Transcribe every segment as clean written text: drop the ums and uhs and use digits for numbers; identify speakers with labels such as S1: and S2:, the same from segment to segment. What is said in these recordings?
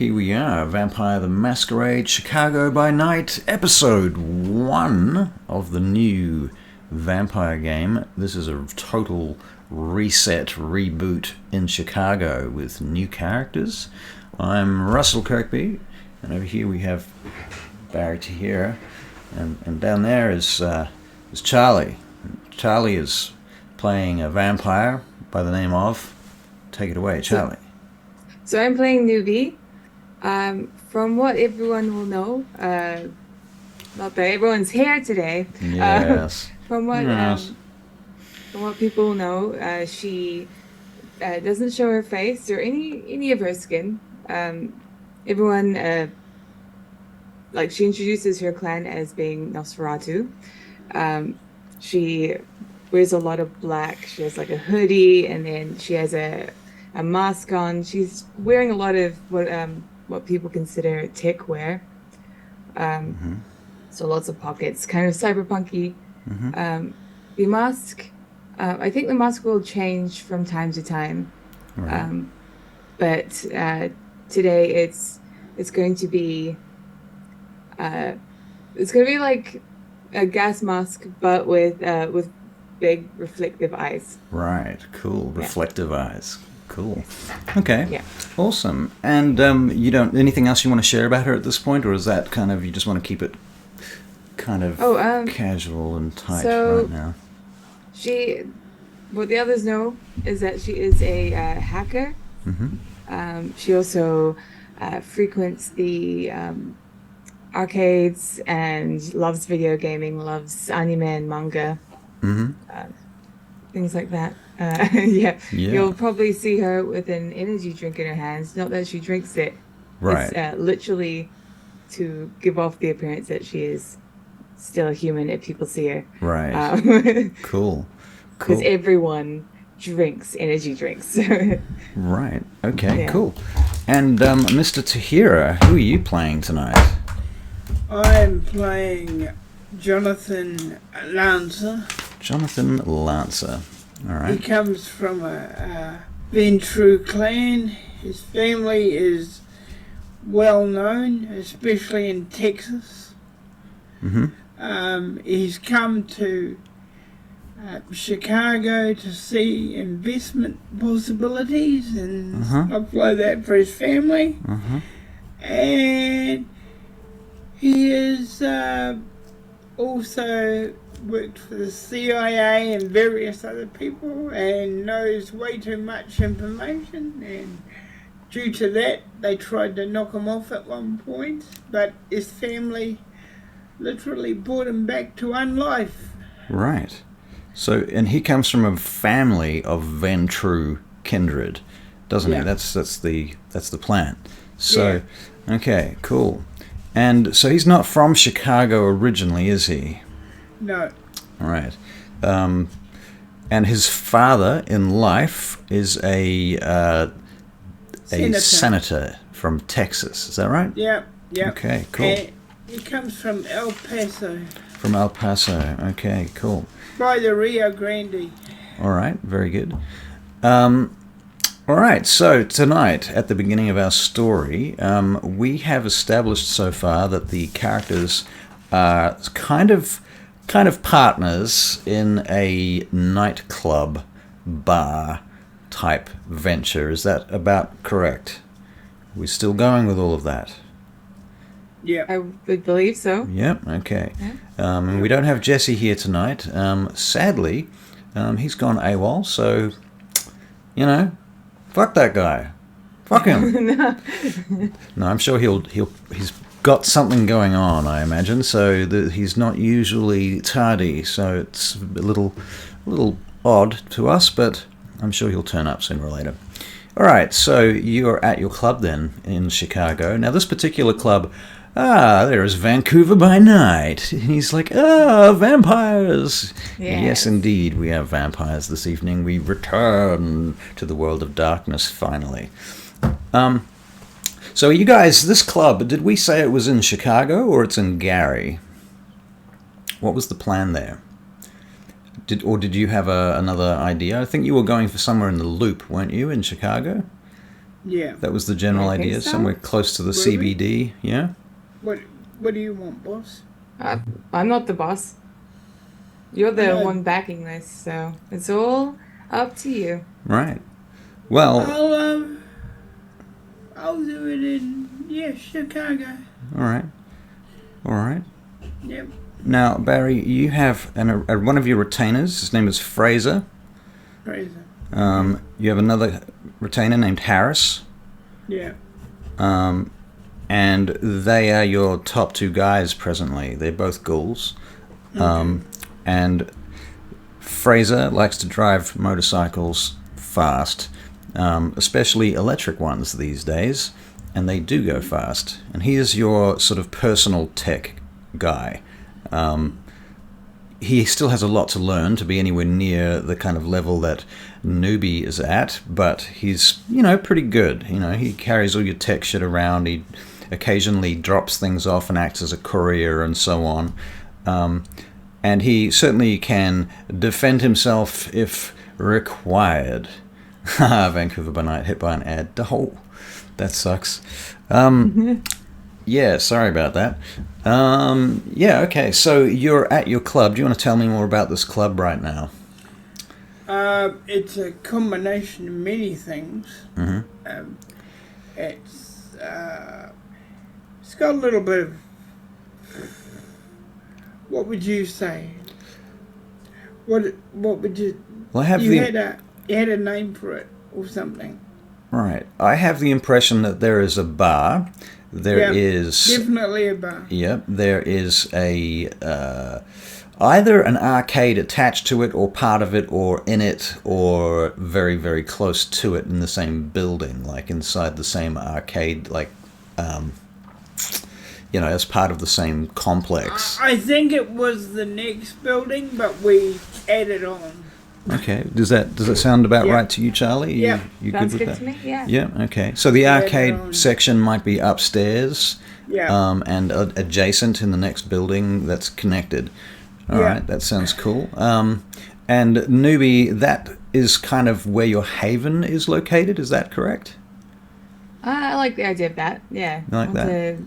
S1: Here we are, Vampire the Masquerade, Chicago by Night, episode 1 of the new vampire game. This is a total reset, reboot in Chicago with new characters. I'm Russell Kirkby, and over here we have Barry Tahira, and down there is Charlie. Charlie is playing a vampire by the name of... Take it away, Charlie.
S2: So I'm playing Newbie. From what everyone will know, not that everyone's here today.
S1: Yes.
S2: From what people know, she doesn't show her face or any of her skin. Everyone she introduces her clan as being Nosferatu. She wears a lot of black. She has like a hoodie, and then she has a mask on. She's wearing a lot of what people consider tech wear. So lots of pockets, kind of cyberpunky. The mask, I think the mask will change from time to time.
S1: Right.
S2: But today it's going to be like a gas mask, but with big reflective eyes.
S1: Right, cool. Reflective eyes. Cool.
S2: Yes.
S1: Okay.
S2: Yeah.
S1: Awesome. And you don't anything else you want to share about her at this point, or is that kind of you just want to keep it kind of casual and tight right now?
S2: What the others know is that she is a hacker. She also frequents the arcades and loves video gaming, loves anime and manga, things like that. Yeah. You'll probably see her with an energy drink in her hands. Not that she drinks it.
S1: Right.
S2: It's literally to give off the appearance that she is still a human if people see her.
S1: Right. Cool.
S2: Because everyone drinks energy drinks.
S1: Right. Okay,
S2: Yeah.
S1: cool. And Mr. Tahira, who are you playing tonight?
S3: I'm playing Jonathan Lancer.
S1: Jonathan Lancer. All
S3: He
S1: right.
S3: comes from a Ventru clan. His family is well known, especially in Texas. He's come to Chicago to see investment possibilities and stuff like that for his family. And he is also worked for the CIA and various other people and knows way too much information, and due to that they tried to knock him off at one point, but his family literally brought him back to unlife.
S1: Right. So, and he comes from a family of Ventru kindred, doesn't he? That's the plan. So, okay, cool. And so he's not from Chicago originally, is he?
S3: No.
S1: Right. And his father in life is a senator from Texas. Is that right?
S3: Yeah.
S1: Okay, cool.
S3: And he comes from El Paso.
S1: From El Paso. Okay, cool.
S3: By the Rio Grande.
S1: All right, very good. All right, so tonight, at the beginning of our story, we have established so far that the characters are kind of partners in a nightclub bar type venture. Is that about correct? We're still going with all of that?
S3: Yeah.
S2: I would believe so.
S1: Yep, okay.
S2: Yeah.
S1: And we don't have Jesse here tonight. Sadly, he's gone AWOL, so, fuck that guy. Fuck him. No, I'm sure he's got something going on, I imagine, so he's not usually tardy, so it's a little odd to us, but I'm sure he'll turn up sooner or later. All right, so you're at your club then in Chicago. Now, this particular club, there is Vancouver by Night. And he's like, vampires. Yes, indeed, we have vampires this evening. We return to the world of darkness, finally. So you guys, this club, did we say it was in Chicago or it's in Gary? What was the plan there? Did you have another idea? I think you were going for somewhere in the Loop, weren't you, in Chicago?
S3: Yeah.
S1: That was the general
S2: I think
S1: idea,
S2: so.
S1: somewhere close to the
S3: Really?
S1: CBD, yeah?
S3: What do you want, boss?
S2: I'm not the boss. You're
S3: I
S2: the
S3: know.
S2: one backing this, so it's all up to you.
S1: Right. Well,
S3: I'll do it in Chicago.
S1: all right. All right.
S3: Yep.
S1: Now, Barry, you have one of your retainers. His name is Fraser.
S3: Fraser.
S1: You have another retainer named Harris.
S3: Yeah.
S1: And they are your top two guys presently. They're both ghouls. And Fraser likes to drive motorcycles fast, especially electric ones these days, and they do go fast. And he is your sort of personal tech guy. He still has a lot to learn to be anywhere near the kind of level that Newbie is at, but he's, pretty good. He carries all your tech shit around. He occasionally drops things off and acts as a courier and so on. And he certainly can defend himself if required. Vancouver by night, hit by an ad. Oh, that sucks. Yeah, sorry about that. Okay, so you're at your club. Do you want to tell me more about this club right now?
S3: It's a combination of many things.
S1: Mm-hmm.
S3: It's got a little bit of, what would you say? What would you?
S1: Well, I have
S3: you had a name for it or something.
S1: Right. I have the impression that there is a bar. There is
S3: definitely a bar.
S1: Yep. There is a either an arcade attached to it, or part of it, or in it, or very, very close to it in the same building, like inside the same arcade, like as part of the same complex.
S3: I think it was the next building, but we added on.
S1: Okay. Does that sound about right to you, Charlie?
S3: Yeah.
S1: You
S2: Sounds
S1: good with
S2: good
S1: that?
S2: to me, yeah.
S1: Yeah, okay. So the arcade section might be upstairs, and adjacent in the next building that's connected. All right, that sounds cool. And Newbie, that is kind of where your haven is located, is that correct?
S2: I like the idea of that, yeah.
S1: You like that?
S2: To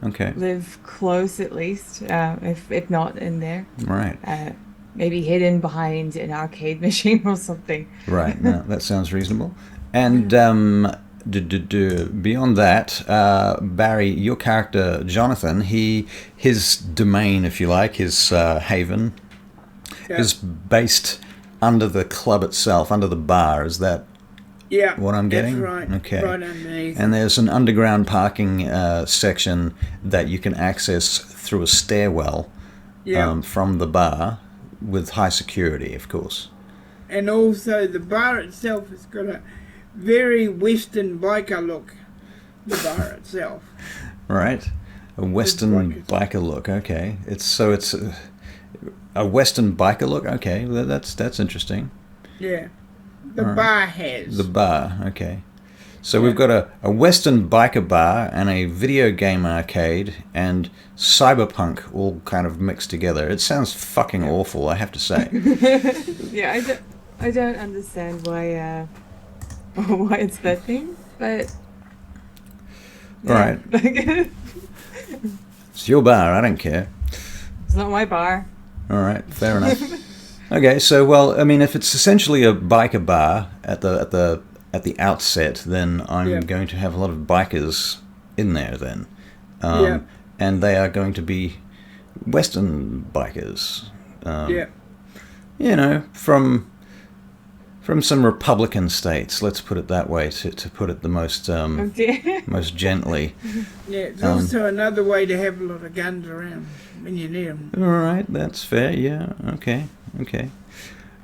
S1: Okay.
S2: live close at least, if not in there.
S1: Right.
S2: Maybe hidden behind an arcade machine or something.
S1: Right, no, that sounds reasonable. And beyond that, Barry, your character, Jonathan, his domain, if you like, his haven, is based under the club itself, under the bar. Is that what I'm getting?
S3: That's right.
S1: Okay.
S3: Right underneath.
S1: And there's an underground parking section that you can access through a stairwell from the bar, with high security, of course.
S3: And also the bar itself has got a very Western biker look. The bar itself.
S1: Right. A Western biker look, okay. It's a Western biker look, okay. That's interesting.
S3: Yeah. The bar has.
S1: The bar, okay. So we've got a Western biker bar and a video game arcade and cyberpunk all kind of mixed together. It sounds fucking awful, I have to say.
S2: Yeah, I don't understand why it's that thing, but
S1: All right. It's your bar, I don't care.
S2: It's not my bar.
S1: All right, fair enough. Okay, so if it's essentially a biker bar at the outset, then I'm going to have a lot of bikers in there then. And they are going to be Western bikers. From some Republican states, let's put it that way, to put it the most most gently.
S3: Yeah, it's also another way to have a lot of guns around when you need them.
S1: All right, that's fair, yeah, okay.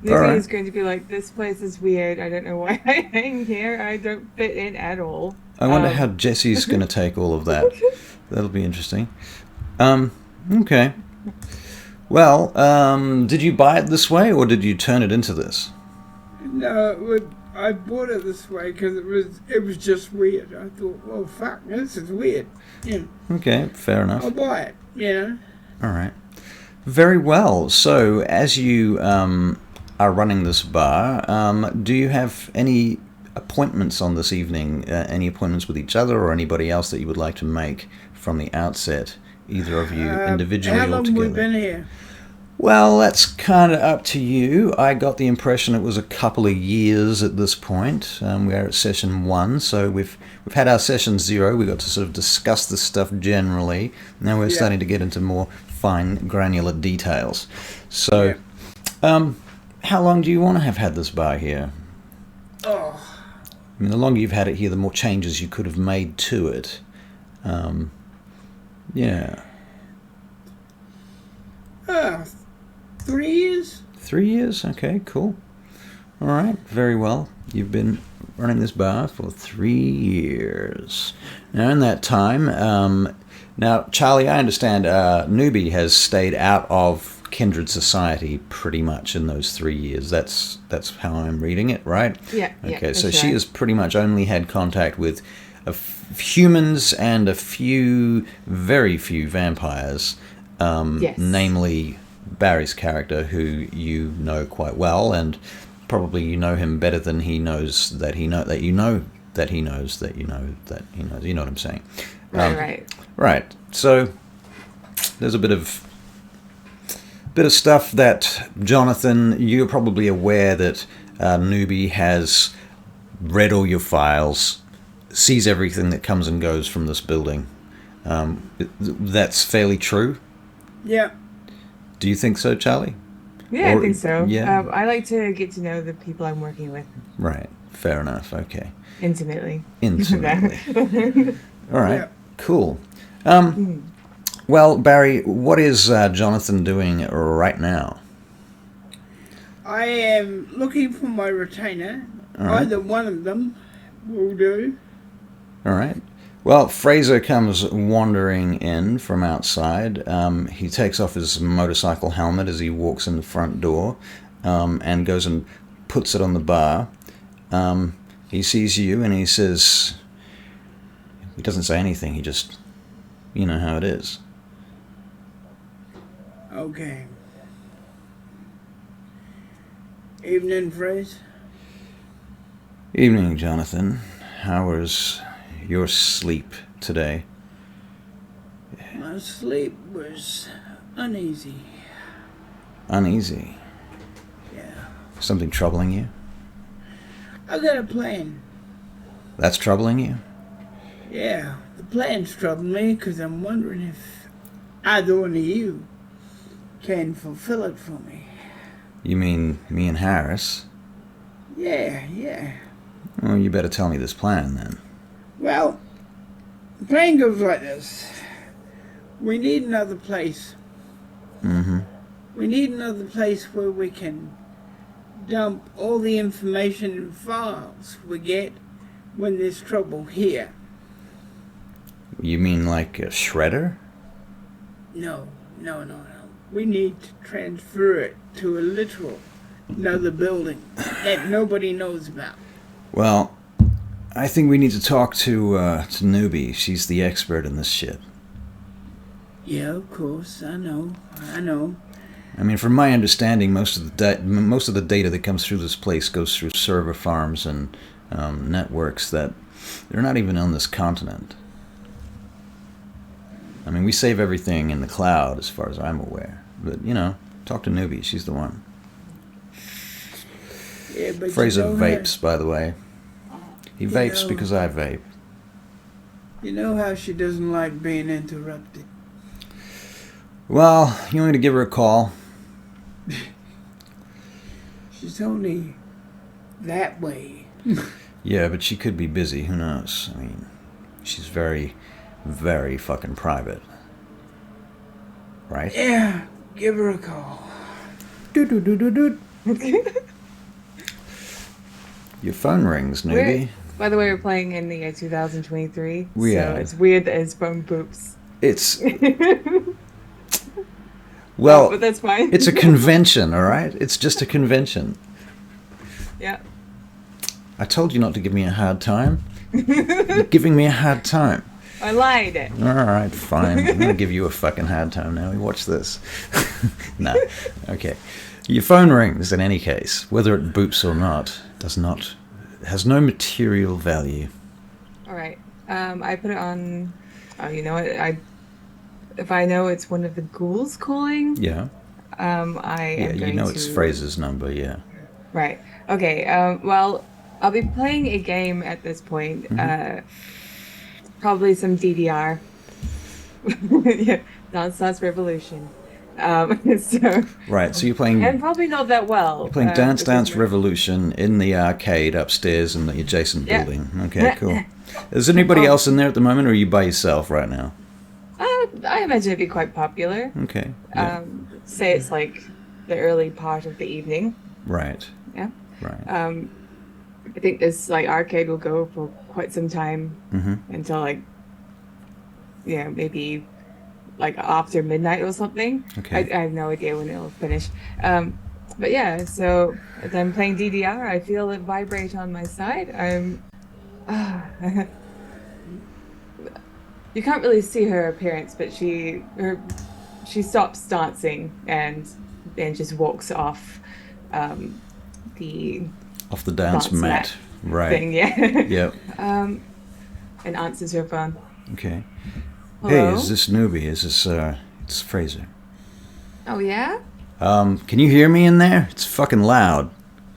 S2: Newbie is going to be like, this place is weird. I don't know why I hang here. I don't fit in at all.
S1: I wonder how Jesse's going to take all of that. That'll be interesting. Okay. Well, did you buy it this way, or did you turn it into this?
S3: No, I bought it this way because it was just weird. I thought, well, fuck, this is weird.
S1: Okay, fair enough.
S3: I'll buy it,
S1: All right. Very well. So, as you are running this bar, do you have any appointments on this evening? Any appointments with each other or anybody else that you would like to make from the outset? Either of you individually
S3: how
S1: or
S3: long
S1: together?
S3: have we been here?
S1: Well, that's kind of up to you. I got the impression it was a couple of years at this point. We're at session 1, so we've had our session 0. We got to sort of discuss this stuff generally. Now we're starting to get into more fine, granular details. So, how long do you want to have had this bar here?
S3: Oh,
S1: I mean, the longer you've had it here, the more changes you could have made to it. Yeah.
S3: 3 years?
S1: 3 years? Okay, cool. All right, very well. You've been running this bar for 3 years. Now, in that time, now, Charlie, I understand Newbie has stayed out of Kindred Society pretty much in those 3 years. That's how I'm reading it, right?
S2: Yeah.
S1: Okay, so she has pretty much only had contact with humans and a very few vampires, namely Barry's character, who you know quite well, and probably you know him better than he knows that he knows that you know that he knows that you know that he knows. You know what I'm saying? Right. So there's a bit of stuff that Jonathan, you're probably aware that Newbie has read all your files, sees everything that comes and goes from this building. That's fairly true?
S3: Yeah.
S1: Do you think so, Charlie?
S2: Yeah, I think so.
S1: Yeah.
S2: I like to get to know the people I'm working with.
S1: Right. Fair enough. Okay.
S2: Intimately.
S1: All right. Cool. Well, Barry, what is Jonathan doing right now?
S3: I am looking for my retainer.
S1: Right.
S3: Either one of them will do.
S1: All right. Well, Fraser comes wandering in from outside. He takes off his motorcycle helmet as he walks in the front door and goes and puts it on the bar. He sees you and he says... He doesn't say anything. He just... You know how it is.
S3: Okay. Evening, Fraser.
S1: Evening, Jonathan. How was your sleep today?
S3: My sleep was uneasy.
S1: Uneasy?
S3: Yeah.
S1: Something troubling you?
S3: I got a plan.
S1: That's troubling you?
S3: Yeah, the plan's troubling me because I'm wondering if either one of you can fulfill it for me.
S1: You mean me and Harris?
S3: Yeah.
S1: Well, you better tell me this plan, then.
S3: Well, the plan goes like this. We need another place.
S1: Mm-hmm.
S3: We need another place where we can dump all the information and files we get when there's trouble here.
S1: You mean like a shredder?
S3: No. We need to transfer it to a literal another building that nobody knows about.
S1: Well, I think we need to talk to Newbie. She's the expert in this shit.
S3: Yeah, of course. I know.
S1: I mean, from my understanding, most of the data that comes through this place goes through server farms and networks that they're not even on this continent. I mean, we save everything in the cloud, as far as I'm aware. But talk to Newbie. She's the one.
S3: Yeah, but
S1: Fraser vapes, by the way. He vapes because I vape.
S3: You know how she doesn't like being interrupted.
S1: Well, you want me to give her a call?
S3: She's only that way.
S1: Yeah, but she could be busy. Who knows? I mean, she's very, very fucking private. Right?
S3: Yeah, give her a call.
S1: Doot. Your phone rings, Newbie.
S2: By the way, we're playing in the 2023,
S1: We
S2: so
S1: are.
S2: it's weird that his phone boops.
S1: It's... Well,
S2: but that's fine.
S1: It's a convention, all right? It's just a convention.
S2: Yeah.
S1: I told you not to give me a hard time. You're giving me a hard time.
S2: I lied.
S1: All right, fine. I'm going to give you a fucking hard time now. Watch this. No. Okay. Your phone rings in any case. Whether it boops or not does not has no material value.
S2: All right. I put it on. Oh, you know what? If I know it's one of the ghouls calling.
S1: Yeah.
S2: I am going to.
S1: It's Fraser's number. Yeah.
S2: Right. Okay. Well, I'll be playing a game at this point. Probably some DDR. Yeah, Dance Dance Revolution. So
S1: Right. So you're playing.
S2: and probably not that well.
S1: You're playing Dance
S2: because
S1: Dance
S2: we're-
S1: Revolution in the arcade upstairs in the adjacent building. Okay. Cool. Is anybody else in there at the moment, or are you by yourself right now?
S2: I imagine it'd be quite popular.
S1: Okay. Yeah.
S2: Say it's like the early part of the evening.
S1: Right.
S2: Yeah.
S1: Right.
S2: I think this like arcade will go for quite some time until like, yeah, maybe like after midnight or something.
S1: Okay.
S2: I have no idea when it'll finish. But yeah, so as I'm playing DDR, I feel it vibrate on my side. You can't really see her appearance, but she stops dancing and then just walks off the
S1: Off the dance mat. Right.
S2: thing, yeah.
S1: Yep.
S2: And answers her phone.
S1: Okay.
S2: Hello?
S1: Hey, is this Newbie? Is this it's Fraser.
S2: Oh yeah?
S1: Can you hear me in there? It's fucking loud.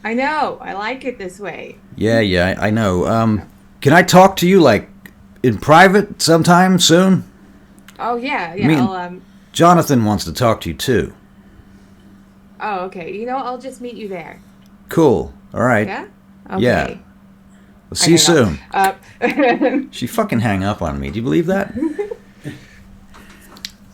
S2: I know. I like it this way.
S1: Yeah, I know. Can I talk to you like in private sometime soon?
S2: Oh yeah,
S1: I mean-
S2: I'll
S1: Jonathan wants to talk to you too.
S2: Oh, okay. You know, I'll just meet you there.
S1: Cool. All right.
S2: Yeah? Okay.
S1: Yeah. We'll see you soon.
S2: And
S1: She fucking hang up on me. Do you believe that?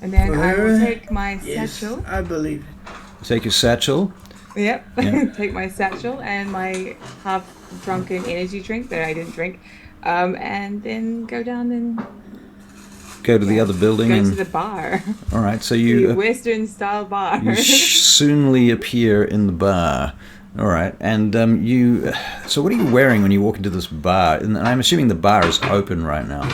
S2: then I will take my
S3: Yes,
S2: satchel.
S3: I believe it.
S1: Take your satchel.
S2: Yep.
S1: Yeah.
S2: Take my satchel and my half-drunken energy drink that I didn't drink, and then go down and
S1: Go to the other building
S2: go
S1: and.
S2: to the bar.
S1: All right. So
S2: The
S1: you
S2: Western-style bar.
S1: you soonly appear in the bar. All right. And you. So what are you wearing when you walk into this bar? And I'm assuming the bar is open right now.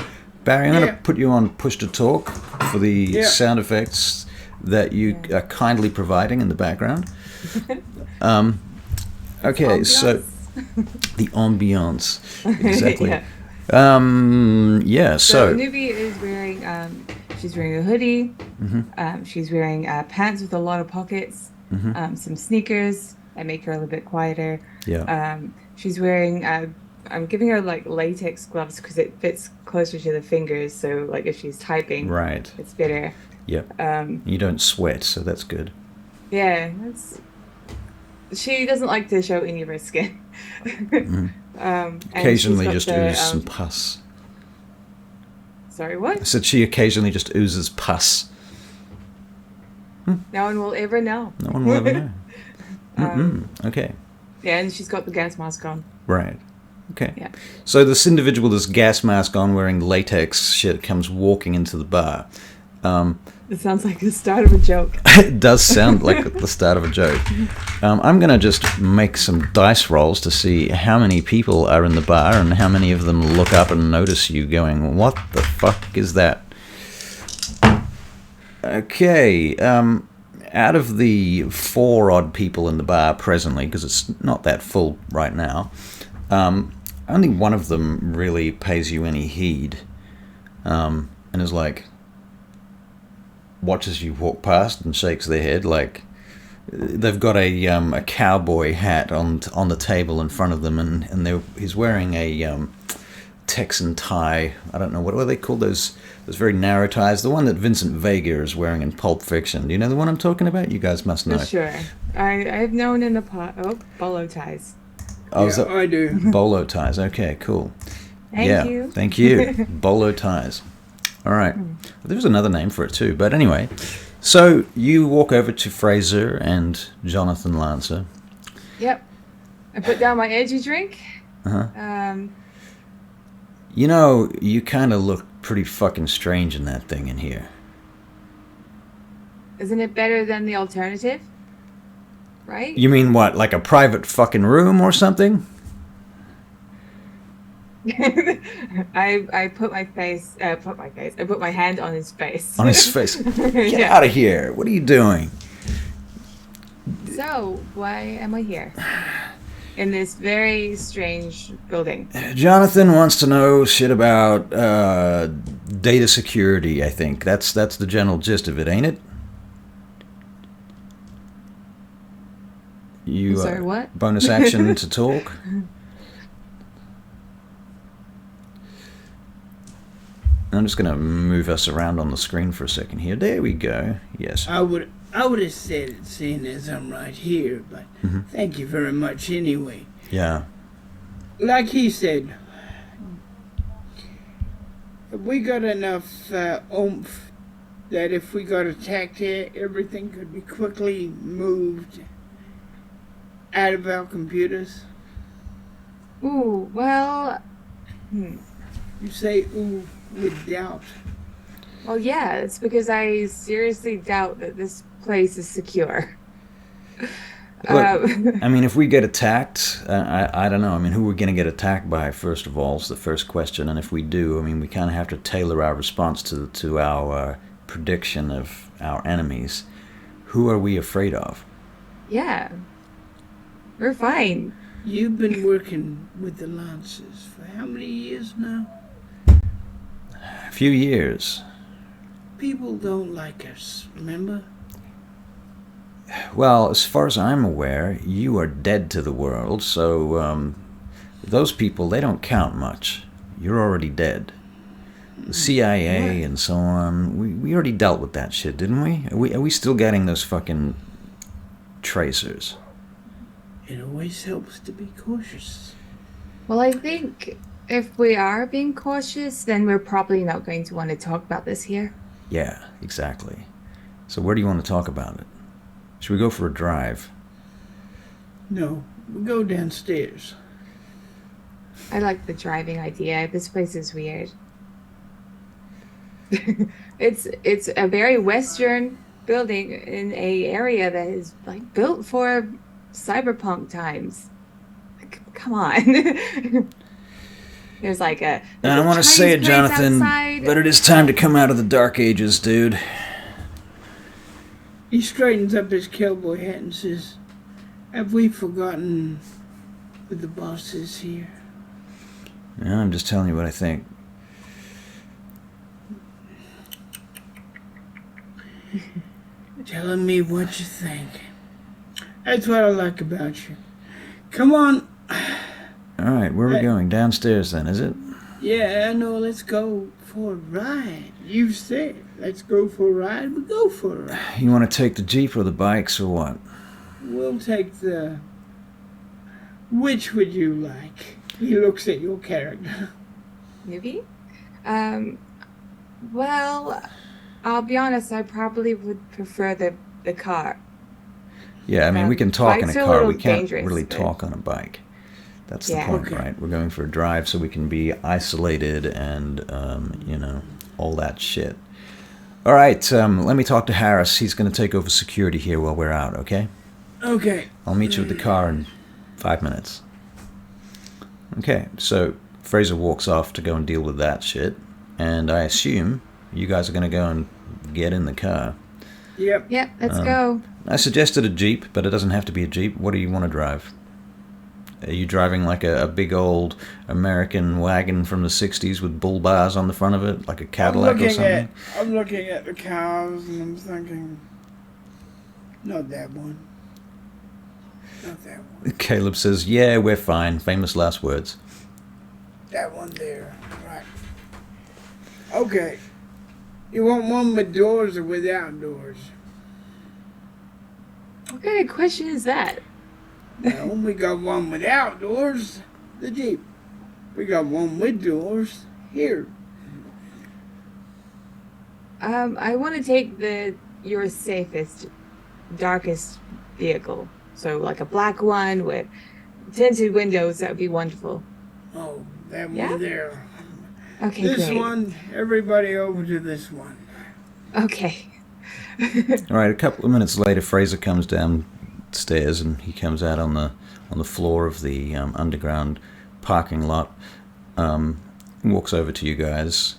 S1: Barry, I'm going
S3: Yeah.
S1: to put you on push to talk for the
S3: Yeah.
S1: sound effects that you are kindly providing in the background. Okay, so
S2: Ambiance.
S1: the ambiance, exactly.
S2: Yeah.
S1: Yeah.
S2: So
S1: So
S2: Newbie is wearing, she's wearing a hoodie. She's wearing pants with a lot of pockets, some sneakers that make her a little bit quieter.
S1: yeah.
S2: She's wearing, I'm giving her like latex gloves because it fits closer to the fingers. So like if she's typing,
S1: Right.
S2: it's better.
S1: Yep.
S2: Um,
S1: You don't sweat, so that's good.
S2: yeah, she doesn't like to show any of her skin. And
S1: Occasionally
S2: she's got
S1: just
S2: the,
S1: oozes some pus.
S2: Sorry,
S1: I
S2: what?
S1: said she occasionally just oozes pus.
S2: No one will ever know.
S1: No one will ever know. Okay.
S2: Yeah, and she's got the gas mask on.
S1: Right. Okay.
S2: Yeah.
S1: So this individual, this gas mask on, wearing latex shit, comes walking into the bar.
S2: It sounds like the start of a joke.
S1: It does sound like the start of a joke. I'm going to just make some dice rolls to see how many people are in the bar and how many of them look up and notice you going, what the fuck is that? Okay. Out of the 4 odd people in the bar presently, because it's not that full right now, only one of them really pays you any heed, and is like, watches you walk past and shakes their head like they've got a cowboy hat on the table in front of them, and he's wearing a Texan tie. I don't know what are they called, those very narrow ties. The one that Vincent Vega is wearing in Pulp Fiction. Do you know the one I'm talking about? You guys must know.
S2: Sure. I've known in the bolo ties.
S1: Oh, is
S3: Yeah,
S1: that
S3: I do.
S1: bolo ties? Okay, cool.
S2: Thank you.
S1: Thank you. Bolo ties. All right. There was another name for it too, but anyway. So you walk over to Fraser and Jonathan Lancer.
S2: Yep. I put down my energy drink.
S1: Uh-huh. You know, you kind of look pretty fucking strange in that thing in here.
S2: Isn't it better than the alternative? Right?
S1: You mean what, like a private fucking room or something?
S2: I put my hand on his face.
S1: On his face. Get
S2: Yeah.
S1: out of here. What are you doing?
S2: So, why am I here? in this very strange building.
S1: Jonathan wants to know shit about data security, I think. That's the general gist of it, ain't it? You,
S2: sorry, what?
S1: Bonus action to talk? I'm just going to move us around on the screen for a second here. There we go. Yes.
S3: I would have said it, seeing as I'm right here, but thank you very much anyway.
S1: Yeah.
S3: Like he said, we got enough oomph that if we got attacked here, everything could be quickly moved out of our computers.
S2: Ooh, well...
S3: You say, ooh, with doubt.
S2: Well, yeah, it's because I seriously doubt that this place is secure.
S1: Look, I mean, if we get attacked, I don't know. I mean, who we're going to get attacked by, first of all, is the first question. And if we do, I mean, we kind of have to tailor our response to our prediction of our enemies. Who are we afraid of?
S2: Yeah. We're fine.
S3: You've been working with the Lancers for how many years now?
S1: A few years.
S3: People don't like us, remember?
S1: Well, as far as I'm aware, you are dead to the world, so those people, they don't count much. You're already dead. The CIA and so on, we already dealt with that shit, didn't we? Are we still getting those fucking tracers?
S3: It always helps to be cautious.
S2: Well, I think if we are being cautious, then we're probably not going to want to talk about this here.
S1: Yeah, exactly. So where do you want to talk about it? Should we go for a drive?
S3: No, we'll go downstairs.
S2: I like the driving idea. This place is weird. It's a very Western building in a area that is like built for cyberpunk times. Like, come on. There's like a...
S1: I don't want to say it, Jonathan,
S2: outside.
S1: but it is time to come out of the dark ages, dude.
S3: He straightens up his cowboy hat and says, have we forgotten who the boss is here?
S1: Yeah, I'm just telling you what I think.
S3: Telling me what you think. That's what I like about you. Come on.
S1: Alright, where are we going? Downstairs then, is it?
S3: Yeah, I know, let's go for a ride. You said, let's go for a ride, we go for a ride.
S1: You want to take the Jeep or the bikes or what?
S3: We'll take the... Which would you like? He looks at your character.
S2: Movie? Well, I'll be honest, I probably would prefer the car.
S1: Yeah, I mean, we can talk in a
S2: bikes are a
S1: car.
S2: little
S1: We can't
S2: dangerous,
S1: really
S2: but-
S1: talk on a bike. That's the
S2: Yeah.
S1: point,
S3: Okay.
S1: right? We're going for a drive so we can be isolated and, you know, all that shit. All right, let me talk to Harris. He's going to take over security here while we're out, okay?
S3: Okay.
S1: I'll meet you at the car in 5 minutes. Okay, so Fraser walks off to go and deal with that shit. And I assume you guys are going to go and get in the car.
S3: Yep.
S2: Yep, let's go.
S1: I suggested a Jeep, but it doesn't have to be a Jeep. What do you want to drive? Are you driving like a big old American wagon from the 60s with bull bars on the front of it, like a Cadillac or something?
S3: I'm looking at the cows and I'm thinking, not that one. Not that one.
S1: Caleb says, yeah, we're fine. Famous last words.
S3: That one there. Right. Okay. You want one with doors or without doors?
S2: What kind of question is that?
S3: Well, we got one without doors, the Jeep. We got one with doors, here.
S2: I want to take your safest, darkest vehicle. So like a black one with tinted windows, that would be wonderful.
S3: Oh, that one
S2: Yeah?
S3: there.
S2: Okay,
S3: This
S2: great.
S3: one, everybody over to this one.
S2: Okay.
S1: All right, a couple of minutes later, Fraser comes downstairs and he comes out on the floor of the underground parking lot. Walks over to you guys.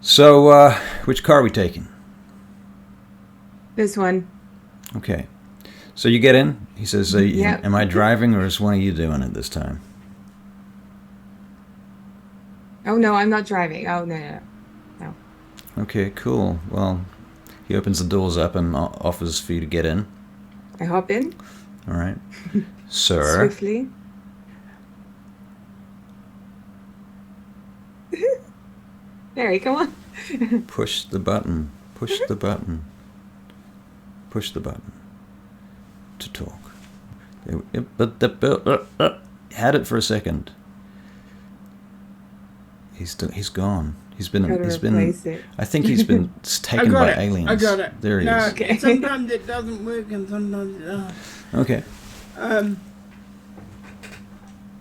S1: So, which car are we taking?
S2: This one.
S1: Okay. So you get in. He says,
S2: Yep.
S1: am I driving or is one of you doing it this time?
S2: Oh, no, I'm not driving. Oh, no.
S1: Okay, cool. Well, he opens the doors up and offers for you to get in.
S2: I hop in.
S1: All right. Sir.
S2: Swiftly. Mary, come on.
S1: Push the button. Push the button. Push the button. To talk. Had it for a second. He's gone. He's been. I think he's been taken by aliens.
S3: I got it.
S1: There he
S3: no,
S1: is.
S2: Okay.
S3: Sometimes it doesn't work and sometimes it does.
S1: Okay.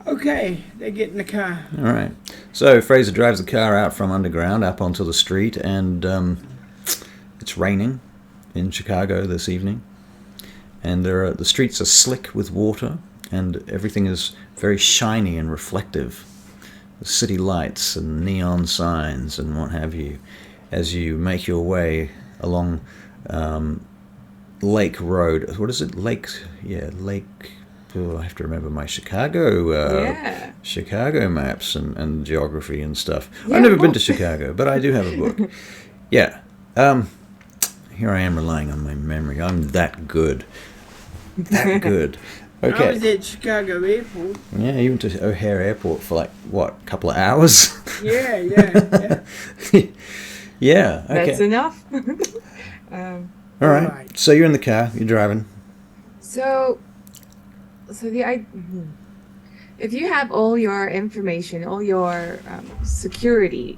S3: Okay, they get in the car.
S1: All right. So Fraser drives the car out from underground up onto the street, and it's raining in Chicago this evening. And the streets are slick with water, and everything is very shiny and reflective. The city lights and neon signs and what have you, as you make your way along Lake Road. What is it? Lake. Oh, I have to remember my Chicago maps and geography and stuff.
S2: Yeah,
S1: I've never been to Chicago, but I do have a book. Yeah. Here I am relying on my memory. I'm that good. That good. Okay.
S3: I was at Chicago Airport.
S1: Yeah, you went to O'Hare Airport for like, what, a couple of hours?
S3: Yeah.
S1: Yeah, okay.
S2: That's enough.
S1: All right. So you're in the car, you're driving.
S2: So if you have all your information, all your security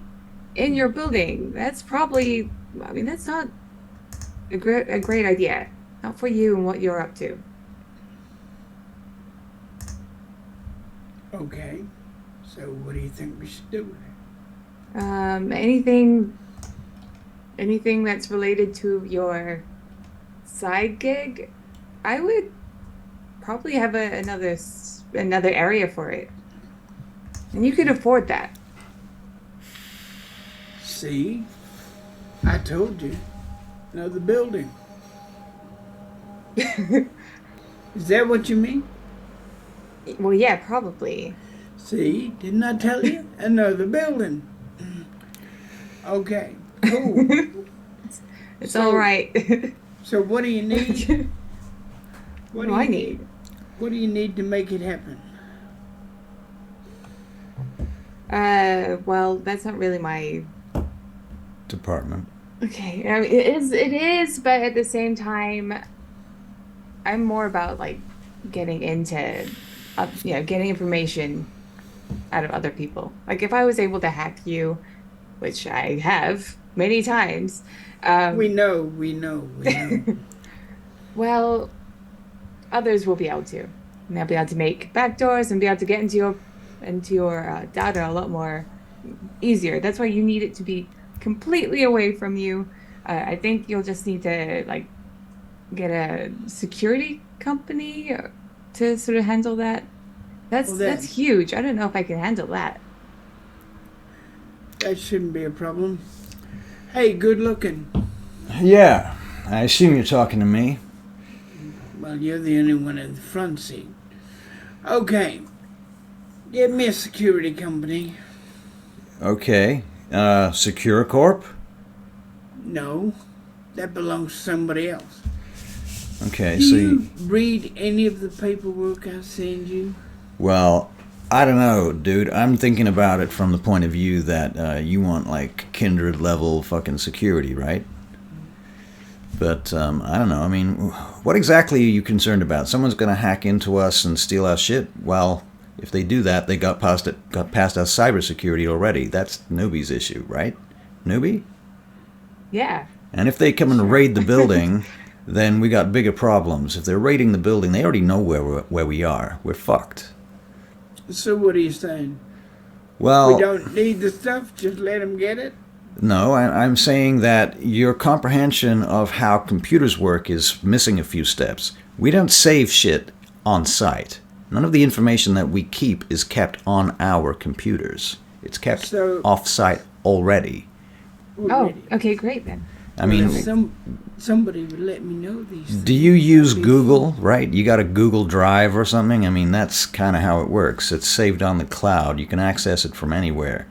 S2: in your building, that's probably, that's not a great idea. Not for you and what you're up to.
S3: Okay. So what do you think we should do with it?
S2: Anything that's related to your side gig, I would probably have another area for it, and you could afford that.
S3: See, I told you. Another building. Is that what you mean?
S2: Well, yeah, probably.
S3: See, didn't I tell you? Another building. Okay, cool.
S2: It's all right.
S3: So what do you need?
S2: What do I need?
S3: What do you need to make it happen?
S2: Well, that's not really my
S1: Department.
S2: Okay, it is, but at the same time, I'm more about like getting into, getting information out of other people. Like if I was able to hack you, which I have many times.
S3: We know.
S2: Well, others will be able to. And they'll be able to make backdoors and be able to get into your data a lot more easier. That's why you need it to be completely away from you. I think you'll just need to like get a security company to sort of handle that. That's huge. I don't know if I can handle that.
S3: That shouldn't be a problem. Hey, good looking.
S1: Yeah, I assume you're talking to me.
S3: Well, you're the only one in the front seat. Okay. Get me a security company.
S1: Okay. SecureCorp?
S3: No. That belongs to somebody else.
S1: Okay,
S3: Do
S1: so
S3: you read any of the paperwork I send you?
S1: Well, I don't know, dude. I'm thinking about it from the point of view that you want like kindred level fucking security, right? But I don't know. I mean, what exactly are you concerned about? Someone's going to hack into us and steal our shit? Well, if they do that, they got past our cybersecurity already. That's Noby's issue, right? Noby?
S2: Yeah.
S1: And if they come and raid the building, then we got bigger problems. If they're raiding the building, they already know where we are. We're fucked.
S3: So what are you saying?
S1: Well,
S3: we don't need the stuff, just let them get it?
S1: No, I'm saying that your comprehension of how computers work is missing a few steps. We don't save shit on site. None of the information that we keep is kept on our computers. It's kept off-site already.
S2: Oh, okay, great then.
S1: I mean,
S3: somebody would let me know these things.
S1: Do you use Google, right? You got a Google Drive or something? I mean, that's kind of how it works. It's saved on the cloud. You can access it from anywhere.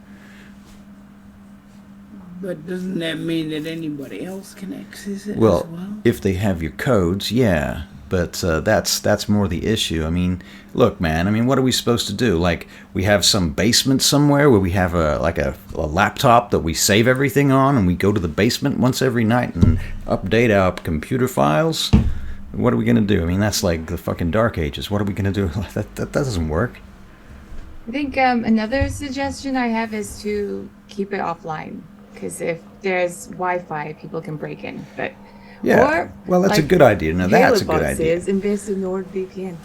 S3: But doesn't that mean that anybody else can access it
S1: Well,
S3: as well?
S1: if they have your codes, yeah. But that's more the issue. I mean, look, man. I mean, what are we supposed to do? Like, we have some basement somewhere where we have a laptop that we save everything on, and we go to the basement once every night and update our computer files. What are we gonna do? I mean, that's like the fucking Dark Ages. What are we gonna do? That doesn't work.
S2: I think another suggestion I have is to keep it offline, because if there's Wi-Fi, people can break in. But
S1: Yeah.
S2: or,
S1: Well, that's
S2: like
S1: a good idea. Now, that's a good
S2: Tabletop
S1: idea.
S2: says, invest in NordVPN.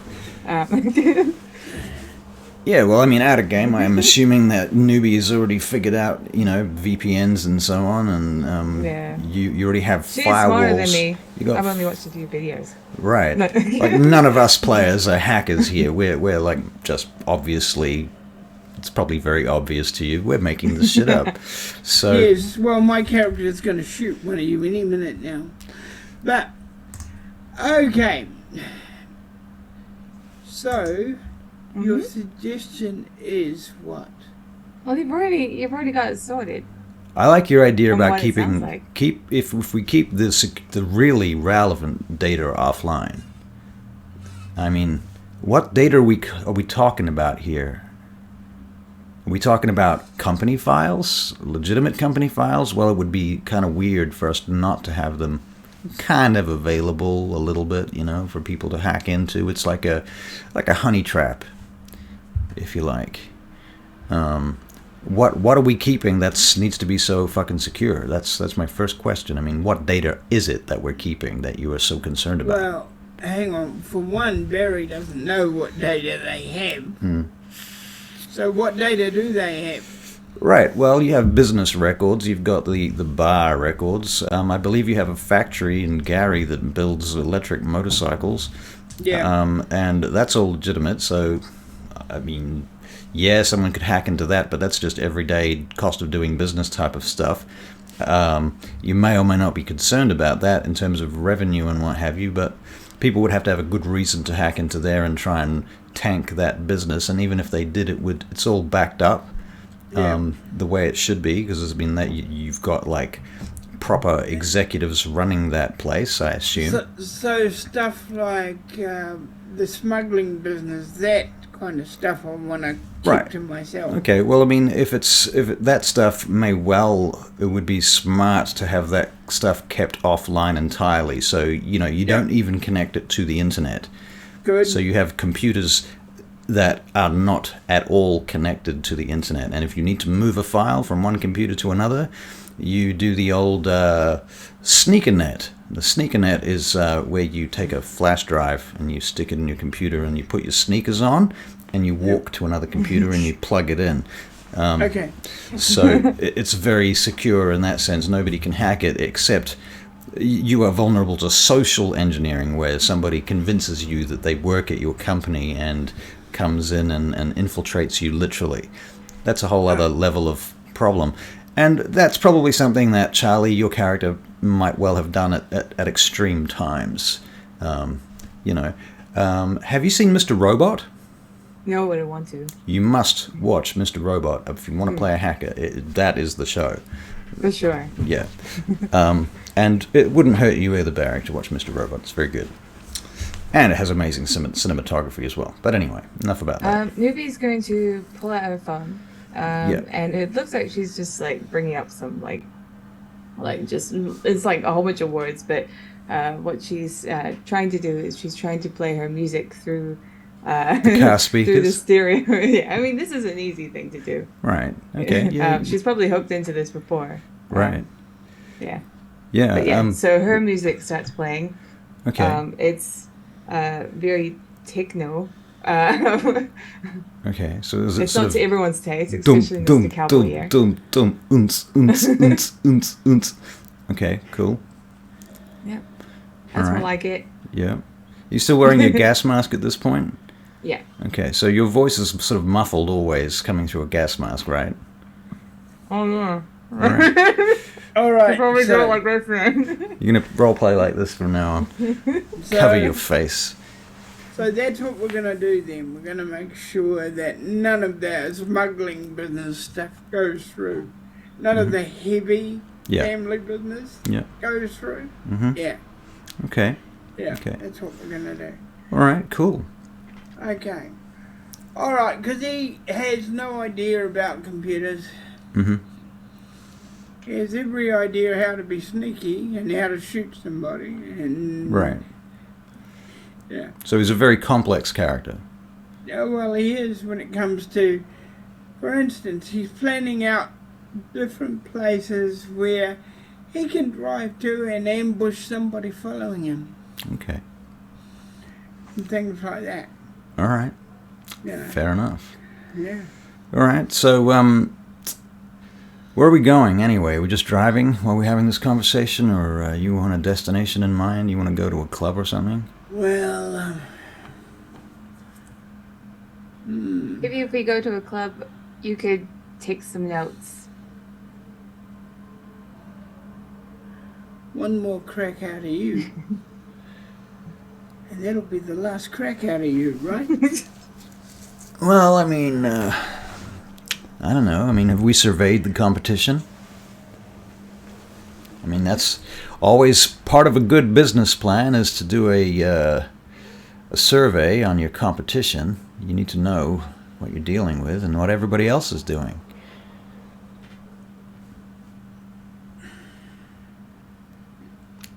S1: Yeah, well, I mean, out of game, I'm assuming that newbie has already figured out, VPNs and so on, and
S2: Yeah.
S1: you already have
S2: She's
S1: firewalls.
S2: smarter than me.
S1: You got
S2: I've only watched a few videos.
S1: right.
S2: No.
S1: Like none of us players are hackers here. We're like just obviously. It's probably very obvious to you. We're making this shit up. So
S3: Yes, well, my character is going to shoot one of you any minute now. But, okay. So, your suggestion is what?
S2: Well, you've already got it sorted.
S1: I like your idea
S2: From
S1: about
S2: what it
S1: keeping
S2: sounds like.
S1: if we keep the really relevant data offline. I mean, what data are we talking about here? Are we talking about company files, legitimate company files? Well, it would be kind of weird for us not to have them kind of available a little bit, for people to hack into. It's like a honey trap, if you like. What are we keeping that needs to be so fucking secure? That's my first question. I mean, what data is it that we're keeping that you are so concerned about?
S3: Well, hang on. For one, Barry doesn't know what data they have. So what data do they have?
S1: Right. Well, you have business records. You've got the bar records. I believe you have a factory in Gary that builds electric motorcycles.
S3: Yeah.
S1: And that's all legitimate. So, I mean, yeah, someone could hack into that, but that's just everyday cost of doing business type of stuff. You may or may not be concerned about that in terms of revenue and what have you, but people would have to have a good reason to hack into there and try and tank that business. And even if they did, it's all backed up the way it should be, because there's been that you've got like proper executives running that place, I assume.
S3: So stuff like the smuggling business, that kind of stuff, I want to keep to myself.
S1: Okay, well, I mean, if that stuff it would be smart to have that stuff kept offline entirely. So you don't even connect it to the internet.
S3: Good.
S1: So you have computers that are not at all connected to the internet, and if you need to move a file from one computer to another, you do the old sneaker net. The sneaker net is where you take a flash drive and you stick it in your computer and you put your sneakers on and you walk to another computer and you plug it in.
S3: Okay.
S1: So it's very secure in that sense. Nobody can hack it, except you are vulnerable to social engineering, where somebody convinces you that they work at your company and comes in and infiltrates you literally. That's a whole other level of problem. And that's probably something that Charlie, your character, might well have done at extreme times. Have you seen Mr. Robot?
S2: No, but I want to.
S1: You must watch Mr. Robot if you want to play a hacker. That is the show.
S2: For sure.
S1: Yeah. And it wouldn't hurt you either, Barrick, to watch Mr. Robot. It's very good. And it has amazing cinematography as well. But anyway, enough about that.
S2: Newbie's going to pull out her phone. And it looks like she's just like bringing up some it's like a whole bunch of words, but what she's trying to do is she's trying to play her music through
S1: the car speakers.
S2: through the stereo. Yeah, I mean, this is an easy thing to do.
S1: Right. Okay. Yeah.
S2: She's probably hooked into this before.
S1: Right.
S2: Yeah.
S1: Yeah.
S2: But yeah. So her music starts playing.
S1: Okay.
S2: It's very techno.
S1: Okay, so is it
S2: it's
S1: sort
S2: not
S1: of
S2: to everyone's taste, especially Mr. Cavalier.
S1: Okay, cool.
S2: Yeah, that's more like it.
S1: Yeah. You still wearing your gas mask at this point?
S2: Yeah.
S1: Okay, so your voice is sort of muffled always coming through a gas mask, right?
S2: Oh no.
S3: All right.
S2: Before we go like this, then.
S1: You're going to roleplay like this from now on. Cover your face.
S3: So that's what we're going to do then. We're going to make sure that none of that smuggling business stuff goes through. None of the heavy family business goes through. Yeah.
S1: Okay.
S3: Yeah,
S1: okay.
S3: That's what we're going to do.
S1: All right, cool.
S3: Okay. All right, because he has no idea about computers. He has every idea how to be sneaky and how to shoot somebody. And
S1: right.
S3: Yeah.
S1: So he's a very complex character.
S3: Yeah, well, he is when it comes to, for instance, he's planning out different places where he can drive to and ambush somebody following him.
S1: Okay.
S3: And things like that.
S1: All right.
S3: Yeah.
S1: Fair enough.
S3: Yeah.
S1: All right. So, where are we going anyway? We're just driving while we're having this conversation, or you want a destination in mind? You want to go to a club or something?
S3: Well,
S2: Maybe if we go to a club, you could take some notes.
S3: one more crack out of you. And that'll be the last crack out of you, right?
S1: Well, I mean, I don't know. I mean, have we surveyed the competition? I mean, that's always part of a good business plan, is to do a survey on your competition. You need to know what you're dealing with and what everybody else is doing.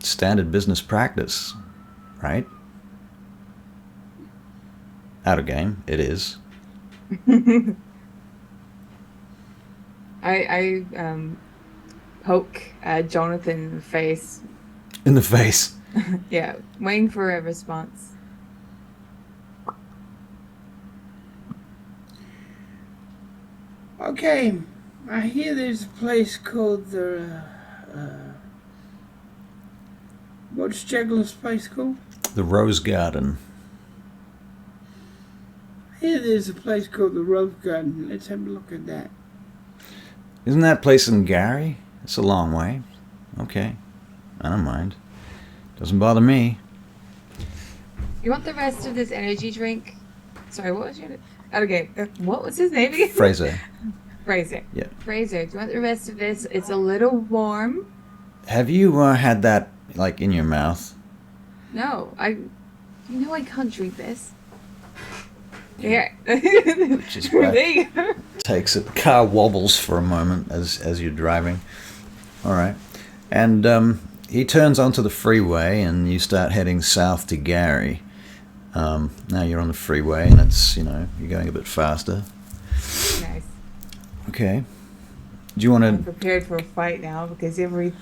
S1: Standard business practice, right? Out of game, it is.
S2: I poke Jonathan in the face.
S1: In the face.
S2: Yeah, waiting for a response.
S3: Okay, I hear there's a place called the... what's Juggler's place called?
S1: The Rose Garden.
S3: I hear there's a place called the Rose Garden. Let's have a look at that.
S1: Isn't that place in Gary? It's a long way. Okay. I don't mind. Doesn't bother me.
S2: You want the rest of this energy drink? Sorry, what was your... Okay, what was his name again?
S1: Fraser.
S2: Fraser.
S1: Yeah.
S2: Fraser, do you want the rest of this? It's a little warm.
S1: Have you had that, like, in your mouth?
S2: No, you know I can't drink this. Here.
S1: Which is
S2: There you go.
S1: takes it. The car wobbles for a moment as you're driving. All right. And he turns onto the freeway and you start heading south to Gary. Now you're on the freeway and it's, you're going a bit faster.
S2: Nice.
S1: Okay. Do you want
S2: I'm
S1: to...
S2: prepared for a fight now because every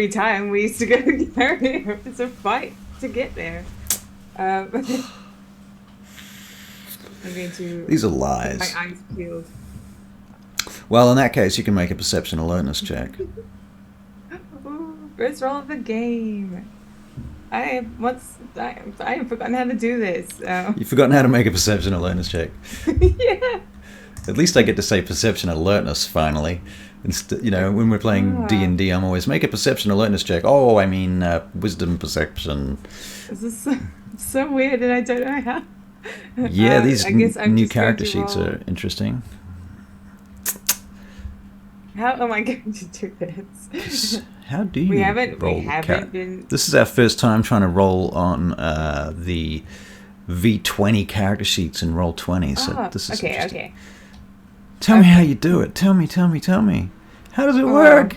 S2: time we used to go to Gary, it's a fight to get there. I'm going to...
S1: These are lies.
S2: My eyes peeled.
S1: Well, in that case, you can make a perception alertness check.
S2: Ooh, first roll of the game. I have forgotten how to do this.
S1: You've forgotten how to make a perception alertness check.
S2: Yeah.
S1: At least I get to say perception alertness finally. When we're playing D&D, I'm always make a perception alertness check. Oh, I mean wisdom perception.
S2: This is so weird, and I don't know how.
S1: Yeah, these new character
S2: going to
S1: sheets
S2: roll.
S1: are interesting.
S2: How am I going to do this?
S1: How do you
S2: We haven't
S1: roll
S2: been.
S1: This is our first time trying to roll on the V20 character sheets in Roll20, so this is interesting.
S2: Okay.
S1: Tell me how you do it. Tell me. How does it work?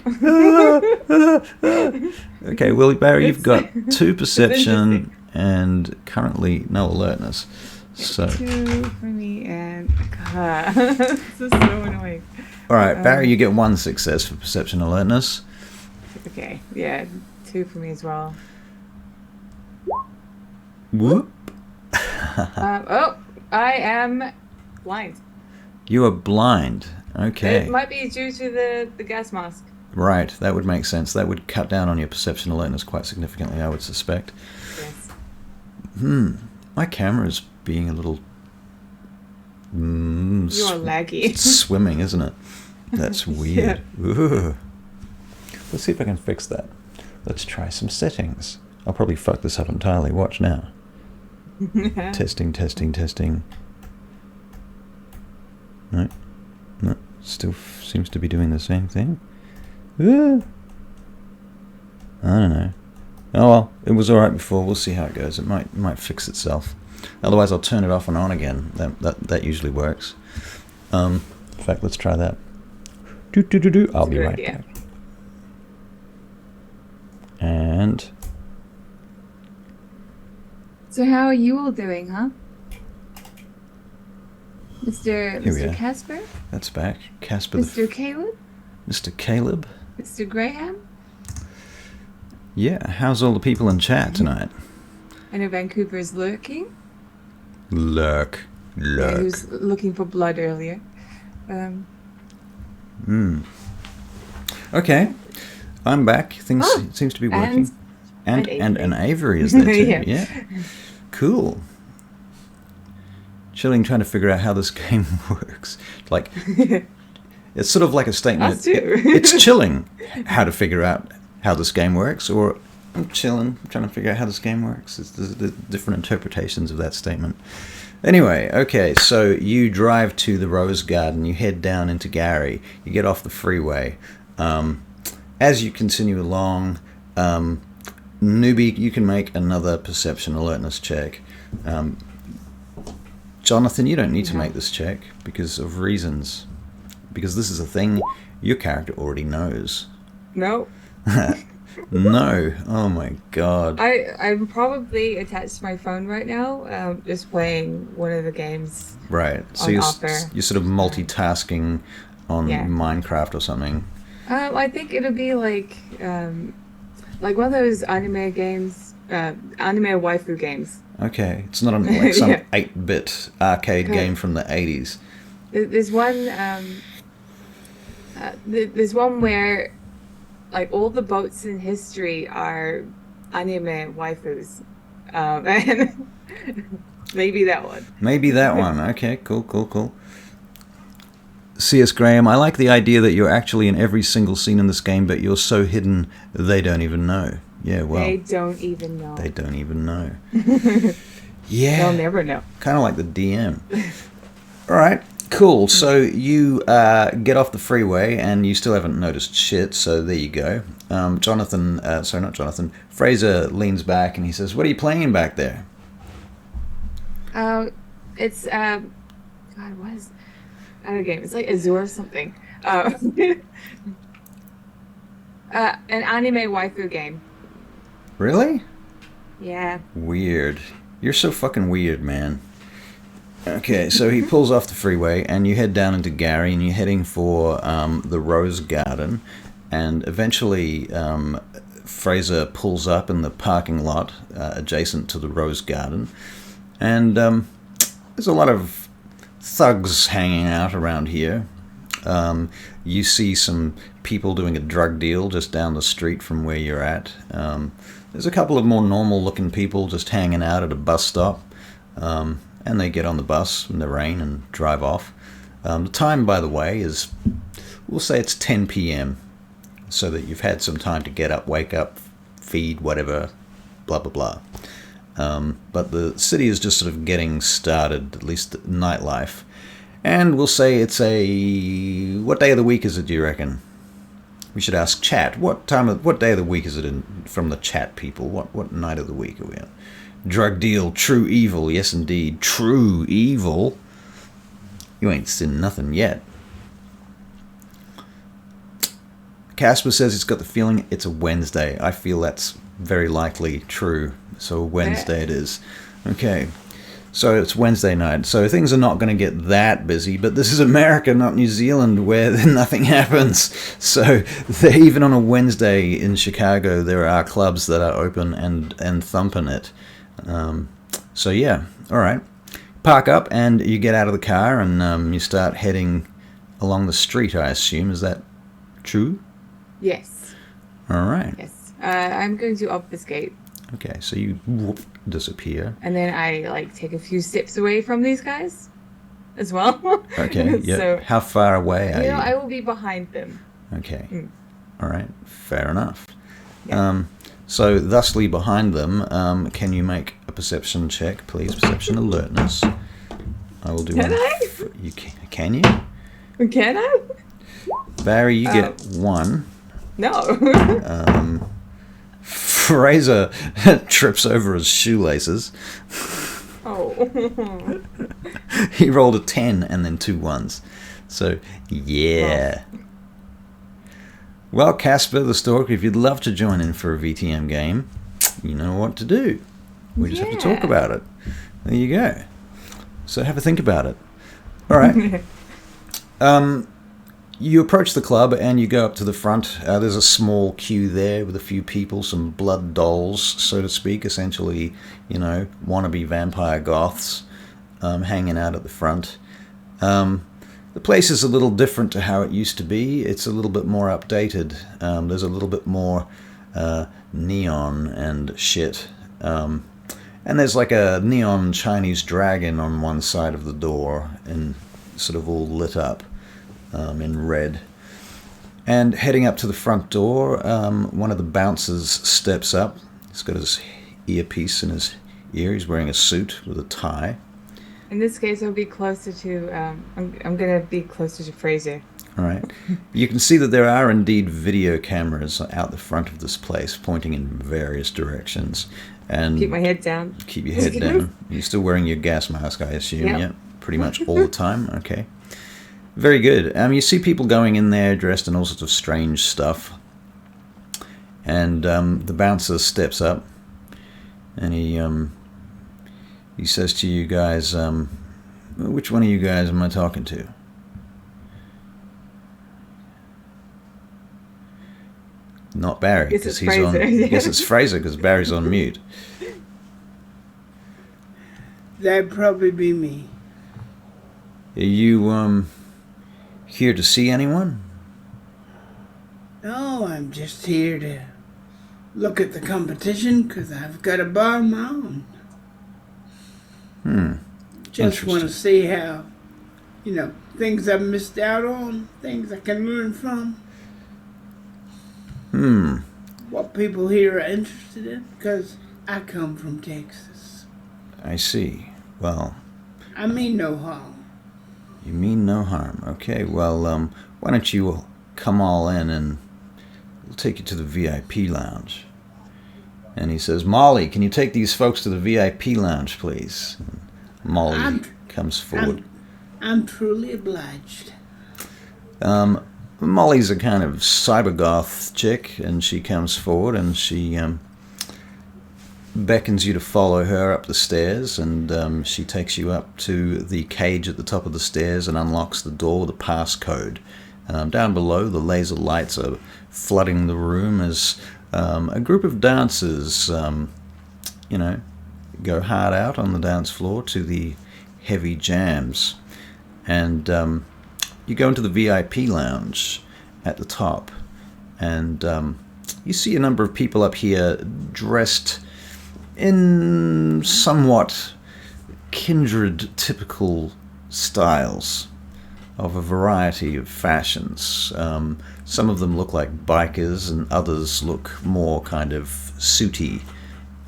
S1: Okay, Willie Barry, you've got 2 perception and currently no alertness. So
S2: 2 for me and God, this is so annoying.
S1: all right, Barry, you get 1 success for perception alertness.
S2: Okay, yeah, 2 for me as well.
S1: Whoop.
S2: I am blind.
S1: You are blind. Okay.
S2: It might be due to the gas mask.
S1: Right, that would make sense. That would cut down on your perception alertness quite significantly, I would suspect.
S2: Yes.
S1: My camera's being a little...
S2: You're laggy.
S1: It's swimming, isn't it? That's weird. Ooh. Let's see if I can fix that. Let's try some settings. I'll probably fuck this up entirely. Watch now. Testing, testing, testing. No. No. Still seems to be doing the same thing. Ooh. I don't know. Oh well, it was alright before. We'll see how it goes. It might fix itself. Otherwise, I'll turn it off and on again. That usually works. In fact, let's try that. I'll be right back. And
S2: so, how are you all doing, huh, Mr. Casper?
S1: That's back. Casper.
S2: Mr. Caleb.
S1: Mr. Caleb.
S2: Mr. Graham.
S1: Yeah. How's all the people in chat tonight?
S2: I know Vancouver's lurking.
S1: Lurk.
S2: Yeah, he was looking for blood earlier.
S1: Okay. I'm back. Things seems to be working. And Avery is there too. Yeah. Cool. Chilling, trying to figure out how this game works. Like, it's sort of like a statement.
S2: Us too.
S1: It's chilling how to figure out how this game works, or I'm chilling, trying to figure out how this game works. There's different interpretations of that statement. Anyway, okay, so you drive to the Rose Garden, you head down into Gary, you get off the freeway. As you continue along, newbie, you can make another perception alertness check. Jonathan, you don't need to make this check because of reasons. Because this is a thing your character already knows.
S2: No.
S1: No. Oh my god.
S2: I'm probably attached to my phone right now, just playing one of the games.
S1: Right. So you're sort of multitasking on Minecraft or something.
S2: I think it'll be like one of those anime games, anime waifu games.
S1: Okay, it's not like some 8-bit arcade game from the 80s.
S2: There's one. There's one where, like, all the boats in history are anime waifus, and maybe that one. Maybe that one.
S1: Okay, cool. C.S. Graham, I like the idea that you're actually in every single scene in this game, but you're so hidden they don't even know. Yeah, well.
S2: They don't even know.
S1: They don't even know. Yeah.
S2: They'll never know.
S1: Kind of like the DM. All right, cool. So you get off the freeway and you still haven't noticed shit, so there you go. Fraser leans back and he says, "What are you playing back there?"
S2: It's, God, what is... I don't know, game. It's like Azure or something. An anime waifu game.
S1: Really?
S2: Yeah.
S1: Weird. You're so fucking weird, man. Okay, so he pulls off the freeway and you head down into Gary and you're heading for the Rose Garden, and eventually Fraser pulls up in the parking lot adjacent to the Rose Garden, and there's a lot of thugs hanging out around here. You see some people doing a drug deal just down the street from where you're at. There's a couple of more normal looking people just hanging out at a bus stop, and they get on the bus in the rain and drive off. The time, by the way, is, we'll say it's 10 p.m. so that you've had some time to get up, wake up, feed, whatever, blah blah blah. But the city is just sort of getting started, at least nightlife. And we'll say it's what day of the week is it, do you reckon? We should ask chat. What day of the week is it from the chat people? What night of the week are we on? Drug deal, true evil. Yes, indeed. True evil. You ain't seen nothing yet. Casper says he's got the feeling it's a Wednesday. I feel that's very likely true. So Wednesday it is. Okay. So it's Wednesday night. So things are not going to get that busy, but this is America, not New Zealand, where nothing happens. So even on a Wednesday in Chicago, there are clubs that are open and thumping it. So yeah, all right. Park up and you get out of the car and you start heading along the street, I assume. Is that true?
S2: Yes.
S1: All right.
S2: Yes. I'm going to obfuscate.
S1: Okay, so you disappear.
S2: And then I take a few steps away from these guys. as well.
S1: Okay, yeah.
S2: So,
S1: how far away are you?
S2: I will be behind them.
S1: Okay.
S2: Mm.
S1: All right. Fair enough.
S2: Yeah.
S1: So, thusly behind them, can you make a perception check, please? Perception alertness. I will do
S2: Can
S1: one.
S2: I?
S1: You can you?
S2: Can I?
S1: Barry, you get 1.
S2: No.
S1: Fraser trips over his shoelaces.
S2: Oh.
S1: He rolled a 10 and then 2 1s. So, yeah. Well, Casper the Stork, if you'd love to join in for a VTM game, you know what to do. We just have to talk about it. There you go. So have a think about it. All right. You approach the club and you go up to the front. There's a small queue there with a few people, some blood dolls, so to speak, essentially, wannabe vampire goths hanging out at the front. The place is a little different to how it used to be. It's a little bit more updated. There's a little bit more neon and shit. And there's like a neon Chinese dragon on one side of the door and sort of all lit up in red. And heading up to the front door, one of the bouncers steps up. He's got his earpiece in his ear. He's wearing a suit with a tie.
S2: In this case, I'll be closer to. I'm gonna be closer to Fraser.
S1: All right. You can see that there are indeed video cameras out the front of this place, pointing in various directions. And
S2: keep my head down.
S1: Keep your head down. You're still wearing your gas mask, I assume.
S2: Yep.
S1: Yeah. Pretty much all the time. Okay. Very good. You see people going in there dressed in all sorts of strange stuff. And the bouncer steps up, and he says to you guys, which one of you guys am I talking to? Not Barry, because he's on. Yes, it's Fraser, because Barry's on mute.
S3: That'd probably be me.
S1: Are you here to see anyone?
S3: No, I'm just here to look at the competition because I've got a bar of my own. Just want to see how, things I've missed out on, things I can learn from. What people here are interested in, because I come from Texas.
S1: I see. Well,
S3: I mean no harm.
S1: You mean no harm. Okay, well, why don't you come all in and we'll take you to the VIP lounge. And he says, Molly, can you take these folks to the VIP lounge, please? And Molly comes forward.
S3: I'm truly obliged.
S1: Molly's a kind of cybergoth chick, and she comes forward and she beckons you to follow her up the stairs, and she takes you up to the cage at the top of the stairs and unlocks the door with a passcode. Down below, the laser lights are flooding the room as a group of dancers, go hard out on the dance floor to the heavy jams. And you go into the VIP lounge at the top, and you see a number of people up here dressed in somewhat kindred typical styles of a variety of fashions. Some of them look like bikers, and others look more kind of suity,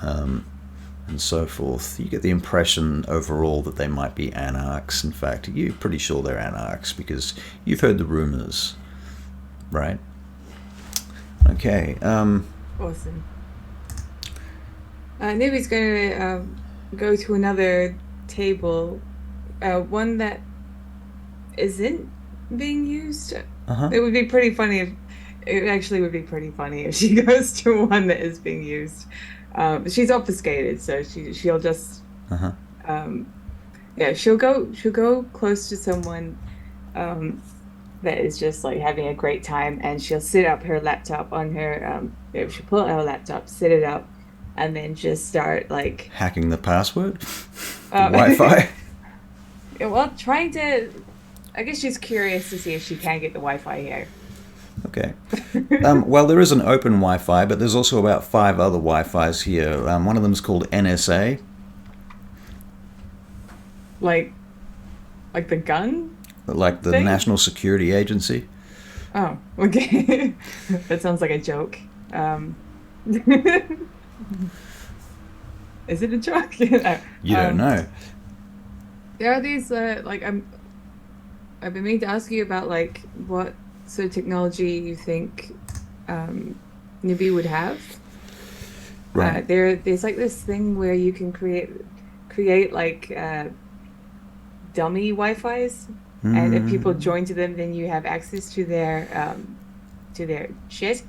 S1: and so forth. You get the impression overall that they might be anarchs. In fact, you're pretty sure they're anarchs because you've heard the rumors, right? Okay.
S2: Awesome. Newbie's going to go to another table, one that isn't being used. It would be pretty funny if she goes to one that is being used. She's obfuscated, so she'll just she'll go close to someone that is just like having a great time, and she'll sit up her laptop on her she'll pull out her laptop, sit it up, and then just start like
S1: hacking the password, Wi-Fi.
S2: Well, trying to. I guess she's curious to see if she can get the Wi-Fi here.
S1: Okay. Well, there is an open Wi-Fi, but there's also about 5 other Wi-Fis here. One of them is called NSA.
S2: Like Like the gun?
S1: Like the
S2: Thing?
S1: National Security Agency.
S2: Oh, okay. That sounds like a joke. Is it a joke? No.
S1: You don't know.
S2: There are these I've been meaning to ask you about like what sort of technology you think Nibby would have.
S1: Right.
S2: There's like this thing where you can create like dummy Wi-Fi's, and if people join to them, then you have access to their shit.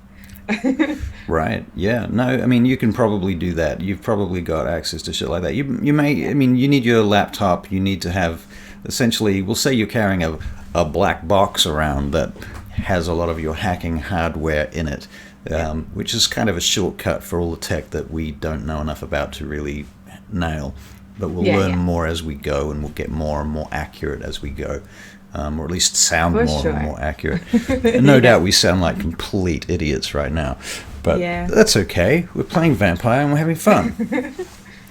S1: Right. Yeah. No, I mean, you can probably do that. You've probably got access to shit like that. You may, I mean, you need your laptop. You need to have, essentially, we'll say you're carrying a black box around that has a lot of your hacking hardware in it, which is kind of a shortcut for all the tech that we don't know enough about to really nail. But we'll learn more as we go, and we'll get more and more accurate as we go. Or at least sound more and more accurate. And no doubt we sound like complete idiots right now. But that's okay. We're playing Vampire and we're having fun.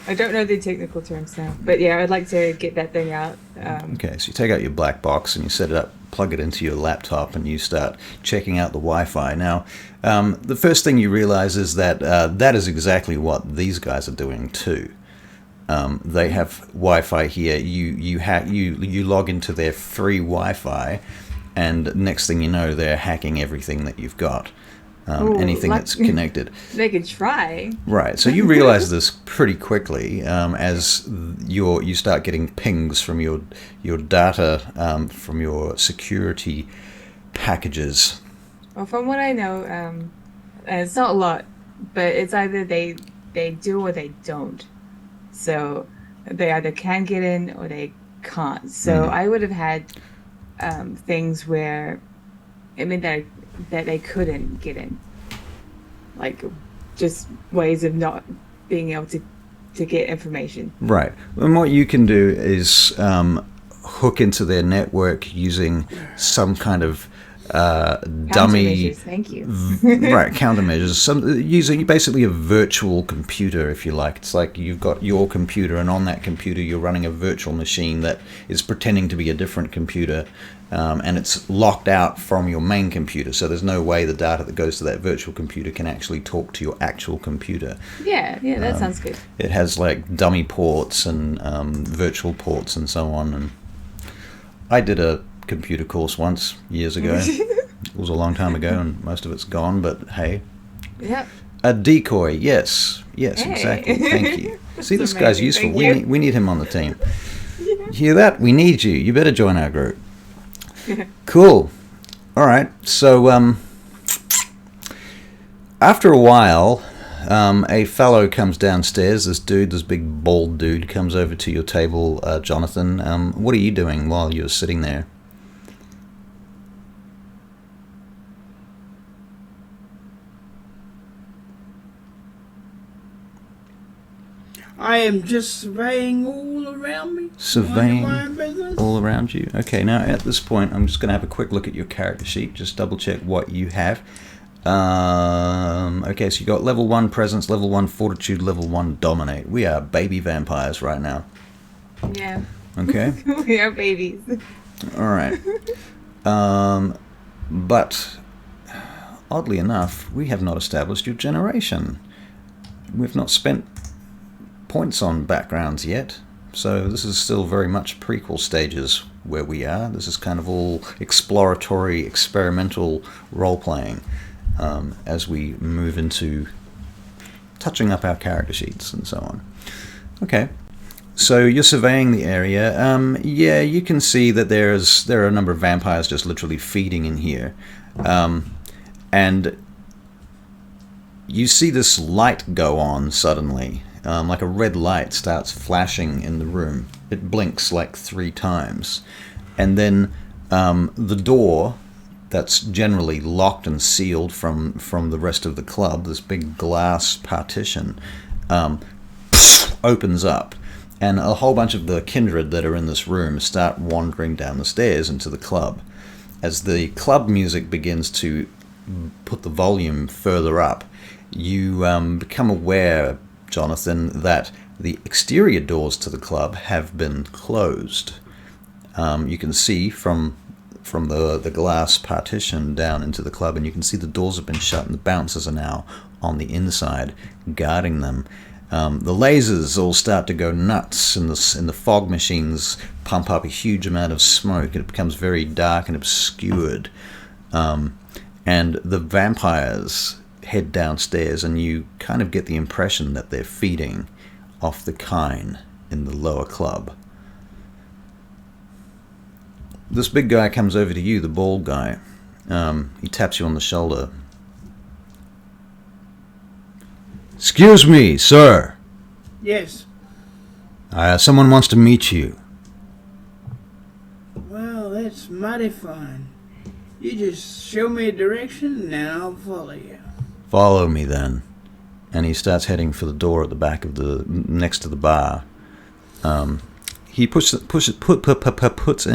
S2: I don't know the technical terms now. But yeah, I'd like to get that thing out.
S1: Okay, so you take out your black box and you set it up, plug it into your laptop, and you start checking out the Wi-Fi. Now, the first thing you realize is that that is exactly what these guys are doing too. They have Wi-Fi here. You log into their free Wi-Fi, and next thing you know, they're hacking everything that you've got, anything that's connected.
S2: They could try.
S1: Right. So you realize this pretty quickly as you start getting pings from your data from your security packages.
S2: Well, from what I know, and it's not a lot, but it's either they do or they don't. So they either can get in or they can't. So I would have had things where, I mean, that they couldn't get in. Like, just ways of not being able to get information. Right.
S1: And what you can do is hook into their network using some kind of dummy,
S2: thank you.
S1: Right, countermeasures. Using basically a virtual computer, if you like. It's like you've got your computer, and on that computer you're running a virtual machine that is pretending to be a different computer, and it's locked out from your main computer. So there's no way the data that goes to that virtual computer can actually talk to your actual computer.
S2: Yeah, that sounds good.
S1: It has like dummy ports and virtual ports and so on. And I did a computer course once years ago. It was a long time ago and most of it's gone, but hey.
S2: Yep.
S1: A decoy, yes, hey. Exactly. Thank you. See, this guy's useful. We need him on the team. Yeah. Hear that? We need you. You better join our group. Cool. All right. So after a while, a fellow comes downstairs. This big bald dude comes over to your table, Jonathan. What are you doing while you're sitting there?
S3: I am just surveying all around me.
S1: Surveying all around you. Okay, now at this point, I'm just going to have a quick look at your character sheet. Just double check what you have. Okay, so you got level 1 presence, level 1 fortitude, level 1 dominate. We are baby vampires right now.
S2: Yeah.
S1: Okay.
S2: We are babies.
S1: All right. But oddly enough, we have not established your generation. We've not spent points on backgrounds yet, so this is still very much prequel stages where we are. This is kind of all exploratory, experimental role-playing as we move into touching up our character sheets and so on. Okay, so you're surveying the area. Yeah, you can see that there are a number of vampires just literally feeding in here, and you see this light go on suddenly. Like a red light starts flashing in the room. It blinks like 3 times. And then the door that's generally locked and sealed from the rest of the club, this big glass partition, opens up. And a whole bunch of the kindred that are in this room start wandering down the stairs into the club. As the club music begins to put the volume further up, you become aware, Jonathan, that the exterior doors to the club have been closed. You can see from the glass partition down into the club, and you can see the doors have been shut and the bouncers are now on the inside guarding them. The lasers all start to go nuts, and the fog machines pump up a huge amount of smoke. It becomes very dark and obscured. And the vampires head downstairs, and you kind of get the impression that they're feeding off the kine in the lower club. This big guy comes over to you, the bald guy. He taps you on the shoulder. Excuse me, sir.
S3: Yes.
S1: Someone wants to meet you.
S3: Well, that's mighty fine. You just show me a direction and I'll follow you.
S1: Follow me then. And he starts heading for the door at the back of next to the bar. He puts in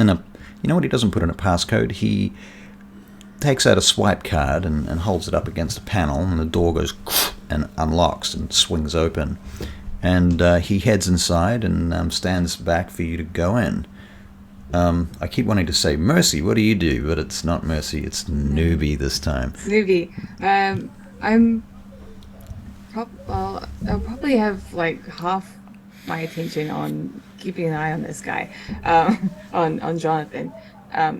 S1: a, you know what he doesn't put in a passcode? He takes out a swipe card and holds it up against a panel, and the door goes and unlocks and swings open. And he heads inside and stands back for you to go in. I keep wanting to say Mercy, what do you do? But it's not Mercy, it's Newbie this time.
S2: It's Newbie. I'll probably have like half my attention on keeping an eye on this guy, on Jonathan.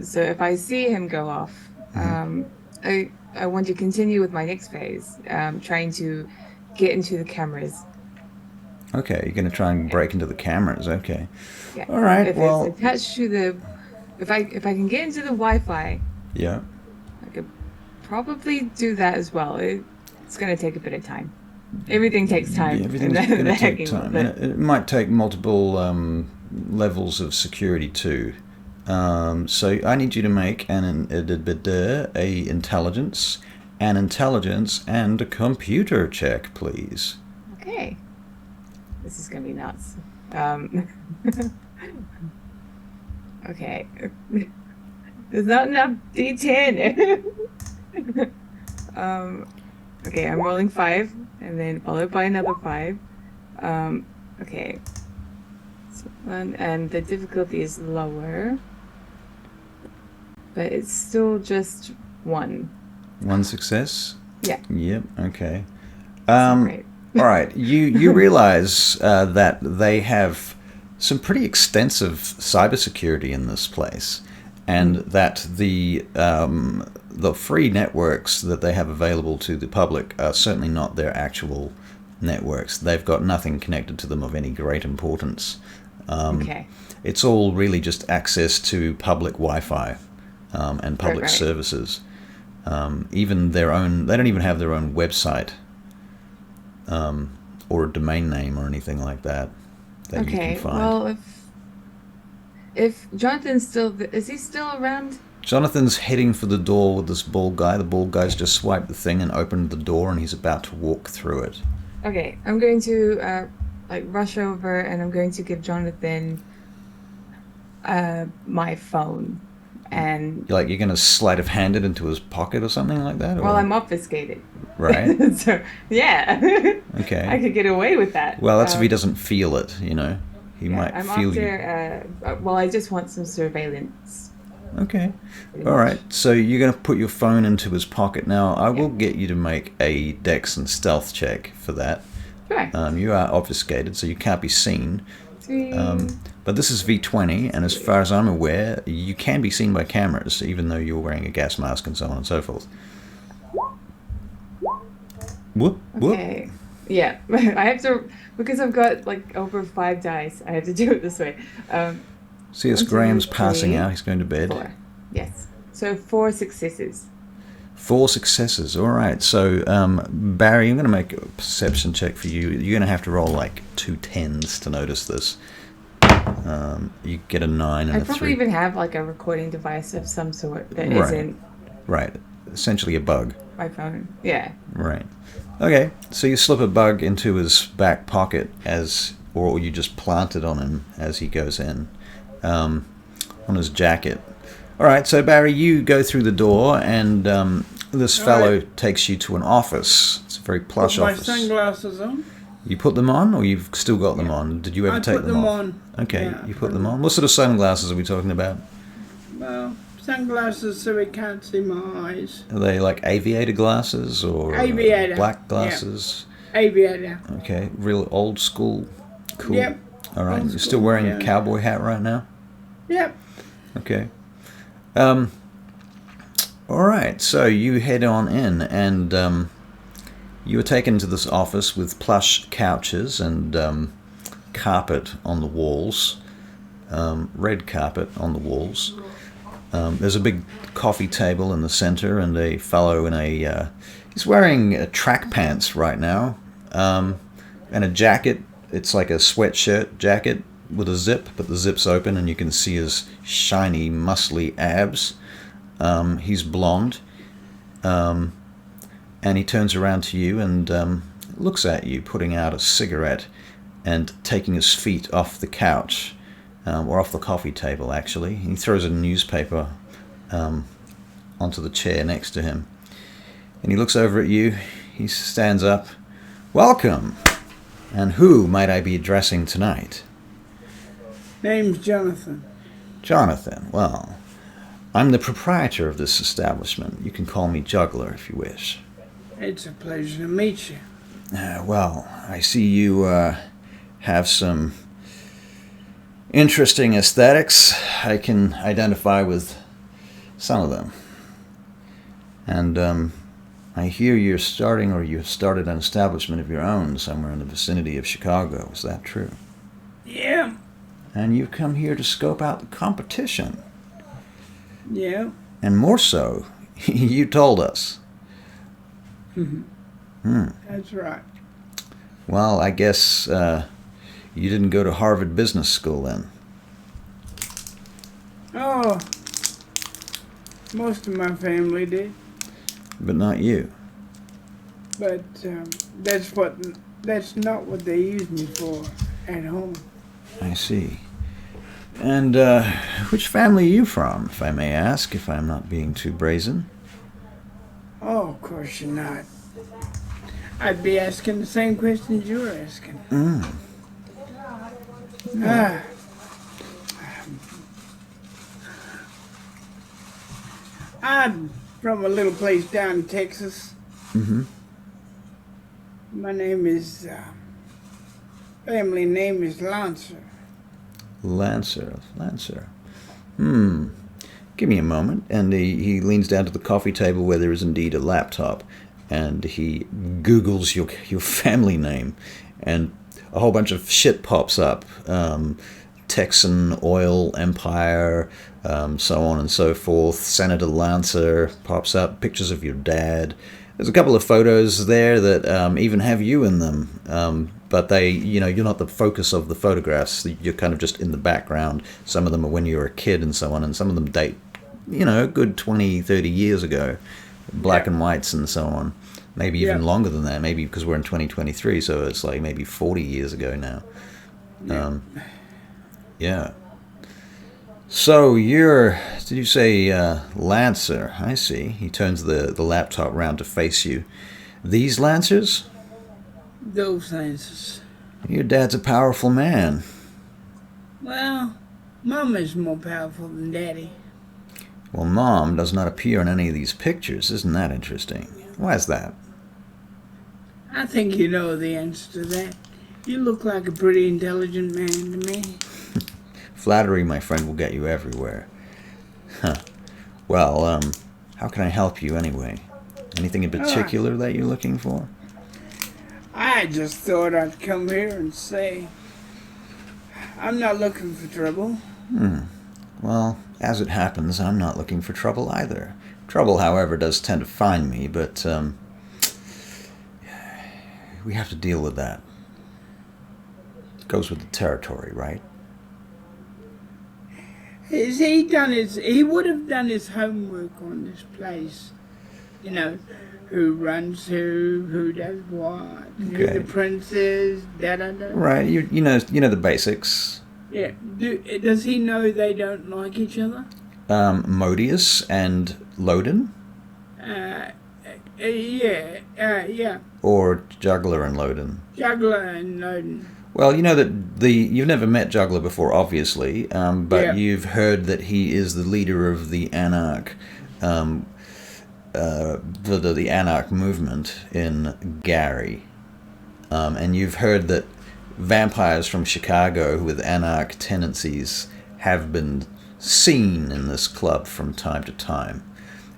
S2: So if I see him go off, I want to continue with my next phase, trying to get into the cameras.
S1: Okay, you're going to try and break into the cameras. Okay.
S2: Yeah.
S1: All right.
S2: If
S1: well,
S2: it's attached to the, if I can get into the Wi-Fi,
S1: yeah,
S2: I could probably do that as well. It's going to take a bit of time. Everything takes time.
S1: Yeah, everything's going to take time. It might take multiple levels of security too. So I need you to make an intelligence, and a computer check, please.
S2: Okay. This is going to be nuts. Okay. There's not enough D10. Okay, I'm rolling 5, and then followed by another 5. Okay. So, and the difficulty is lower, but it's still just 1.
S1: One success?
S2: Yeah.
S1: Yep, okay.
S2: Great.
S1: All right, you realize that they have some pretty extensive cybersecurity in this place, and that the free networks that they have available to the public are certainly not their actual networks. They've got nothing connected to them of any great importance.
S2: Okay.
S1: It's all really just access to public Wi-Fi and public services. Even their own, they don't even have their own website. Or a domain name or anything like that you can find.
S2: Well, if Jonathan's is he still around?
S1: Jonathan's heading for the door with this bald guy. The bald guy's just swiped the thing and opened the door, and he's about to walk through it.
S2: Okay, I'm going to rush over, and I'm going to give Jonathan my phone. And
S1: you're going to sleight of hand it into his pocket or something like that?
S2: Well, I'm obfuscated.
S1: Right.
S2: So, yeah.
S1: Okay.
S2: I could get away with that.
S1: Well, that's if he doesn't feel it, you know. He might feel you.
S2: Well, I just want some surveillance.
S1: Okay. All right. So you're going to put your phone into his pocket. Now, I will get you to make a dex and stealth check for that.
S2: Sure.
S1: You are obfuscated, so you can't be seen.
S2: Sweet.
S1: But this is V20, and as far as I'm aware, you can be seen by cameras, even though you're wearing a gas mask and so on and so forth. Whoop, whoop.
S2: Okay. Yeah. I have to, because I've got over 5 dice, I have to do it this way.
S1: C.S. Graham's passing out, he's going to bed.
S2: 4. Yes. So 4 successes.
S1: 4 successes, alright. So, Barry, I'm going to make a perception check for you. You're going to have to roll 2 10s to notice this. You get a 9 and a 3.
S2: I probably even have a recording device of some sort that isn't...
S1: Right. Essentially a bug.
S2: My phone. Yeah. Right.
S1: Okay. So you slip a bug into his back pocket or you just plant it on him as he goes in, on his jacket. Alright, so Barry, you go through the door and this fellow takes you to an office. It's a very plush office.
S3: With my sunglasses on?
S1: You put them on, or you've still got them on? Did you ever take them off?
S3: I put them on.
S1: Okay,
S3: Yeah,
S1: you put them on. What sort of sunglasses are we talking about?
S3: Well, sunglasses so we can't see my eyes.
S1: Are they like aviator glasses or
S3: Aviator.
S1: black glasses?
S3: Yeah. Aviator.
S1: Okay, real old school. Cool.
S3: Yep.
S1: All right,
S3: Old
S1: you're
S3: school,
S1: still wearing
S3: yeah.
S1: a cowboy hat right now?
S3: Yep.
S1: Okay. All right, so you head on in, and you were taken to this office with plush couches and carpet on the walls, red carpet on the walls. There's a big coffee table in the center, and a fellow in a... he's wearing track pants right now, and a jacket. It's like a sweatshirt jacket with a zip, but the zip's open, and you can see his shiny, muscly abs. He's blonde, and he turns around to you and looks at you, putting out a cigarette and taking his feet off the couch, or off the coffee table, actually. He throws a newspaper onto the chair next to him, and he looks over at you. He stands up. Welcome! And who might I be addressing tonight?
S3: Name's Jonathan.
S1: Jonathan. Well, I'm the proprietor of this establishment. You can call me Juggler if you wish.
S3: It's a pleasure to meet you.
S1: Well, I see you have some interesting aesthetics. I can identify with some of them. And I hear you're starting, or you've started an establishment of your own somewhere in the vicinity of Chicago. Is that true?
S3: Yeah.
S1: And you've come here to scope out the competition.
S3: Yeah.
S1: And more so, you told us.
S3: That's right.
S1: Well, I guess you didn't go to Harvard Business School then.
S3: Oh, most of my family did,
S1: But not you.
S3: but that's not what they use me for at home.
S1: I see. And which family are you from, if I may ask, if I'm not being too brazen?
S3: Oh, of course you're not. I'd be asking the same questions you're asking. I'm from a little place down in Texas. My name is, family name is Lancer.
S1: Lancer. Give me a moment. And he leans down to the coffee table where there is indeed a laptop, and he Googles your family name, and a whole bunch of shit pops up. Texan Oil Empire, so on and so forth. Senator Lancer pops up, pictures of your dad. There's a couple of photos there that even have you in them, but they, you're not the focus of the photographs. You're kind of just in the background. Some of them are when you were a kid and so on, and some of them date, a good 20, 30 years ago. Black and whites and so on. Maybe even longer than that, maybe because we're in 2023, so it's like maybe 40 years ago now. Yeah. So did you say Lancer? I see. He turns the laptop round to face you. These Lancers?
S3: Those Lancers.
S1: Your dad's a powerful man.
S3: Well, Mama's more powerful than Daddy.
S1: Well, Mom does not appear in any of these pictures. Isn't that interesting? Why is that?
S3: I think you know the answer to that. You look like a pretty intelligent man to me.
S1: Flattery, my friend, will get you everywhere. Huh. Well, how can I help you anyway? Anything in particular that you're looking for?
S3: I just thought I'd come here and say I'm not looking for trouble.
S1: Well, as it happens, I'm not looking for trouble either. Trouble, however, does tend to find me, but we have to deal with that. It goes with the territory, right?
S3: He would have done his homework on this place. Who runs who does what, who the prince is, da-da-da.
S1: Right, you know the basics.
S3: Yeah. Does he know they don't like each other?
S1: Modius and Loden?
S3: Yeah.
S1: Or Juggler and Loden?
S3: Juggler and Loden.
S1: Well, you know that you've never met Juggler before, obviously, but you've heard that he is the leader of the Anarch, the Anarch movement in Gary, and you've heard that vampires from Chicago with Anarch tendencies have been seen in this club from time to time.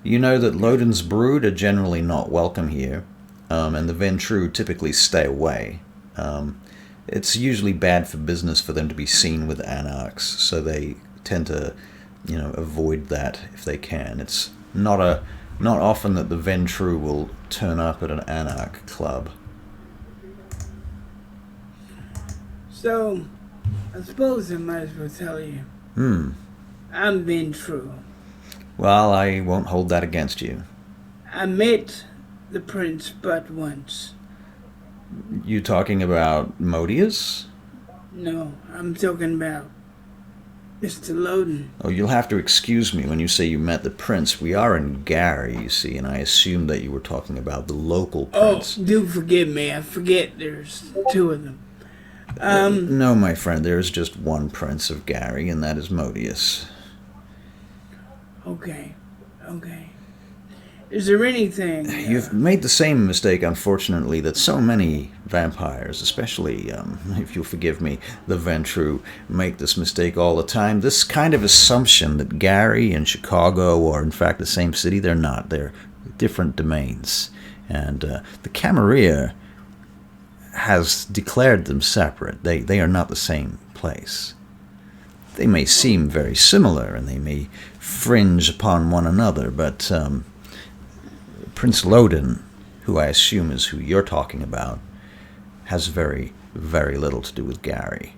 S1: You know that Loden's brood are generally not welcome here, and the Ventru typically stay away. It's usually bad for business for them to be seen with Anarchs, so they tend to, avoid that if they can. It's not often that the Ventru will turn up at an Anarch club.
S3: So, I suppose I might as well tell you. I'm Ventru.
S1: Well, I won't hold that against you.
S3: I met the prince but once.
S1: You talking about Modius?
S3: No, I'm talking about Mr. Loden.
S1: Oh, you'll have to excuse me when you say you met the prince. We are in Gary, you see, and I assumed that you were talking about the local prince.
S3: Oh, do forgive me. I forget there's two of them.
S1: No, my friend, there is just one prince of Gary, and that is Modius.
S3: Okay. Is there anything...
S1: You've made the same mistake, unfortunately, that so many vampires, especially, if you'll forgive me, the Ventru, make this mistake all the time. This kind of assumption that Gary and Chicago are, in fact, the same city. They're not. They're different domains. And the Camarilla has declared them separate. They are not the same place. They may seem very similar, and they may fringe upon one another, but... Prince Loden, who I assume is who you're talking about, has very, very little to do with Gary.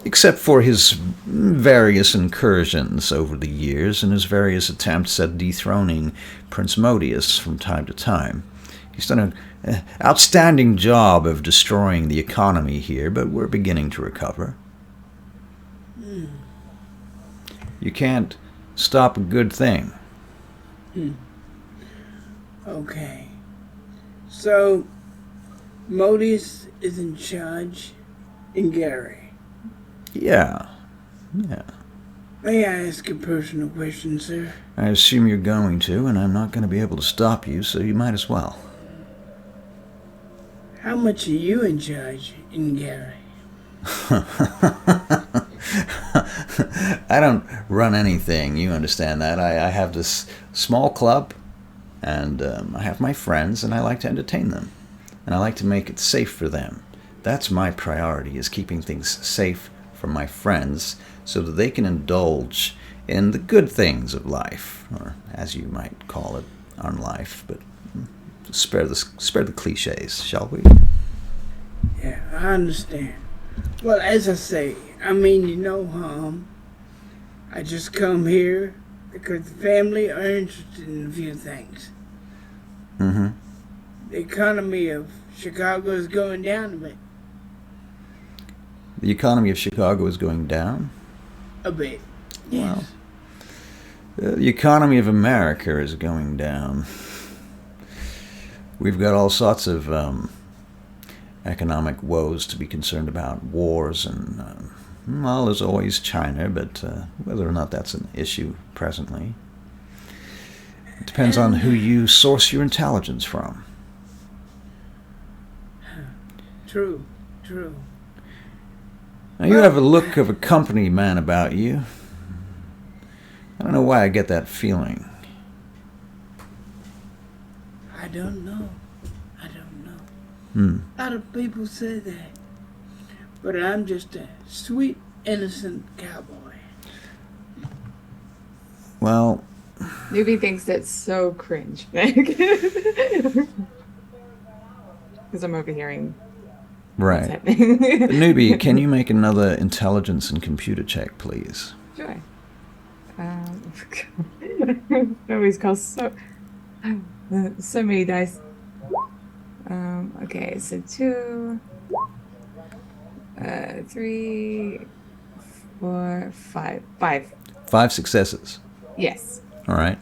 S1: Except for his various incursions over the years and his various attempts at dethroning Prince Modius from time to time. He's done an outstanding job of destroying the economy here, but we're beginning to recover. You can't stop a good thing.
S3: Okay. So, Modius is in charge in Gary.
S1: Yeah.
S3: May I ask a personal question, sir?
S1: I assume you're going to, and I'm not going to be able to stop you, so you might as well.
S3: How much are you in charge in Gary?
S1: I don't run anything, you understand that. I have this small club, and I have my friends, and I like to entertain them. And I like to make it safe for them. That's my priority, is keeping things safe for my friends so that they can indulge in the good things of life, or as you might call it, on life. But spare the cliches, shall we?
S3: Yeah, I understand. Well, as I say, I mean you no harm. I just come here because the family are interested in a few things.
S1: Mm-hmm.
S3: The economy of Chicago is going down a bit.
S1: The economy of Chicago is going down?
S3: A bit, yes.
S1: Well, the economy of America is going down. We've got all sorts of economic woes to be concerned about. Wars and, well, there's always China, but whether or not that's an issue presently. It depends on who you source your intelligence from.
S3: True.
S1: Now, you have a look of a company man about you. I don't know why I get that feeling.
S3: I don't know. A lot of people say that. But I'm just a sweet, innocent cowboy.
S1: Well...
S2: Newbie thinks that's so cringe. Because I'm overhearing
S1: right.
S2: what's happening.
S1: Newbie, can you make another intelligence and computer check, please?
S2: Sure. Always costs so many dice. Okay, so 2, 3, 4, 5. 5.
S1: 5 successes.
S2: Yes.
S1: All right.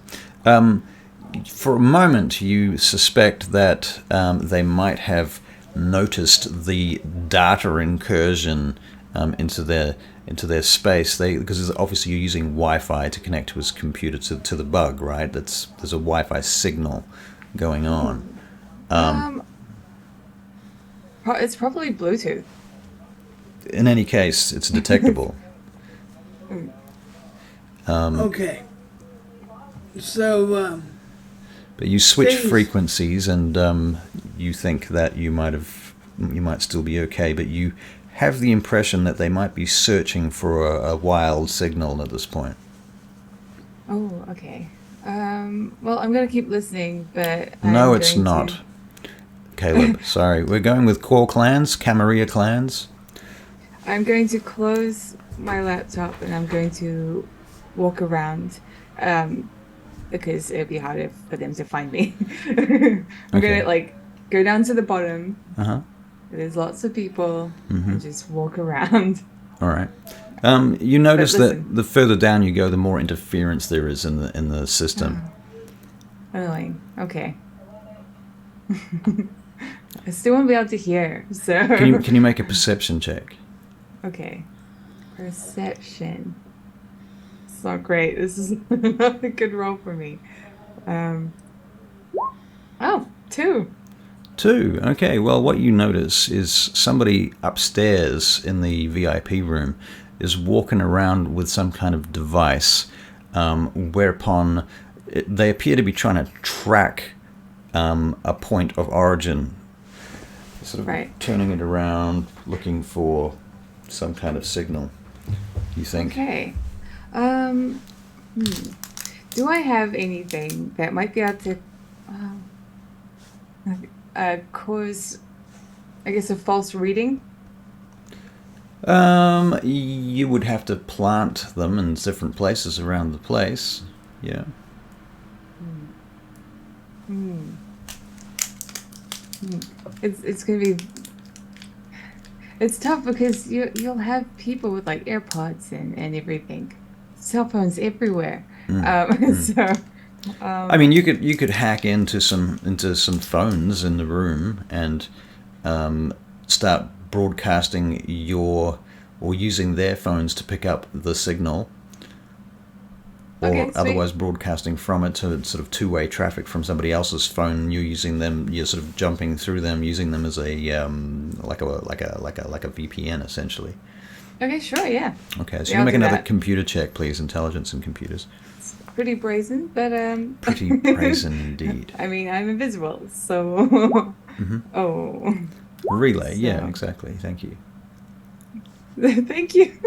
S1: for a moment, you suspect that they might have noticed the data incursion into their space. Because obviously you're using Wi-Fi to connect to his computer to the bug, right? There's a Wi-Fi signal going on.
S2: It's probably Bluetooth.
S1: In any case, it's detectable.
S3: Okay. So,
S1: but you switch
S3: things-
S1: frequencies, and you think that you might still be okay, but you have the impression that they might be searching for a wild signal at this point.
S2: Oh, okay. Well, I'm going to keep listening, but
S1: No, it's not. Caleb, sorry. We're going with core clans, Camarilla clans.
S2: I'm going to close my laptop and I'm going to walk around because it'd be harder for them to find me. I'm going to go down to the bottom.
S1: Uh-huh.
S2: There's lots of people and just walk around.
S1: All right. You notice that the further down you go, the more interference there is in the system.
S2: Annoying. Okay. I still won't be able to hear. So
S1: Can you make a perception check?
S2: Okay. Perception. It's not great. This is not a good roll for me. Oh, 2.
S1: 2. Okay. Well, what you notice is somebody upstairs in the VIP room is walking around with some kind of device, whereupon they appear to be trying to track a point of origin. Sort of turning it around, looking for some kind of signal, you think?
S2: Okay. Do I have anything that might be able to cause, I guess, a false reading?
S1: You would have to plant them in different places around the place. Yeah.
S2: It's gonna be. It's tough because you'll have people with like AirPods and everything, cell phones everywhere. So.
S1: I mean, you could hack into some phones in the room and start broadcasting or using their phones to pick up the signal, or otherwise broadcasting from it to sort of two-way traffic from somebody else's phone. You're using them. You're sort of jumping through them, using them as a like a VPN essentially.
S2: Okay, sure, yeah.
S1: Okay, so you make another computer check, please. Intelligence and computers.
S2: It's pretty brazen, but
S1: Pretty brazen indeed.
S2: I mean, I'm invisible, so. Oh.
S1: Relay, yeah, exactly. Thank you.
S2: Thank you.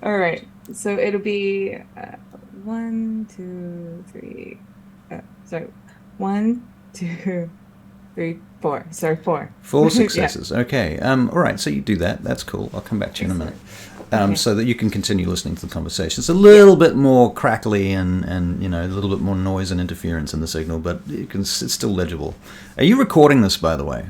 S2: All right. So it'll be 1, 2, 3. Sorry, 1, 2, 3, 4. Sorry, 4.
S1: 4 successes. Yeah. Okay. All right. So you do that. That's cool. I'll come back to you in a minute. So that you can continue listening to the conversation. It's a little bit more crackly and a little bit more noise and interference in the signal, but it's still legible. Are you recording this, by the way?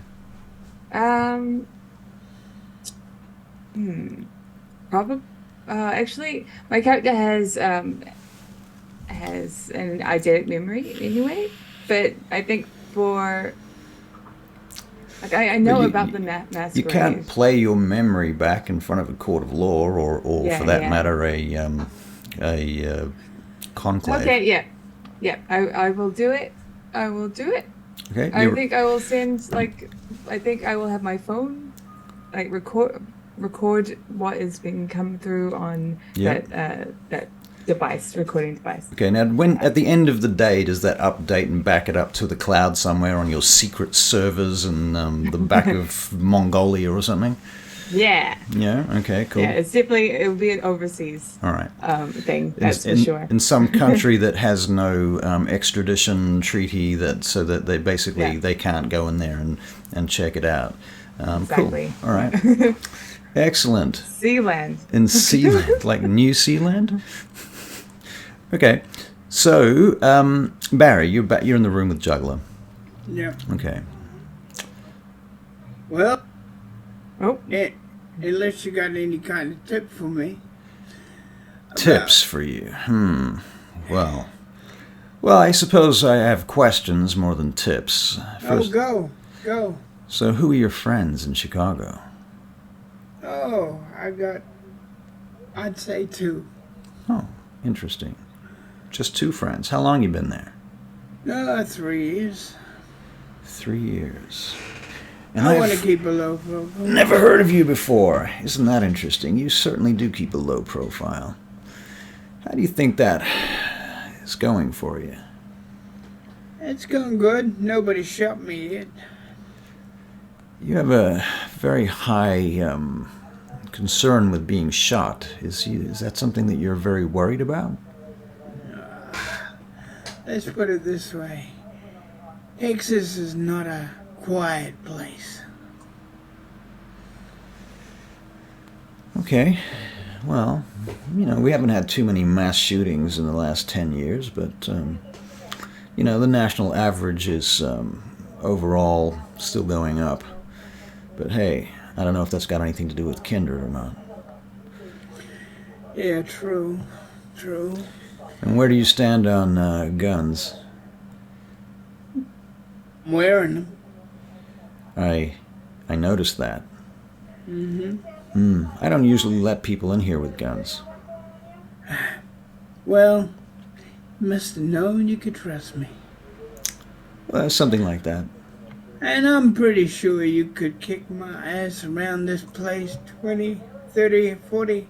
S2: Probably. Actually, my character has an eidetic memory anyway, but I think for I know about the Masquerade.
S1: You can't play your memory back in front of a court of law, or for that matter, a conclave.
S2: Okay, yeah. I will do it. I will do it.
S1: Okay.
S2: I think I will send I think I will have my phone record what is being come through on that device, recording device.
S1: Okay, now at the end of the day, does that update and back it up to the cloud somewhere on your secret servers in the back of Mongolia or something?
S2: Yeah.
S1: Yeah. Okay. Cool.
S2: Yeah, it'll be an overseas.
S1: All right.
S2: Thing. That's for sure.
S1: In some country that has no extradition treaty, so that they basically they can't go in there and check it out.
S2: Exactly.
S1: Cool. All right. Excellent.
S2: Sealand.
S1: In Sealand, like New Zealand. Okay. So Barry, you're in the room with Juggler.
S3: Yeah.
S1: Okay.
S3: Well. Oh. Unless you got any kind of tip for me.
S1: Tips for you. Well, Well, I suppose I have questions more than tips. First,
S3: Oh, go.
S1: so who are your friends in Chicago?
S3: Oh, I'd say 2.
S1: Oh, interesting. Just 2 friends. How long you been there?
S3: 3 years.
S1: 3 years. And
S3: I want to
S1: I've
S3: keep a low profile.
S1: never heard of you before. Isn't that interesting? You certainly do keep a low profile. How do you think that is going for you?
S3: It's going good. Nobody shot me yet.
S1: You have a very high concern with being shot. Is that something that you're very worried about?
S3: Let's put it this way. Texas is not a quiet place.
S1: Okay. Well, we haven't had too many mass shootings in the last 10 years, but, the national average is overall still going up. But hey, I don't know if that's got anything to do with Kindred or not.
S3: Yeah, true.
S1: And where do you stand on guns?
S3: I'm wearing them.
S1: I noticed that.
S3: Mm-hmm.
S1: I don't usually let people in here with guns.
S3: Well, you must have known you could trust me.
S1: Well, something like that.
S3: And I'm pretty sure you could kick my ass around this place 20, 30, 40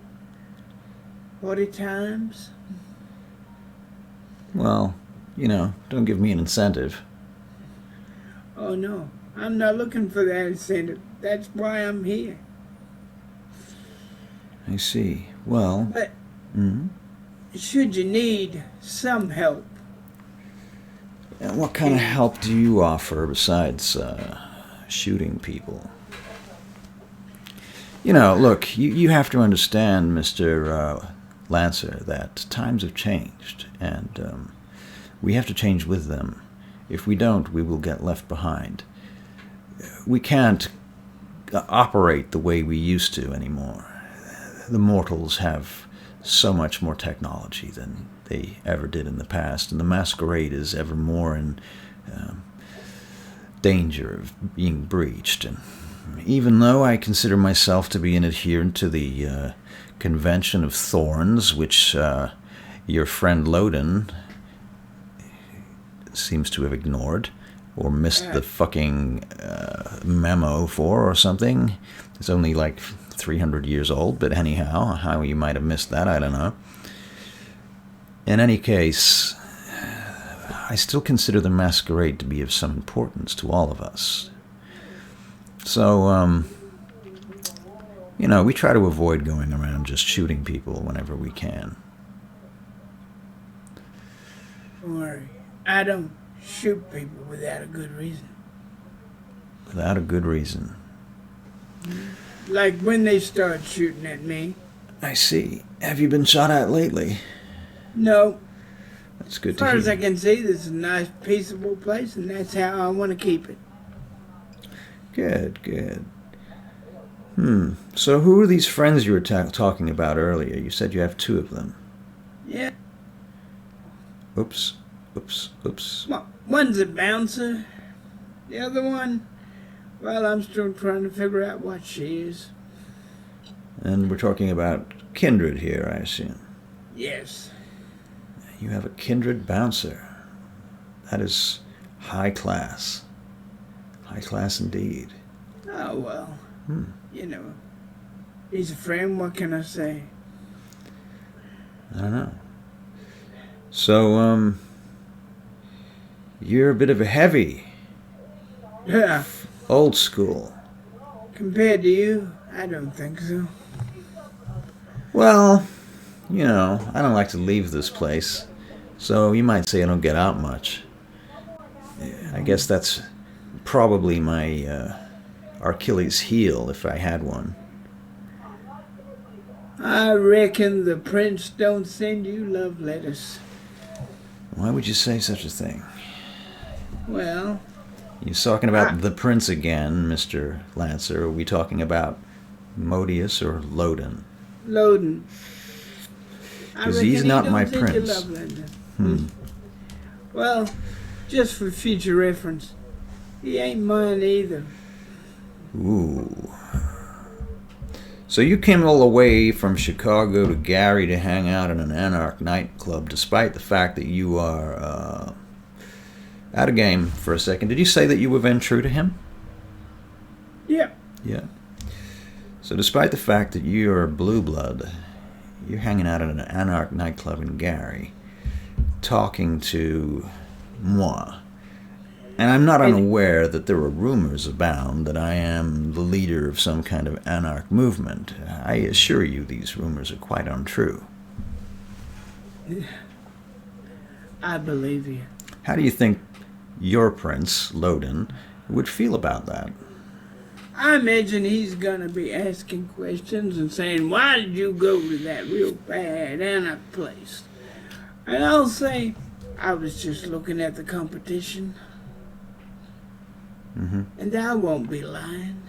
S3: times.
S1: Well, don't give me an incentive.
S3: Oh no, I'm not looking for that incentive. That's why I'm here.
S1: I see. Well,
S3: But should you need some help,
S1: and what kind of help do you offer besides shooting people? Look, you have to understand, Mr. Lancer, that times have changed, and we have to change with them. If we don't, we will get left behind. We can't operate the way we used to anymore. The mortals have so much more technology than they ever did in the past, and the Masquerade is ever more in danger of being breached. And even though I consider myself to be an adherent to the Convention of Thorns, which your friend Loden seems to have ignored or missed the fucking memo for or something. It's only like 300 years old, but anyhow, how you might have missed that, I don't know. In any case, I still consider the Masquerade to be of some importance to all of us. So, we try to avoid going around just shooting people whenever we can.
S3: don't worry. I don't shoot people without a good reason.
S1: Without a good reason.
S3: Like when they start shooting at me.
S1: I see. Have you been shot at lately?
S3: No.
S1: That's good
S3: As
S1: to
S3: far
S1: hear.
S3: as I can see, this is a nice, peaceable place, and that's how I want to keep it.
S1: Good. So who are these friends you were talking about earlier? You said you have 2 of them.
S3: Yeah.
S1: Oops.
S3: One's a bouncer. The other one, well, I'm still trying to figure out what she is.
S1: And we're talking about Kindred here, I assume.
S3: Yes.
S1: You have a Kindred bouncer. That is high class. High class indeed.
S3: Oh, well. He's a friend, what can I say?
S1: I don't know. So, you're a bit of a heavy.
S3: Yeah.
S1: Old school.
S3: Compared to you, I don't think so.
S1: Well, I don't like to leave this place. So you might say I don't get out much. I guess that's probably my Achilles heel, if I had one.
S3: I reckon the prince don't send you love letters.
S1: Why would you say such a thing?
S3: Well...
S1: You're talking about the prince again, Mr. Lancer. Are we talking about Modius or Loden?
S3: Loden.
S1: Because he's not my prince.
S3: Well, just for future reference, he ain't mine either.
S1: Ooh. So you came all the way from Chicago to Gary to hang out in an Anarch nightclub, despite the fact that you are out of game for a second. Did you say that you were then true to him?
S3: Yeah.
S1: Yeah. So despite the fact that you're a blue blood, you're hanging out at an Anarch nightclub in Gary, talking to moi. And I'm not unaware that there are rumors abound that I am the leader of some kind of Anarch movement. I assure you these rumors are quite untrue.
S3: I believe you.
S1: How do you think your prince, Loden, would feel about that?
S3: I imagine he's gonna be asking questions and saying, why did you go to that real bad Anarch place? And I'll say, I was just looking at the competition.
S1: Mm-hmm.
S3: And I won't be lying.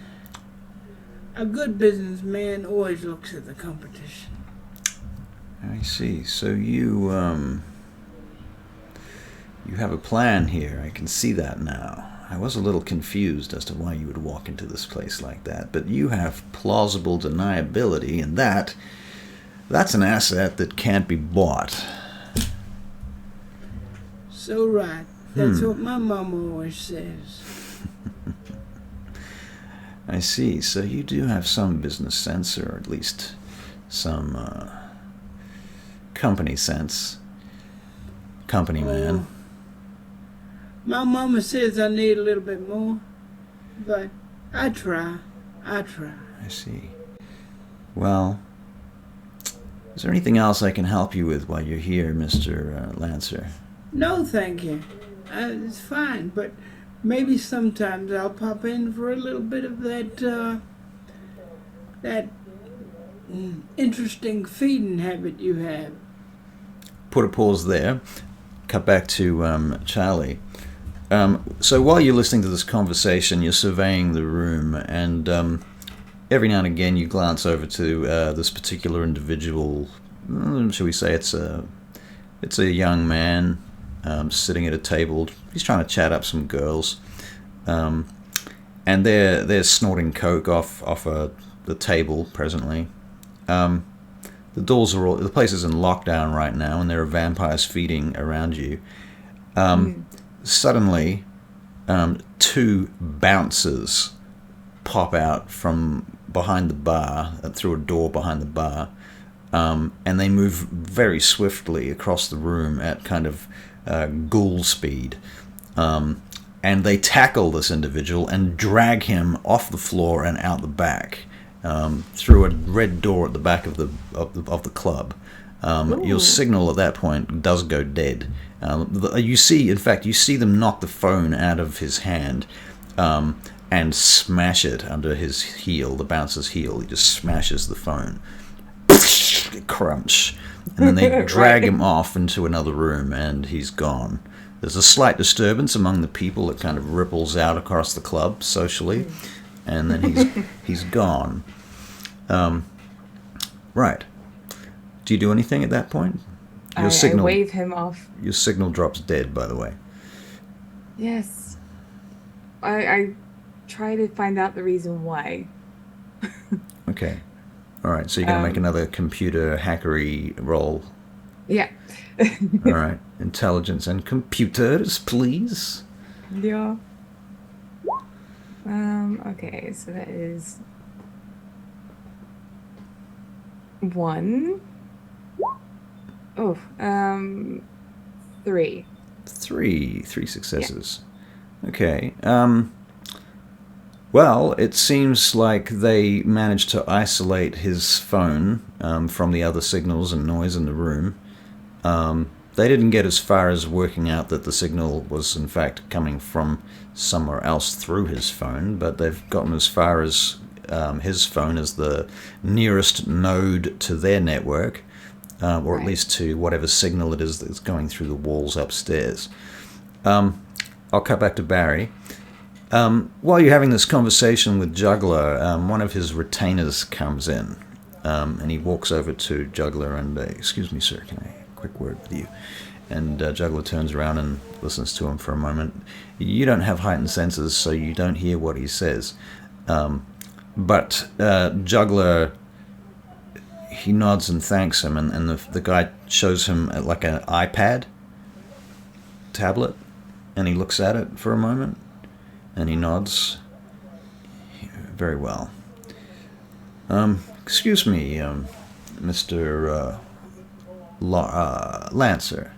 S3: A good businessman always looks at the competition.
S1: I see. So you have a plan here. I can see that now. I was a little confused as to why you would walk into this place like that, but you have plausible deniability, and that's an asset that can't be bought.
S3: So right. That's what my mama always says.
S1: I see. So you do have some business sense, or at least some company sense. Company man.
S3: My mama says I need a little bit more, but I try.
S1: I see. Well, is there anything else I can help you with while you're here, Mr. Lancer?
S3: No, thank you. It's fine, but maybe sometimes I'll pop in for a little bit of that interesting feeding habit you have.
S1: Put a pause there. Cut back to Charlie. So while you're listening to this conversation, you're surveying the room, and every now and again you glance over to this particular individual. Shall we say it's a young man sitting at a table. He's trying to chat up some girls, and they're snorting coke off the table presently. The place is in lockdown right now, and there are vampires feeding around you. Suddenly, two bouncers pop out from behind the bar, through a door behind the bar, and they move very swiftly across the room at kind of ghoul speed. And they tackle this individual and drag him off the floor and out the back, through a red door at the back of the club. Your signal at that point does go dead. You see them knock the phone out of his hand and smash it under his heel, the bouncer's heel. He just smashes the phone. Crunch. And then they drag him off into another room, and he's gone. There's a slight disturbance among the people that kind of ripples out across the club socially, and then he's gone. Right. Do you do anything at that point?
S2: I wave him off.
S1: Your signal drops dead, by the way.
S2: Yes. I try to find out the reason why.
S1: Okay. All right, so you're going to make another computer hackery roll.
S2: Yeah.
S1: All right. Intelligence and computers, please.
S2: Yeah. Okay, so that is 1. Oh, 3.
S1: 3 successes. Yeah. Okay. Well, it seems like they managed to isolate his phone from the other signals and noise in the room. They didn't get as far as working out that the signal was in fact coming from somewhere else through his phone, but they've gotten as far as his phone as the nearest node to their network, or at least to whatever signal it is that's going through the walls upstairs. I'll cut back to Barry. While you're having this conversation with Juggler, one of his retainers comes in, and he walks over to Juggler and, excuse me, sir, can I have a quick word with you? And Juggler turns around and listens to him for a moment. You don't have heightened senses, so you don't hear what he says. But Juggler, he nods and thanks him, and the guy shows him like an iPad tablet, and he looks at it for a moment, and he nods. Very well. Excuse me, Mr. Lancer.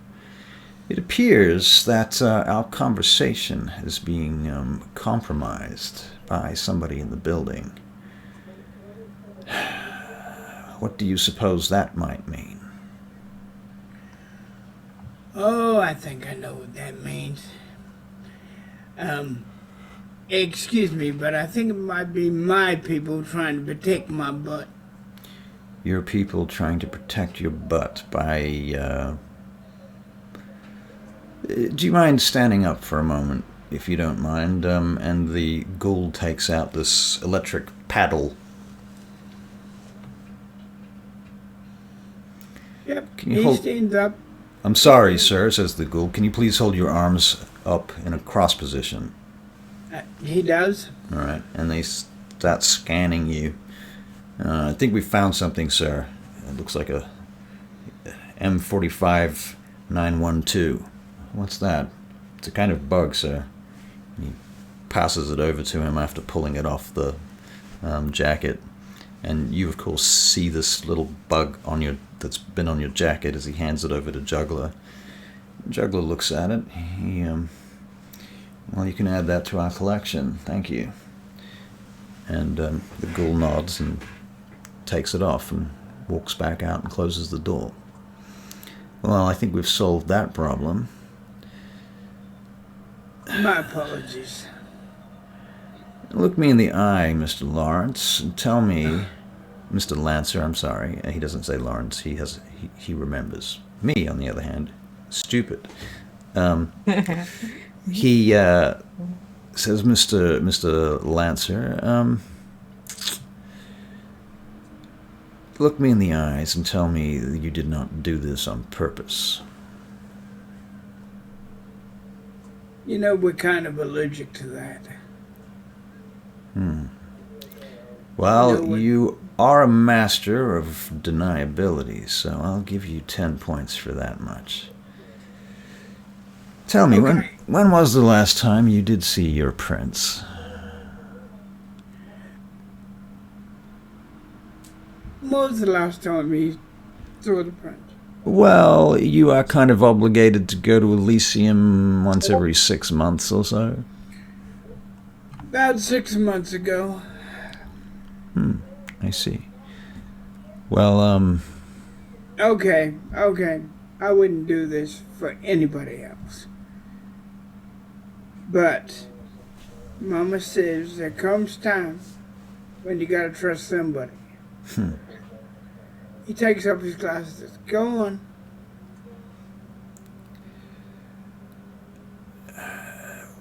S1: It appears that our conversation is being compromised by somebody in the building. What do you suppose that might mean?
S3: Oh, I think I know what that means. Excuse me, but I think it might be my people trying to protect my butt.
S1: Your people trying to protect your butt by, Do you mind standing up for a moment, if you don't mind? And the ghoul takes out this electric paddle.
S3: Yep, he stands up.
S1: I'm sorry, sir, says the ghoul. Can you please hold your arms up in a cross position?
S3: He does.
S1: All right, and they start scanning you. I think we found something, sir. It looks like a M45 912. What's that? It's a kind of bug, sir. He passes it over to him after pulling it off the jacket. And you, of course, see this little bug on that's been on your jacket as he hands it over to Juggler. Juggler looks at it. He, well, you can add that to our collection. Thank you. And the ghoul nods and takes it off and walks back out and closes the door. Well, I think we've solved that problem.
S3: My apologies.
S1: Look me in the eye, Mr. Lawrence, and tell me, Mr. Lancer, I'm sorry. He doesn't say Lawrence. He remembers. Me, on the other hand, stupid. He says, Mr. Lancer, look me in the eyes and tell me that you did not do this on purpose.
S3: You know, we're kind of allergic to that.
S1: Well, you are a master of deniability, so I'll give you 10 points for that much. Tell me,
S3: Okay.
S1: when was the last time you did see your prince?
S3: When was the last time you saw the prince?
S1: Well, you are kind of obligated to go to Elysium once every 6 months or so.
S3: About 6 months ago.
S1: I see. Well,
S3: Okay. I wouldn't do this for anybody else. But Mama says there comes time when you gotta trust somebody. He takes up his glasses and says, go on.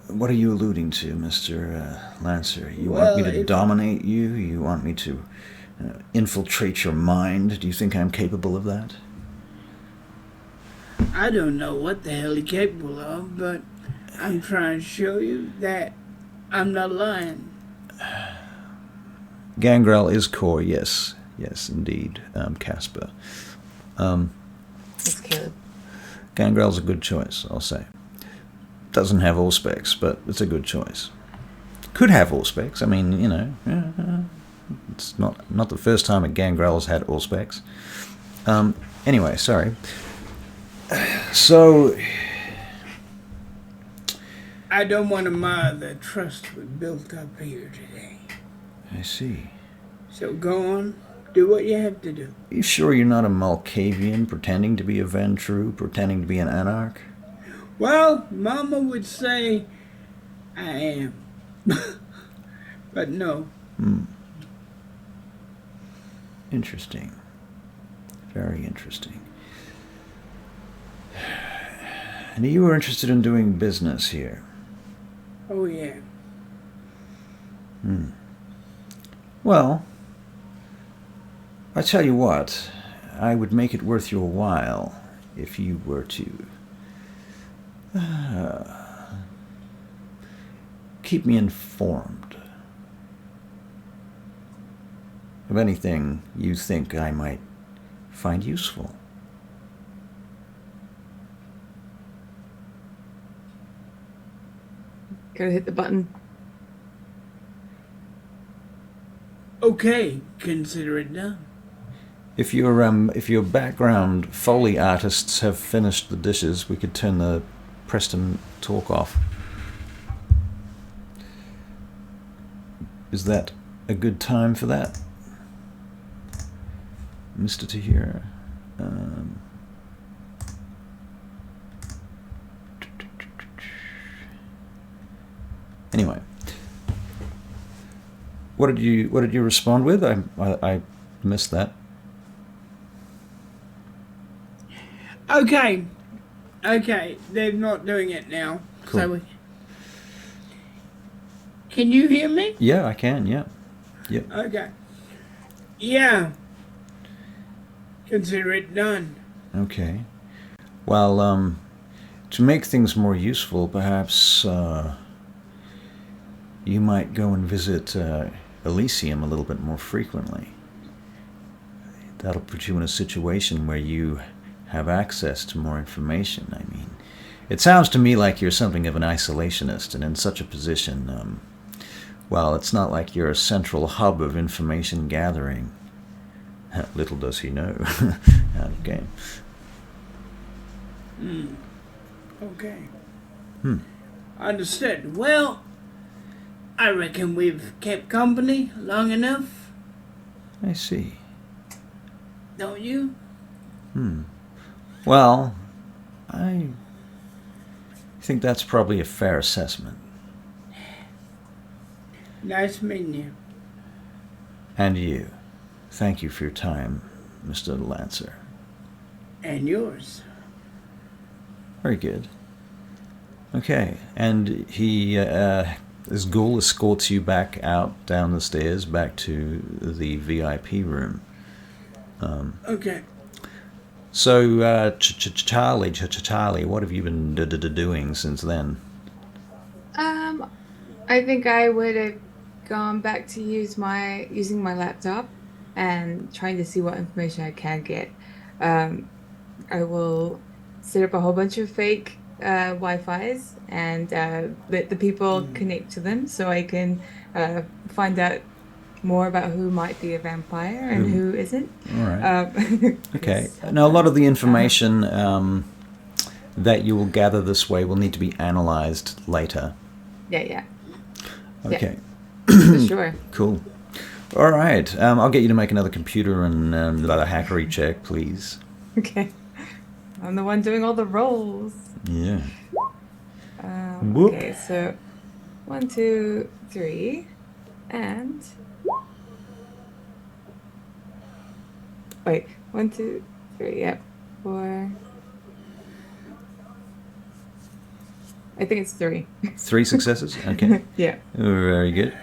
S1: what are you alluding to, Mr. Lancer? You
S3: Well,
S1: want me to dominate you? You want me to infiltrate your mind? Do you think I'm capable of that?
S3: I don't know what the hell he's capable of, but I'm trying to show you that I'm not lying.
S1: Gangrel is core, yes. Yes, indeed, Casper.
S2: That's Caleb.
S1: Gangrel's a good choice, I'll say. Doesn't have all specs, but it's a good choice. Could have all specs. I mean, you know, it's not the first time a Gangrel's had all specs. Anyway, sorry. So,
S3: I don't want to mar the trust we built up here today.
S1: I see.
S3: So go on, do what you have to do.
S1: Are you sure you're not a Malkavian pretending to be a Ventru, pretending to be an Anarch?
S3: Well, Mama would say I am. But no.
S1: Interesting. Very interesting. And you were interested in doing business here?
S3: Oh, yeah.
S1: Well, I tell you what, I would make it worth your while if you were to Keep me informed of anything you think I might find useful.
S2: Go hit the button.
S3: Okay, consider it done.
S1: If your background Foley artists have finished the dishes, we could turn the Preston talk off. Is that a good time for that, Mr. Tahira? Anyway, what did you respond with? I missed that.
S3: Okay, they're not doing it now.
S1: Cool.
S3: So can you hear me?
S1: Yeah, I can. Yeah. Yep.
S3: Okay. Yeah. Consider it done.
S1: Okay. Well, to make things more useful, perhaps you might go and visit Elysium a little bit more frequently. That'll put you in a situation where you have access to more information. I mean, it sounds to me like you're something of an isolationist, and in such a position, well, it's not like you're a central hub of information gathering. Little does he know. Out of game.
S3: Okay. Understood. Well, I reckon we've kept company long enough,
S1: I see.
S3: don't you?
S1: Well, I think that's probably a fair assessment.
S3: Nice meeting you.
S1: And you. Thank you for your time, Mr. Lancer.
S3: And yours.
S1: Very good. Okay, and his ghoul escorts you back out down the stairs, back to the VIP room.
S3: Okay.
S1: So, Charlie, what have you been doing since then?
S2: I think I would have gone back to using my laptop and trying to see what information I can get. I will set up a whole bunch of fake Wi-Fis and let the people connect to them so I can find out more about who might be a vampire and who isn't.
S1: All right. Okay. Now, a lot of the information that you will gather this way will need to be analyzed later.
S2: Yeah.
S1: Okay.
S2: Yeah, for sure.
S1: Cool. All right. I'll get you to make another computer and a hackery check, please.
S2: Okay. I'm the one doing all the rolls.
S1: Yeah.
S2: Okay, so 1, 2, 3, and wait, 1, 2, 3, yep, 4. I think it's 3.
S1: 3 successes? Okay.
S2: Yeah.
S1: Very good.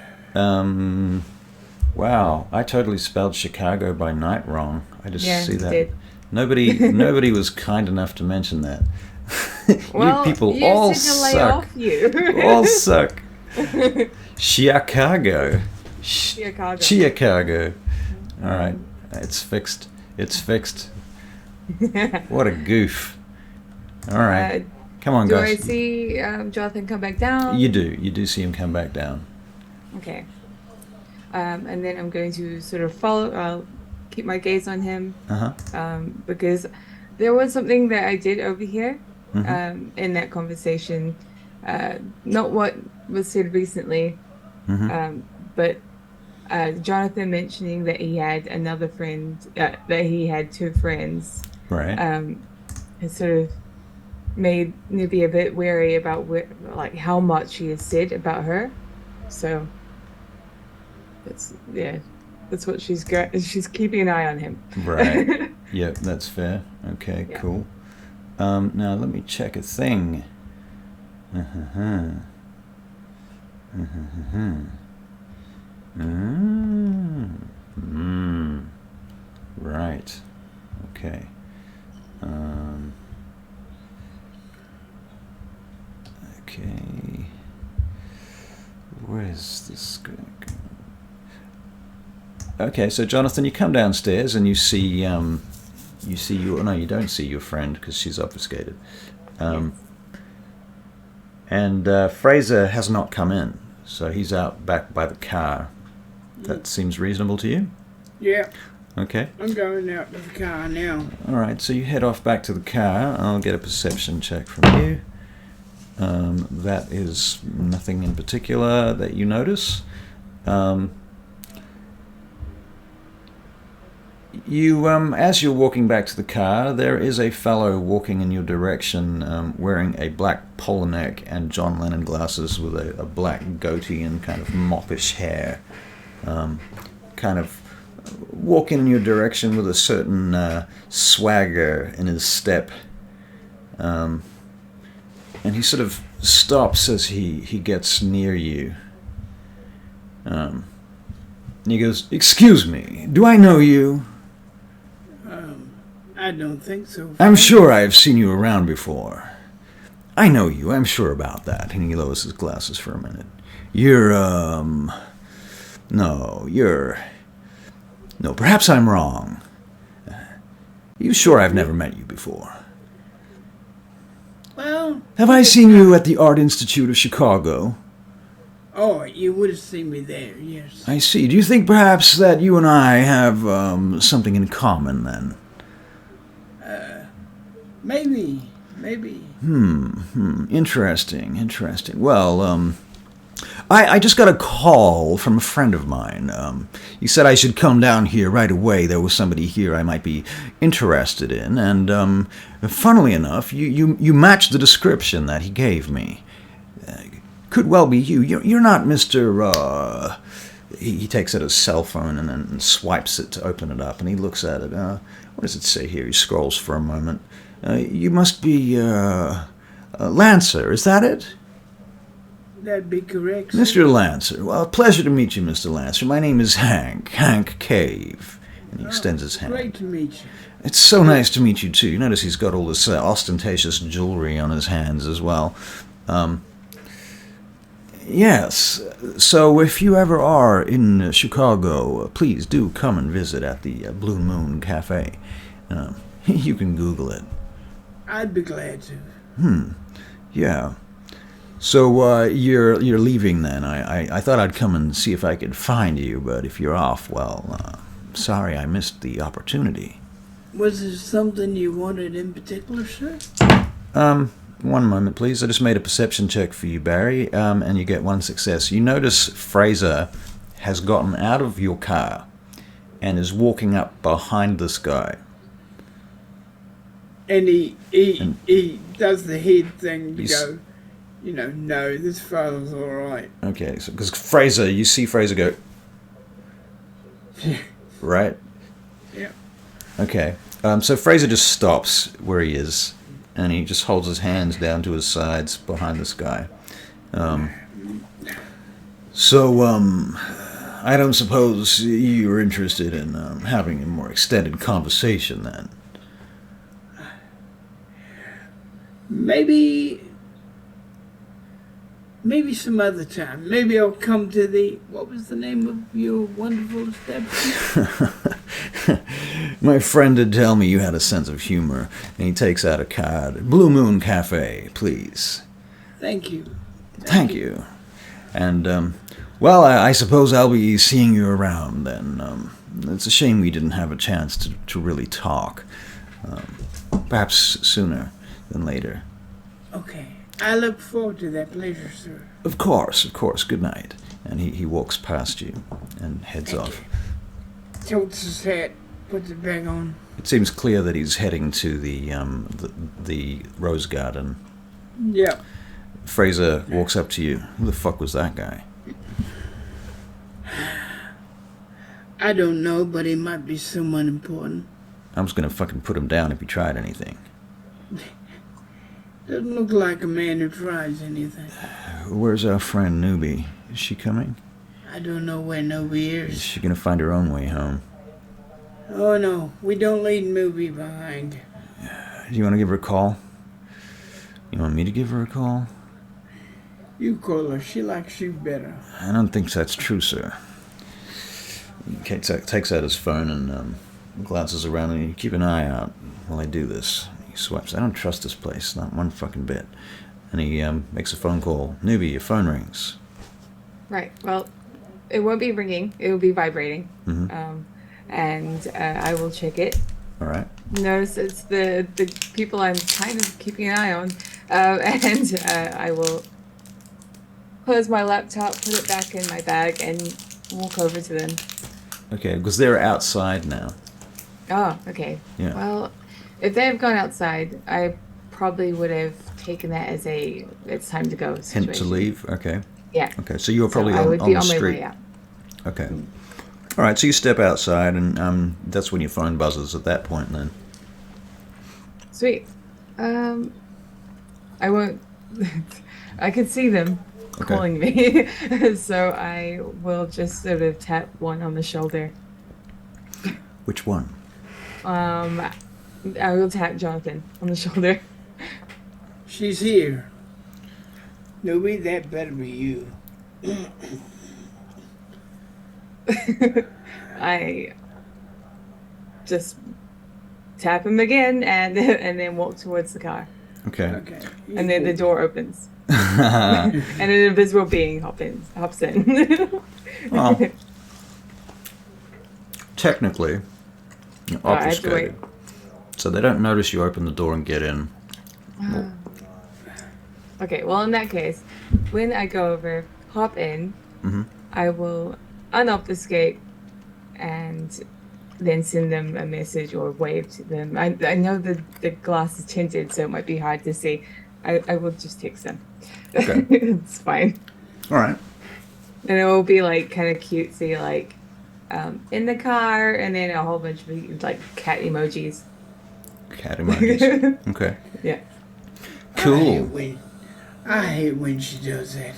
S1: Wow, I totally spelled Chicago by night wrong. I just see that.
S2: Did.
S1: Nobody was kind enough to mention that.
S2: Well,
S1: you people
S2: you
S1: all
S2: said to lay
S1: suck.
S2: off you.
S1: All suck. Chicago.
S2: Chicago.
S1: All right, it's fixed. It's fixed. What a goof. All right, come on,
S2: do
S1: guys.
S2: I see Jonathan come back down?
S1: You do. You do see him come back down.
S2: Okay. And then I'm going to sort of follow. I'll keep my gaze on him. Because there was something that I did over here in that conversation. Not what was said recently, but Jonathan mentioning that he had another friend, that he had 2 friends.
S1: Right.
S2: It sort of made me be a bit wary about how much he has said about her. So that's what she's got. She's keeping an eye on him.
S1: Right. Yep, that's fair. Okay, yeah. Cool. Now let me check a thing. Right. Okay. is this going? Okay, so Jonathan, you come downstairs and you see your no, you don't see your friend because she's obfuscated. And Fraser has not come in, so he's out back by the car. That seems reasonable to you?
S3: Yeah.
S1: Okay.
S3: I'm going out to the car now.
S1: Alright, so you head off back to the car. I'll get a perception check from you. That is nothing in particular that you notice. As you're walking back to the car, there is a fellow walking in your direction wearing a black polo neck and John Lennon glasses with a black goatee and kind of moppish hair. Kind of walking in your direction with a certain swagger in his step. And he sort of stops as he gets near you. And he goes, "Excuse me, do I know you?"
S3: I don't think so.
S1: "I'm sure I have seen you around before." "I know you, I'm sure about that." And he lowers his glasses for a minute. No, perhaps I'm wrong. You sure I've never met you before?"
S3: Well...
S1: "Have I seen you at the Art Institute of Chicago?"
S3: Oh, you would have seen me there, yes.
S1: "I see. Do you think perhaps that you and I have something in common then?"
S3: Maybe.
S1: Interesting. Well, I just got a call from a friend of mine. He said I should come down here right away. There was somebody here I might be interested in, and funnily enough, you matched the description that he gave me. Could well be you. You're not Mr. He takes out his cell phone and swipes it to open it up, and he looks at it. What does it say here? He scrolls for a moment. You must be Lancer, is that it?
S3: That'd be correct, sir.
S1: Mr. Lancer. Well, pleasure to meet you, Mr. Lancer. My name is Hank Cave. And he extends his hand.
S3: Great to meet you.
S1: It's so nice to meet you, too. You notice he's got all this ostentatious jewelry on his hands as well. Yes, so if you ever are in Chicago, please do come and visit at the Blue Moon Cafe. You can Google it.
S3: I'd be glad to.
S1: Yeah. So you're leaving then. I thought I'd come and see if I could find you, but if you're off, well, sorry I missed the opportunity.
S3: Was there something you wanted in particular, sir?
S1: One moment, please. I just made a perception check for you, Barry, and you get one success. You notice Fraser has gotten out of your car and is walking up behind this guy.
S3: And he does the head thing to go, no, this fellow's all right.
S1: Okay, so because Fraser, you see Fraser go, right?
S3: Yeah. Okay.
S1: So Fraser just stops where he is, and he just holds his hands down to his sides behind this guy. I don't suppose you're interested in having a more extended conversation then?
S3: Maybe some other time. Maybe I'll come to what was the name of your wonderful establishment?
S1: My friend did tell me you had a sense of humor, and he takes out a card. Blue Moon Cafe, please.
S3: Thank you.
S1: Thank you. And, I suppose I'll be seeing you around then. It's a shame we didn't have a chance to really talk. Perhaps sooner than later.
S3: Okay. I look forward to that pleasure, sir.
S1: Of course. Good night. And he walks past you and heads off.
S3: Tilts his hat, puts it back on.
S1: It seems clear that he's heading to the rose garden.
S3: Yeah.
S1: Fraser walks up to you. Who the fuck was that guy?
S3: I don't know, but he might be someone important.
S1: I'm just gonna fucking put him down if he tried anything.
S3: Doesn't look like a man who tries anything.
S1: Where's our friend Newbie? Is she coming?
S3: I don't know where Newbie
S1: Is
S3: is.
S1: she gonna find her own way home?
S3: Oh no, we don't leave Newbie behind.
S1: Do you want to give her a call? You want me to give her a call?
S3: You call her. She likes you better.
S1: I don't think that's true, sir. He takes out his phone and glances around, and you keep an eye out while I do this. He swipes. I don't trust this place, not one fucking bit. And he makes a phone call. Newbie, your phone rings.
S2: Right. Well, it won't be ringing. It will be vibrating.
S1: Mm-hmm.
S2: And I will check it.
S1: All right.
S2: Notice it's the people I'm kind of keeping an eye on. And I will close my laptop, put it back in my bag, and walk over to them.
S1: Okay, because they're outside now.
S2: Oh, okay.
S1: Yeah.
S2: Well, if they have gone outside, I probably would have taken that as a it's time to go situation.
S1: Hint to leave? Okay.
S2: Yeah.
S1: Okay, so you're probably
S2: I would
S1: on
S2: be
S1: the
S2: on my
S1: street.
S2: way out.
S1: Okay. All right, so you step outside, and that's when your phone buzzes at that point, then.
S2: Sweet. I won't... I can see them calling me, so I will just sort of tap one on the shoulder.
S1: Which one?
S2: I will tap Jonathan on the shoulder.
S3: She's here. Nobody, that better be you.
S2: I just tap him again and then walk towards the car.
S1: Okay.
S3: Okay.
S2: And then the door opens. And an invisible being hops in.
S1: Well, technically, you're
S2: Oh, I have to
S1: obfuscated. So they don't notice you open the door and get in.
S2: Okay, well, in that case, when I go over, hop in,
S1: Mm-hmm.
S2: I will unobfuscate and then send them a message or wave to them. I know the glass is tinted, so it might be hard to see. I will just text them.
S1: Okay.
S2: It's fine.
S1: All right.
S2: And it will be like kind of cutesy, like in the car, and then a whole bunch of like cat emojis.
S1: Cat emojis. Okay.
S2: Yeah.
S1: Cool.
S3: I hate when she does that.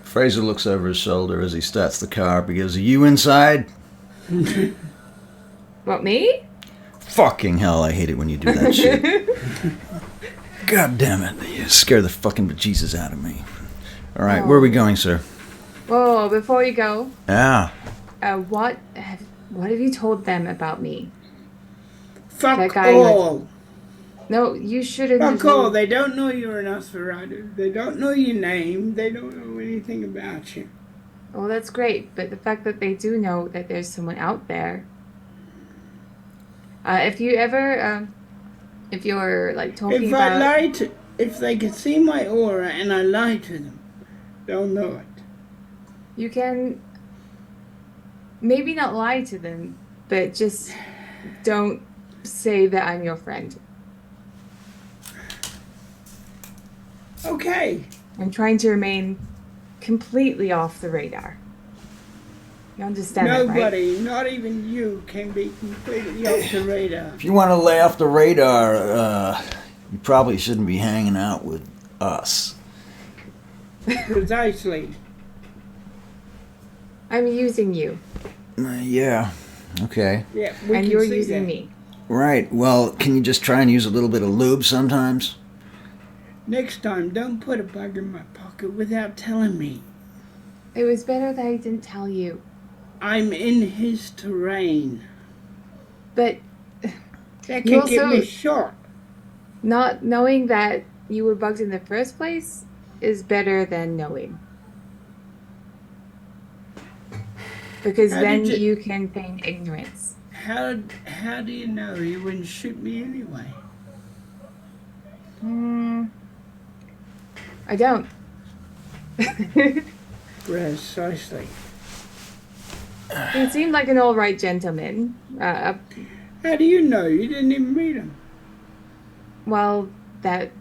S1: Fraser looks over his shoulder as he starts the car up. He goes, "Are you inside?"
S2: What, me?
S1: Fucking hell, I hate it when you do that shit. God damn it. You scare the fucking bejesus out of me. All right, where are we going, sir?
S2: Whoa, before you go,
S1: Yeah.
S2: what have you told them about me?
S3: Fuck
S2: That guy
S3: all.
S2: No, you shouldn't.
S3: Fuck all. They don't know you're an Nosferatu. They don't know your name. They don't know anything about you.
S2: Well, that's great, but the fact that they do know that there's someone out there. If you ever, if you're like talking
S3: If
S2: about,
S3: I lie to, if they can see my aura and I lie to them, they'll know it.
S2: you can maybe not lie to them, but just don't say that I'm your friend.
S3: Okay.
S2: I'm trying to remain completely off the radar. You understand that, right?
S3: Nobody, not even you, can be completely off the radar.
S1: If you want to lay off the radar, you probably shouldn't be hanging out with us.
S3: Precisely.
S2: I'm using you,
S1: Yeah. Okay.
S3: Yeah, we
S2: and
S3: can
S2: you're
S3: see
S2: using
S3: that.
S2: me.
S1: Right. Well, can you just try and use a little bit of lube sometimes?
S3: Next time, don't put a bug in my pocket without telling me.
S2: It was better that I didn't tell you.
S3: I'm in his terrain.
S2: But
S3: That
S2: You
S3: can get me
S2: also-
S3: shot.
S2: not knowing that you were bugged in the first place is better than knowing. Because
S3: How
S2: then
S3: did you-
S2: you can feign ignorance.
S3: How do you know he wouldn't shoot me anyway?
S2: I don't.
S3: Precisely.
S2: He seemed like an alright gentleman.
S3: How do you know? You didn't even meet him.
S2: Well, that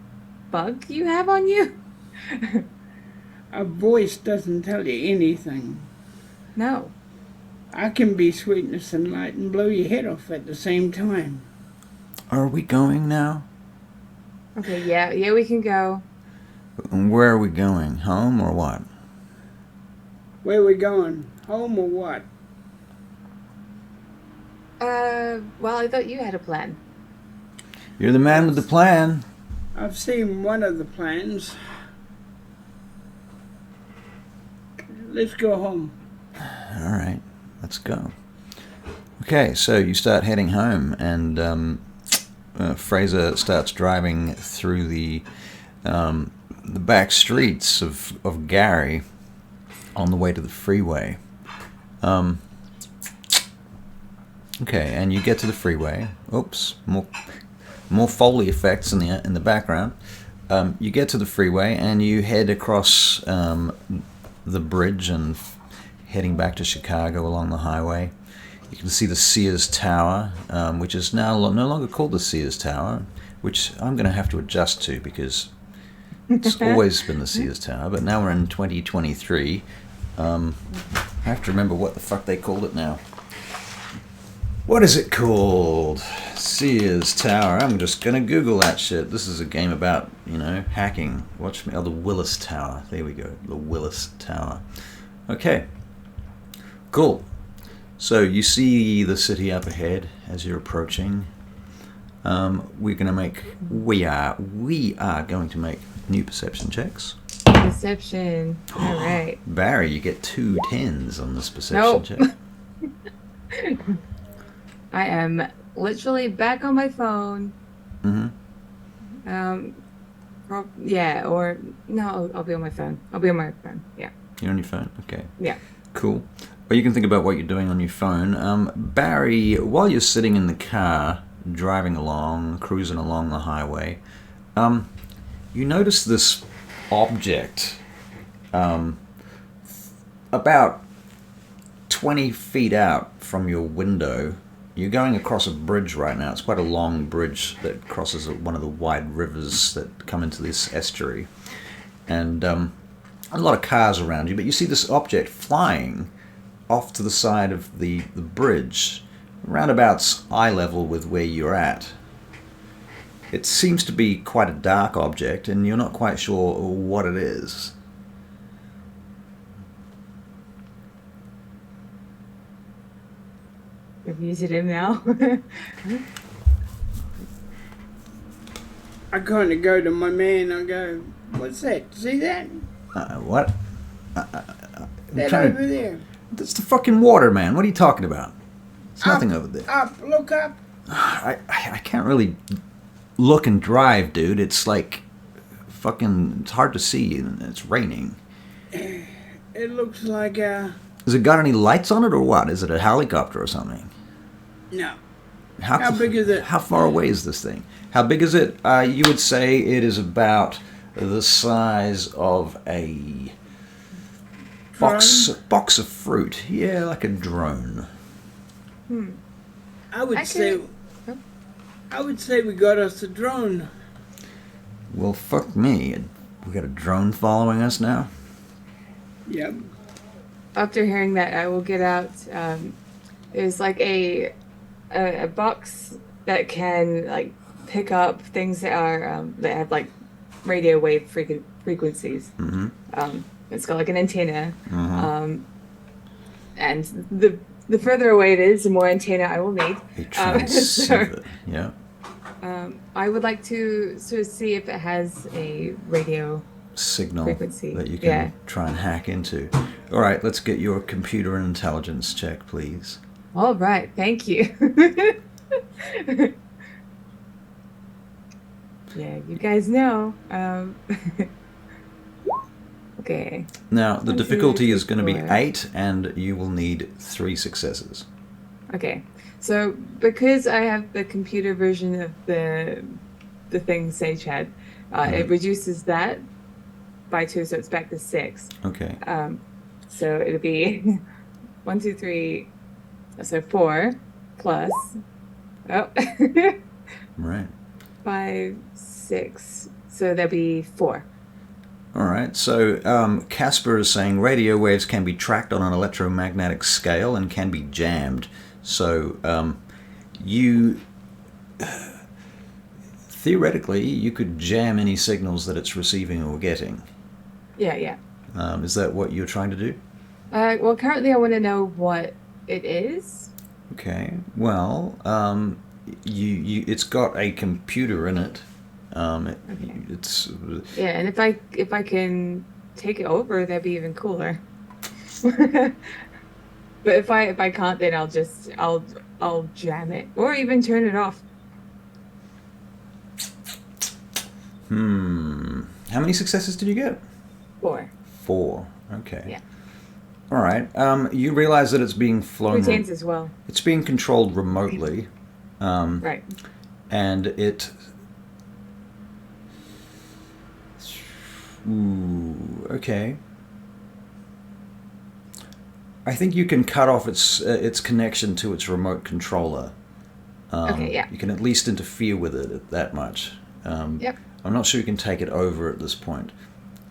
S2: bug you have on you?
S3: A voice doesn't tell you anything.
S2: No.
S3: I can be sweetness and light and blow your head off at the same time.
S1: Are we going now?
S2: Okay, yeah, we can go.
S1: And where are we going? Home or what?
S3: Where we going? Home or what?
S2: Well, I thought you had a plan.
S1: You're the man with the plan.
S3: I've seen one of the plans. let's go home.
S1: All right, let's go. Okay, so you start heading home, and Fraser starts driving through the back streets of Gary on the way to the freeway. Okay, and you get to the freeway. Oops, more Foley effects in the background. You get to the freeway and you head across the bridge and heading back to Chicago along the highway. You can see the Sears Tower, which is now no longer called the Sears Tower, which I'm going to have to adjust to because it's always been the Sears Tower, but now we're in 2023. I have to remember what the fuck they called it now. What is it called? Sears Tower. I'm just going to Google that shit. This is a game about, hacking. Watch me. Oh, the Willis Tower. There we go. The Willis Tower. Okay. Cool. So you see the city up ahead as you're approaching. We are going to make new perception checks.
S2: Perception. All right.
S1: Barry, you get 2 10s on this perception check.
S2: I am literally back on my phone.
S1: Mm-hmm.
S2: Yeah, or no, I'll be on my phone. I'll be on my phone. Yeah.
S1: You're on your phone? Okay.
S2: Yeah.
S1: Cool. Well, you can think about what you're doing on your phone. Barry, while you're sitting in the car, driving along, cruising along the highway, you notice this object about 20 feet out from your window. You're going across a bridge right now. It's quite a long bridge that crosses one of the wide rivers that come into this estuary. And a lot of cars around you, but you see this object flying off to the side of the bridge, roundabouts eye level with where you're at. It seems to be quite a dark object, and you're not quite sure what it is.
S2: I've used it in now.
S3: I kind of go to my man. I go, "What's that? See that?
S1: What?
S3: That over there?
S1: That's the fucking water, man. What are you talking about? There's nothing over there.
S3: Up, look up."
S1: I can't really look and drive, dude. It's like fucking. It's hard to see, and it's raining.
S3: It looks like
S1: Has it got any lights on it, or what? Is it a helicopter or something?
S3: No.
S1: How
S3: big is it?
S1: How far away is this thing? How big is it? You would say it is about the size of a box of fruit. Yeah, like a drone.
S3: I would say we got us a drone.
S1: Well, fuck me. We got a drone following us now?
S3: Yep.
S2: After hearing that, I will get out. There's like a box that can like pick up things that are that have like radio wave frequencies.
S1: Mm-hmm.
S2: It's got like an antenna.
S1: Mm-hmm.
S2: And the further away it is, the more antenna I will need.
S1: A transceiver. Yeah.
S2: I would like to sort of see if it has a radio
S1: signal
S2: frequency
S1: that you can try and hack into. All right, let's get your computer and intelligence check, please.
S2: All right, thank you. Yeah, you guys know. Okay.
S1: Now, the difficulty is going to be 8, and you will need 3 successes.
S2: Okay. So, because I have the computer version of the thing Sage had, it reduces that by 2, so it's back to 6.
S1: Okay.
S2: So it'll be 1, 2, 3, so 4 plus,
S1: Right.
S2: 5, 6, so there'll be 4.
S1: All right, so Casper is saying radio waves can be tracked on an electromagnetic scale and can be jammed. So you theoretically you could jam any signals that it's receiving or getting.
S2: Yeah.
S1: Is that what you're trying to do?
S2: Well, currently I want to know what it is.
S1: Okay. Well, it's got a computer in it.
S2: It's and if I can take it over, that'd be even cooler. But if I can't, then I'll jam it or even turn it off.
S1: How many successes did you get?
S2: 4.
S1: 4. Okay.
S2: Yeah.
S1: All right. You realize that it's being flown.
S2: Routines as well.
S1: It's being controlled remotely.
S2: Right.
S1: And it. Ooh. Okay. I think you can cut off its connection to its remote controller.
S2: Okay. Yeah.
S1: You can at least interfere with it that much.
S2: Yep.
S1: I'm not sure you can take it over at this point.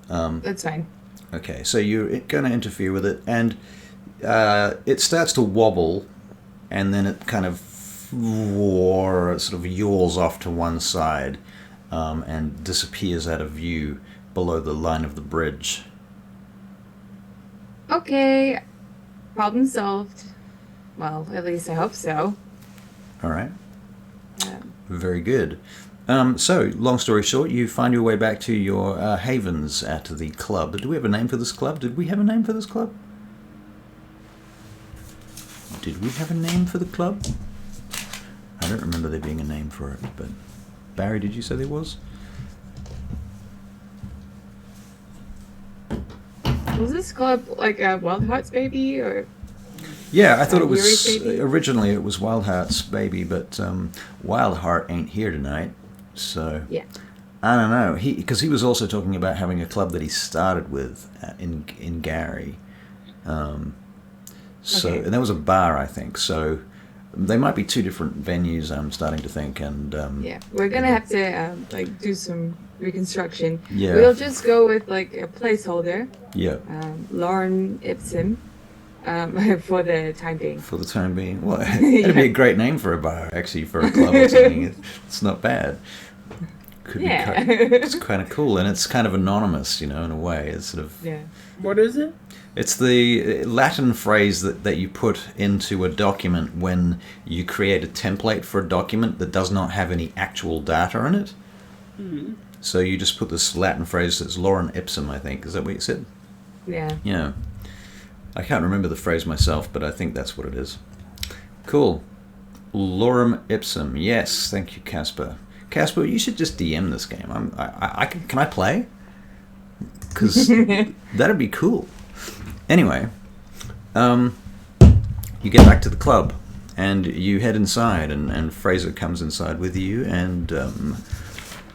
S2: That's fine.
S1: Okay, so you're going to interfere with it, and it starts to wobble, and then it kind of sort of yaws off to one side and disappears out of view below the line of the bridge.
S2: Okay. Problem solved. Well, at least I hope so.
S1: All right. Very good. So, long story short, you find your way back to your havens at the club. Do we have a name for this club? Did we have a name for this club? Did we have a name for the club? I don't remember there being a name for it, but Barry, did you say there was?
S2: Was this club like a Wild Hearts Baby or?
S1: Yeah, I thought it was
S2: Yuri's Baby?
S1: originally it was Wild Heart's Baby, but Wild Heart ain't here tonight, so
S2: Yeah.
S1: I don't know. Because he was also talking about having a club that he started with in Gary, so
S2: Okay.
S1: and there was a bar, I think. So they might be two different venues. I'm starting to think, and
S2: Yeah, we're gonna have to do some reconstruction.
S1: Yeah.
S2: We'll just go with like a placeholder,
S1: yeah,
S2: Lauren Ipsum, for the time being.
S1: for the time being. Well, that'd be a great name for a bar, actually, for a club or something. It's not bad. Could
S2: Yeah.
S1: be it's kind of cool, and it's kind of anonymous, in a way. It's sort of
S2: Yeah.
S3: What is it?
S1: it's the Latin phrase that you put into a document when you create a template for a document that does not have any actual data in it.
S3: Mm-hmm.
S1: So you just put this Latin phrase that's Lorem Ipsum, I think. Is that what you said?
S2: Yeah.
S1: Yeah. I can't remember the phrase myself, but I think that's what it is. Cool. Lorem Ipsum. Yes, thank you, Casper. Casper, you should just DM this game. Can I play? Because that'd be cool. Anyway, you get back to the club, and you head inside, and Fraser comes inside with you, and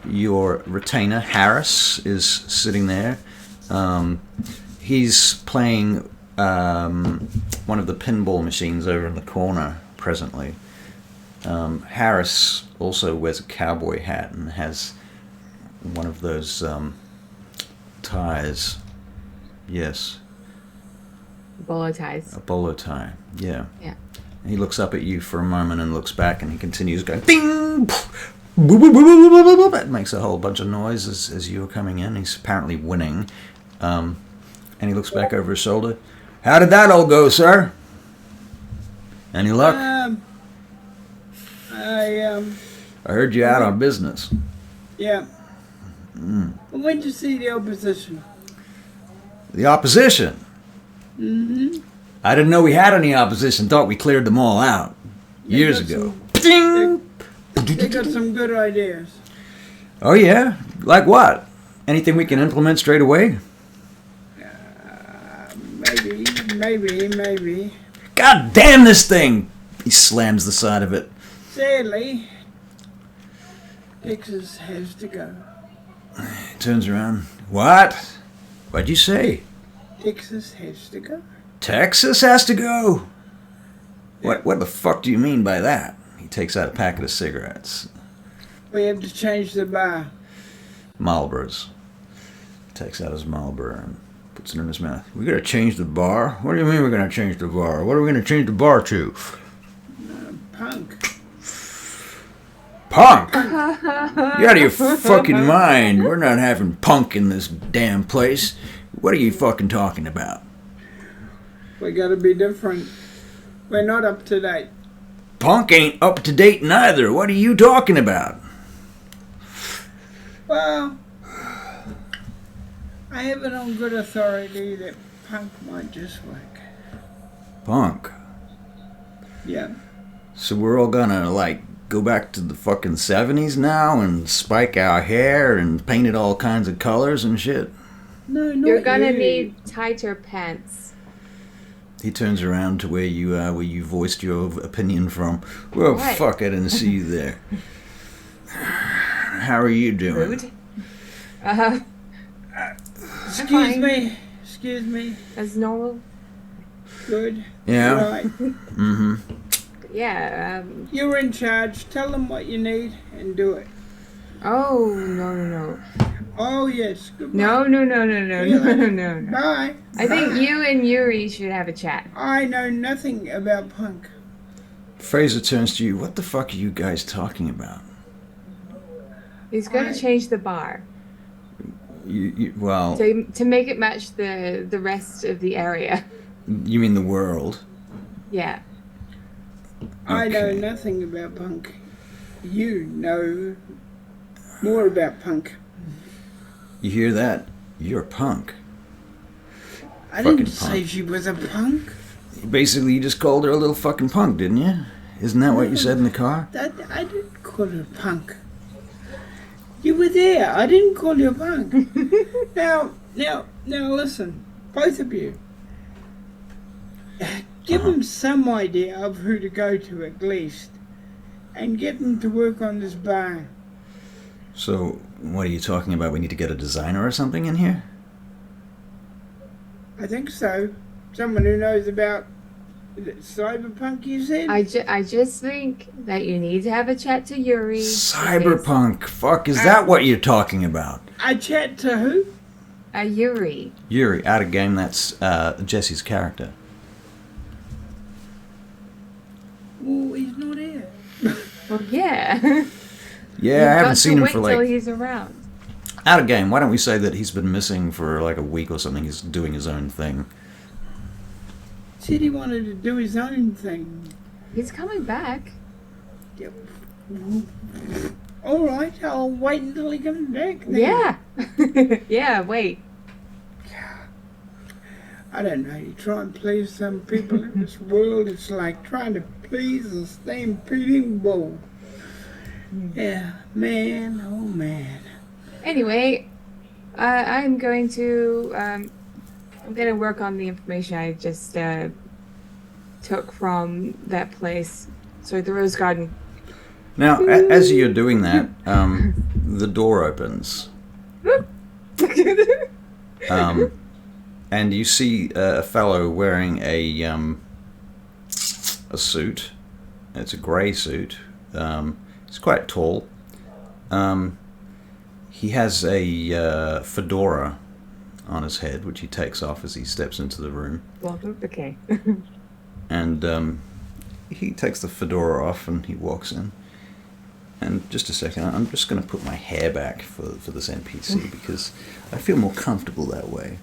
S1: your retainer, Harris, is sitting there. He's playing one of the pinball machines over in the corner presently. Harris also wears a cowboy hat and has one of those ties. Yes.
S2: Bolo ties.
S1: A bolo tie. Yeah.
S2: Yeah.
S1: And he looks up at you for a moment and looks back, and he continues going ding. It makes a whole bunch of noise as you're coming in. He's apparently winning. And he looks back over his shoulder. How did that all go, sir? Any luck? I heard you out on business.
S3: Yeah. I went to see the opposition.
S1: The opposition?
S3: Mm-hmm.
S1: I didn't know we had any opposition. Thought we cleared them all out years ago.
S3: They got some good ideas.
S1: Oh, yeah? Like what? Anything we can implement straight away?
S3: Maybe.
S1: God damn this thing! He slams the side of it.
S3: Sadly, Texas has to go.
S1: He turns around. What? What'd you say?
S3: Texas has to go.
S1: Texas has to go? What the fuck do you mean by that? He takes out a packet of cigarettes.
S3: We have to change the bar.
S1: Marlboros. Takes out his Marlboro and puts it in his mouth. We gotta change the bar? What do you mean we're gonna change the bar? What are we gonna change the bar to?
S3: Punk.
S1: Punk? You out of your fucking mind. We're not having punk in this damn place. What are you fucking talking about?
S3: We gotta be different. We're not up to date.
S1: Punk ain't up to date neither. What are you talking about?
S3: Well, I have it on good authority that punk might just work.
S1: Punk.
S3: Yeah.
S1: So we're all gonna, like, go back to the fucking 70s now and spike our hair and paint it all kinds of colors and shit?
S3: No, not
S2: You're gonna
S3: you.
S2: need tighter pants.
S1: He turns around to where you voiced your opinion from. Well,
S2: What?
S1: fuck, I didn't see you there. How are you doing?
S2: Rude.
S3: Excuse
S2: fine.
S3: me. Excuse me.
S2: As normal.
S3: Good.
S1: Yeah?
S3: Right.
S1: Mm-hmm.
S2: Yeah.
S3: You're in charge. Tell them what you need and do it.
S2: Oh, no.
S3: Oh, yes. Goodbye.
S2: No.
S3: Bye.
S2: I think you and Yuri should have a chat.
S3: I know nothing about punk.
S1: Fraser turns to you. What the fuck are you guys talking about?
S2: He's going to change the bar
S1: Well,
S2: to make it match the rest of the area.
S1: you mean the world?
S2: Yeah.
S3: I know
S1: Okay.
S3: nothing about punk. You know more about punk.
S1: You hear that? You're a punk.
S3: I
S1: Fucking
S3: didn't say
S1: punk.
S3: she was a punk.
S1: Basically, you just called her a little fucking punk, didn't you? Isn't that what you said in the car?
S3: I didn't call her a punk. You were there. I didn't call you a punk. Now, listen, both of you. Give them some idea of who to go to at least, and get them to work on this bar.
S1: So, what are you talking about? We need to get a designer or something in here?
S3: I think so. Someone who knows about cyberpunk, you said?
S2: I just think that you need to have a chat to Yuri.
S1: Cyberpunk. Fuck, is that what you're talking about?
S3: I chat to who?
S2: Yuri.
S1: Yuri, out of game, that's Jesse's character.
S3: Well, he's not here.
S2: Well, yeah.
S1: Yeah, I haven't seen him for
S2: Wait till
S1: like...
S2: he's around.
S1: Out of game, why don't we say that he's been missing for like a week or something? He's doing his own thing.
S3: Said he wanted to do his own thing.
S2: He's coming back.
S3: Yep. All right, I'll wait until he comes back. Then.
S2: Yeah. Yeah. Wait.
S3: I don't know. You try and please some people in this world. It's like trying to please a stampeding bull. Yeah, man. Oh man.
S2: Anyway, I'm going to work on the information I just took from that place. Sorry, the Rose Garden.
S1: Now, as you're doing that, the door opens. And you see a fellow wearing a suit. It's a grey suit. He's quite tall. He has a fedora on his head, which he takes off as he steps into the room.
S2: Welcome. Okay.
S1: And he takes the fedora off and he walks in. And just a second, I'm just going to put my hair back for this NPC because I feel more comfortable that way.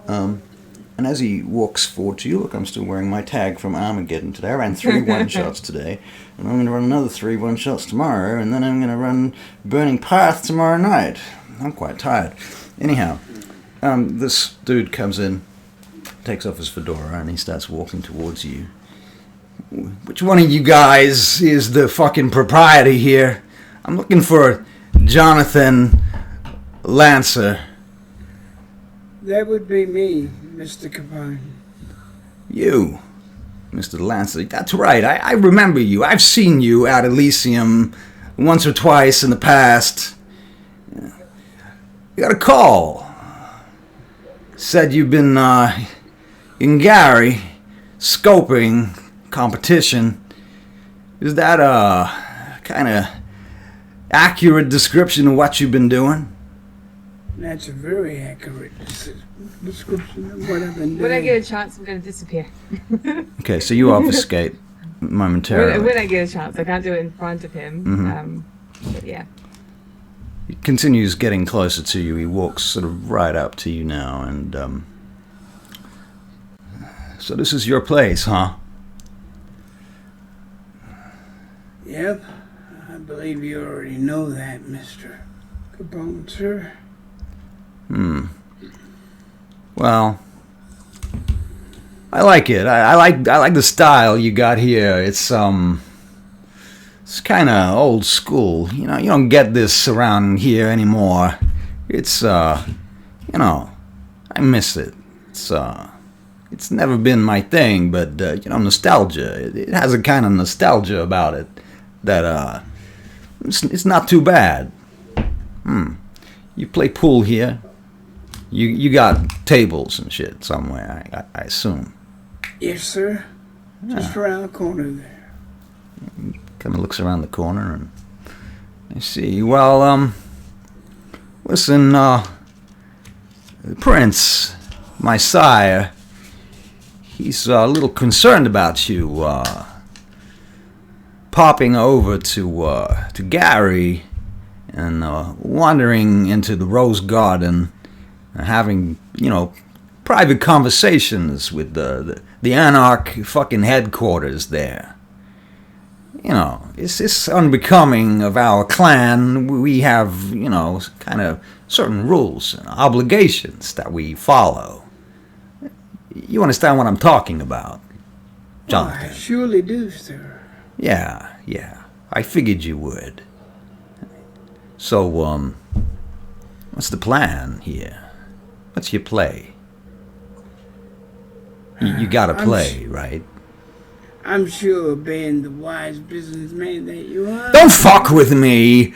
S1: And as he walks forward to you, look, I'm still wearing my tag from Armageddon today. I ran 3 one-shots today, and I'm going to run another 3 one-shots tomorrow, and then I'm going to run Burning Path tomorrow night. I'm quite tired. Anyhow, this dude comes in, takes off his fedora, and he starts walking towards you. Which one of you guys is the fucking proprietor here? I'm looking for Jonathan Lancer.
S3: That would be me, Mr. Capone.
S1: You, Mr. Lancer. That's right. I remember you. I've seen you at Elysium once or twice in the past. You got a call. Said you've been in Gary scoping competition. Is that a kind of accurate description of what you've been doing?
S3: That's a very accurate description of what I've been doing.
S2: When I get a chance, I'm going to disappear.
S1: Okay, so you obfuscate momentarily.
S2: When I get a chance, I can't do it in front of him.
S1: Mm-hmm.
S2: But yeah.
S1: He continues getting closer to you. He walks sort of right up to you now, and so this is your place, huh?
S3: Yep, I believe you already know that, Mr. Capone, sir.
S1: Well, I like it. I like the style you got here. It's kind of old school. You don't get this around here anymore. It's I miss it. It's never been my thing, but nostalgia. It has a kind of nostalgia about it that it's not too bad. You play pool here. You got tables and shit somewhere, I assume.
S3: Yes, sir. Just around the corner there.
S1: Kind of looks around the corner and I see. Well, listen, Prince, my sire, he's a little concerned about you popping over to Gary and wandering into the Rose Garden and having, private conversations with the Anarch fucking headquarters there. It's unbecoming of our clan. We have, kind of certain rules and obligations that we follow. You understand what I'm talking about, Jonathan?
S3: Oh, I surely do, sir.
S1: Yeah. I figured you would. So, what's the plan here? What's your play? You gotta play, right?
S3: I'm sure, being the wise businessman that you are.
S1: Don't fuck with me!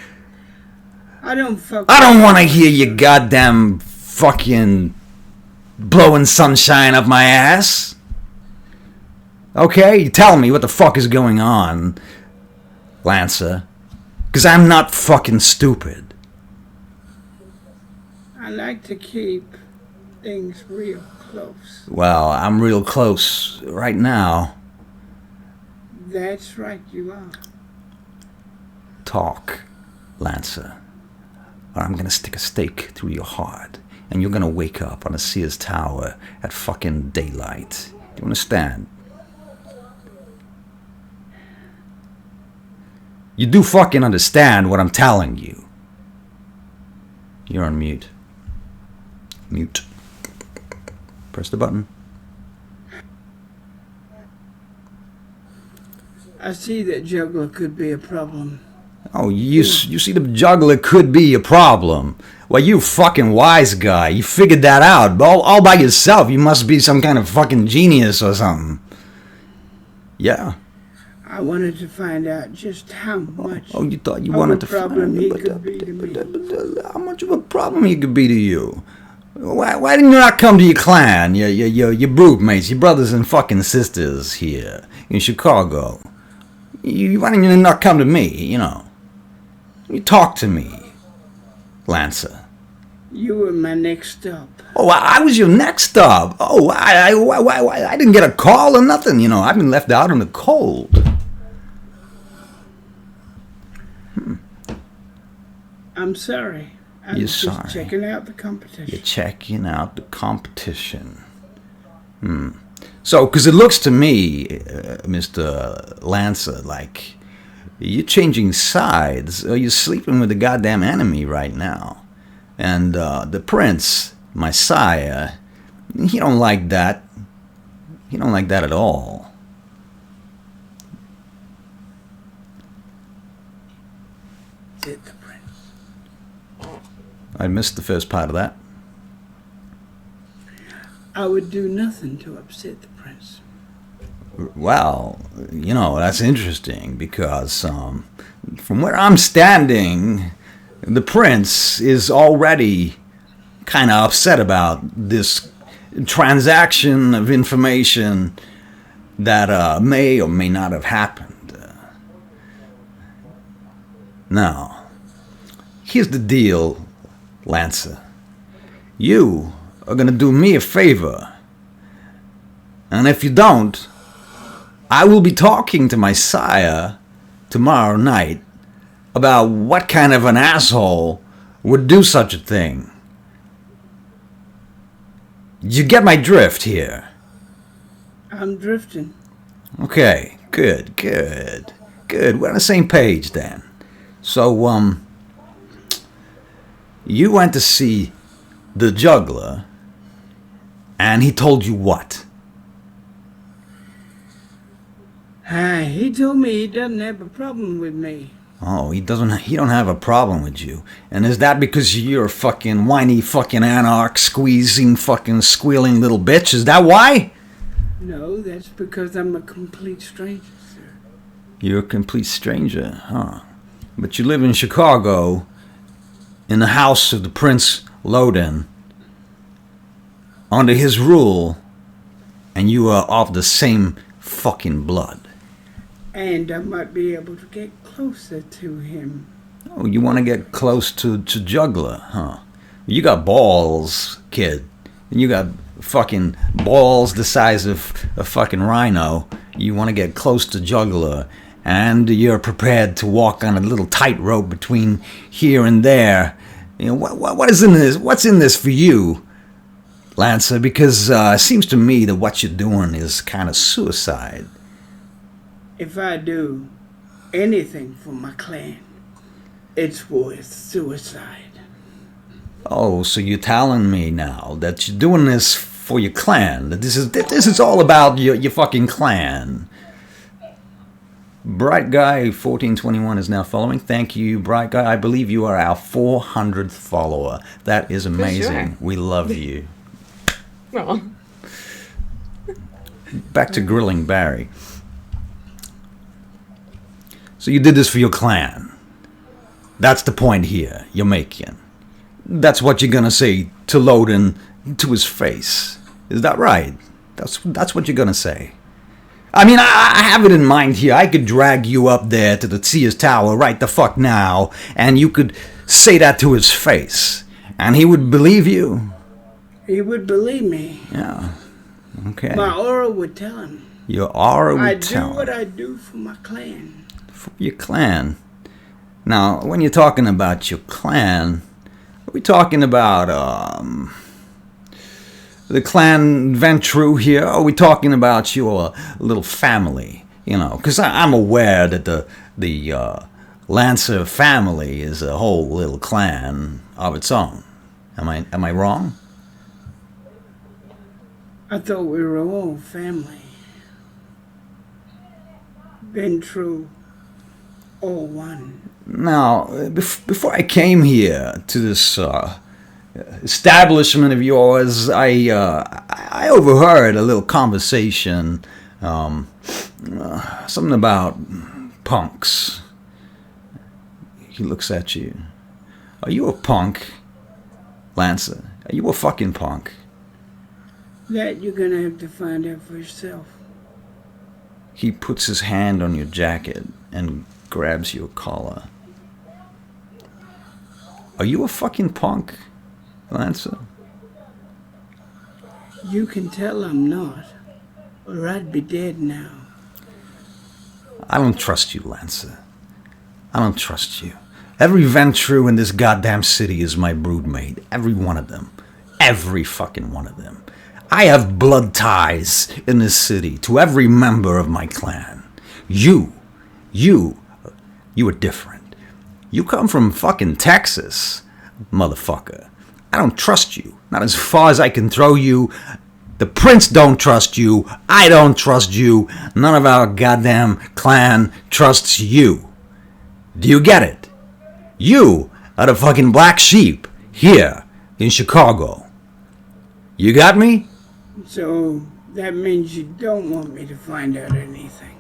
S3: I don't
S1: want to hear you goddamn fucking blowing sunshine up my ass. Okay? Tell me what the fuck is going on, Lancer. Because I'm not fucking stupid.
S3: I like to keep things real close.
S1: Well, I'm real close right now.
S3: That's right, you are.
S1: Talk, Lancer, or I'm gonna stick a stake through your heart, and you're gonna wake up on a Sears Tower at fucking daylight. Do you understand? You do fucking understand what I'm telling you. You're on mute. Mute. Press the button.
S3: I see that juggler could be a problem.
S1: Oh, you see the juggler could be a problem. Well, you fucking wise guy. You figured that out. All by yourself. You must be some kind of fucking genius or something. Yeah.
S3: I wanted to find out just how much.
S1: Oh, you thought you wanted to find out how much of a problem he could be to you. Why didn't you not come to your clan, your brute mates, your brothers and fucking sisters here in Chicago? Why didn't you not come to me, You talk to me, Lancer.
S3: You were my next stop.
S1: Oh, I was your next stop. Oh, I didn't get a call or nothing, I've been left out in the cold.
S3: I'm sorry. I'm
S1: You're
S3: just
S1: sorry.
S3: checking out the competition.
S1: You're checking out the competition. So, because it looks to me, Mr. Lancer, like you're changing sides, or you're sleeping with the goddamn enemy right now. And the prince, my sire, he don't like that. He don't like that at all.
S3: Is it the prince?
S1: I missed the first part of that.
S3: I would do nothing to upset the prince.
S1: Well, that's interesting because from where I'm standing, the prince is already kind of upset about this transaction of information that may or may not have happened. Now, here's the deal, Lancer. You are going to do me a favor. And if you don't, I will be talking to my sire tomorrow night about what kind of an asshole would do such a thing. You get my drift here?
S3: I'm drifting.
S1: Okay, good. We're on the same page then. So, you went to see the juggler, and he told you what?
S3: He told me he doesn't have a problem with me.
S1: Oh, he don't have a problem with you. And is that because you're a fucking whiny fucking anarch, squeezing fucking squealing little bitch? Is that why?
S3: No, that's because I'm a complete stranger, sir.
S1: You're a complete stranger, huh? But you live in Chicago, in the house of the Prince Loden, under his rule, and you are of the same fucking blood.
S3: And I might be able to get closer to him.
S1: Oh, you want to get close to Juggler, huh? You got balls, kid. And you got fucking balls the size of a fucking rhino. You want to get close to Juggler. And you're prepared to walk on a little tightrope between here and there. You know, what is in this? What's in this for you, Lancer? Because it seems to me that what you're doing is kind of suicide.
S3: If I do anything for my clan, it's worth suicide.
S1: Oh, so you're telling me now that you're doing this for your clan? That this is all about your fucking clan? Bright Guy 1421 is now following. Thank you, Bright Guy. I believe you are our 400th follower. That is amazing.
S2: Sure.
S1: We love you.
S2: Oh.
S1: Back to grilling Barry. So you did this for your clan. That's the point here you're making. That's what you're gonna say to Loden to his face. Is that right? That's what you're gonna say. I mean, I have it in mind here. I could drag you up there to the Sears Tower right the fuck now, and you could say that to his face, and he would believe you.
S3: He would believe me.
S1: Yeah. Okay.
S3: My aura would tell him.
S1: Your aura would tell him.
S3: I do what I do for my clan.
S1: For your clan. Now, when you're talking about your clan, are we talking about the clan Ventru here? Or are we talking about your little family? You know, because I'm aware that the Lancer family is a whole little clan of its own. Am I wrong?
S3: I thought we were all family. Been true, all one.
S1: Now, before I came here to this establishment of yours, I overheard a little conversation, something about punks. He looks at you. Are you a punk, Lancer? Are you a fucking punk?
S3: That you're gonna have to find out for yourself.
S1: He puts his hand on your jacket and grabs your collar. Are you a fucking punk, Lancer?
S3: You can tell I'm not, or I'd be dead now.
S1: I don't trust you, Lancer. I don't trust you. Every Ventru in this goddamn city is my broodmate. Every one of them. Every fucking one of them. I have blood ties in this city to every member of my clan. You are different. You come from fucking Texas, motherfucker. I don't trust you. Not as far as I can throw you. The Prince don't trust you. I don't trust you. None of our goddamn clan trusts you. Do you get it? You are the fucking black sheep here in Chicago. You got me?
S3: So that means you don't want me to find out anything.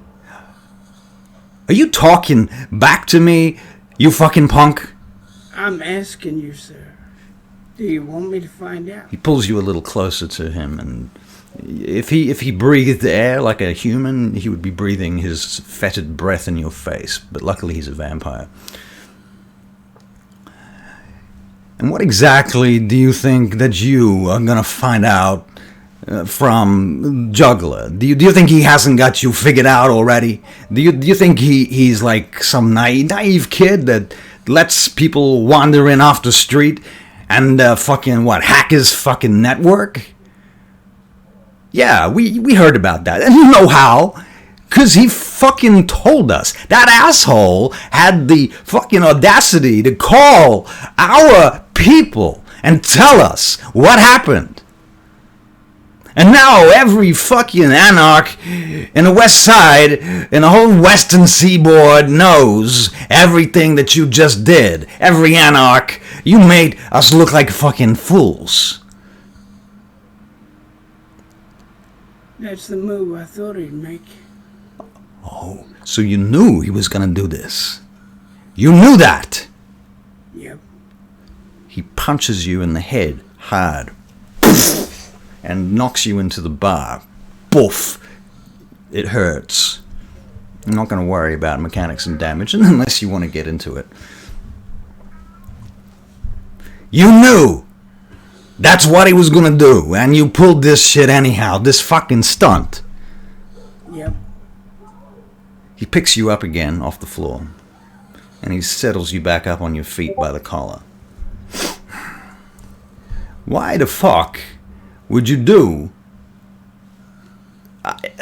S1: Are you talking back to me, you fucking punk?
S3: I'm asking you, sir. Do you want me to find out?
S1: He pulls you a little closer to him, and if he breathed air like a human, he would be breathing his fetid breath in your face. But luckily he's a vampire. And what exactly do you think that you are gonna find out from Juggler? Do you think he hasn't got you figured out already? Do you think he's like some naive kid that lets people wander in off the street and fucking hack his fucking network? Yeah, we heard about that, and you know how. 'Cause he fucking told us. That asshole had the fucking audacity to call our people and tell us what happened. And now every fucking anarch in the West Side, in the whole Western Seaboard knows everything that you just did. Every anarch, you made us look like fucking fools.
S3: That's the move I thought he'd make.
S1: Oh, so you knew he was gonna do this. You knew that.
S3: Yep.
S1: He punches you in the head hard. And knocks you into the bar. Boof. It hurts. I'm not going to worry about mechanics and damage unless you want to get into it. You knew that's what he was going to do, and you pulled this shit anyhow, this fucking stunt.
S3: Yep.
S1: He picks you up again off the floor, and he settles you back up on your feet by the collar. Why the fuck would you do?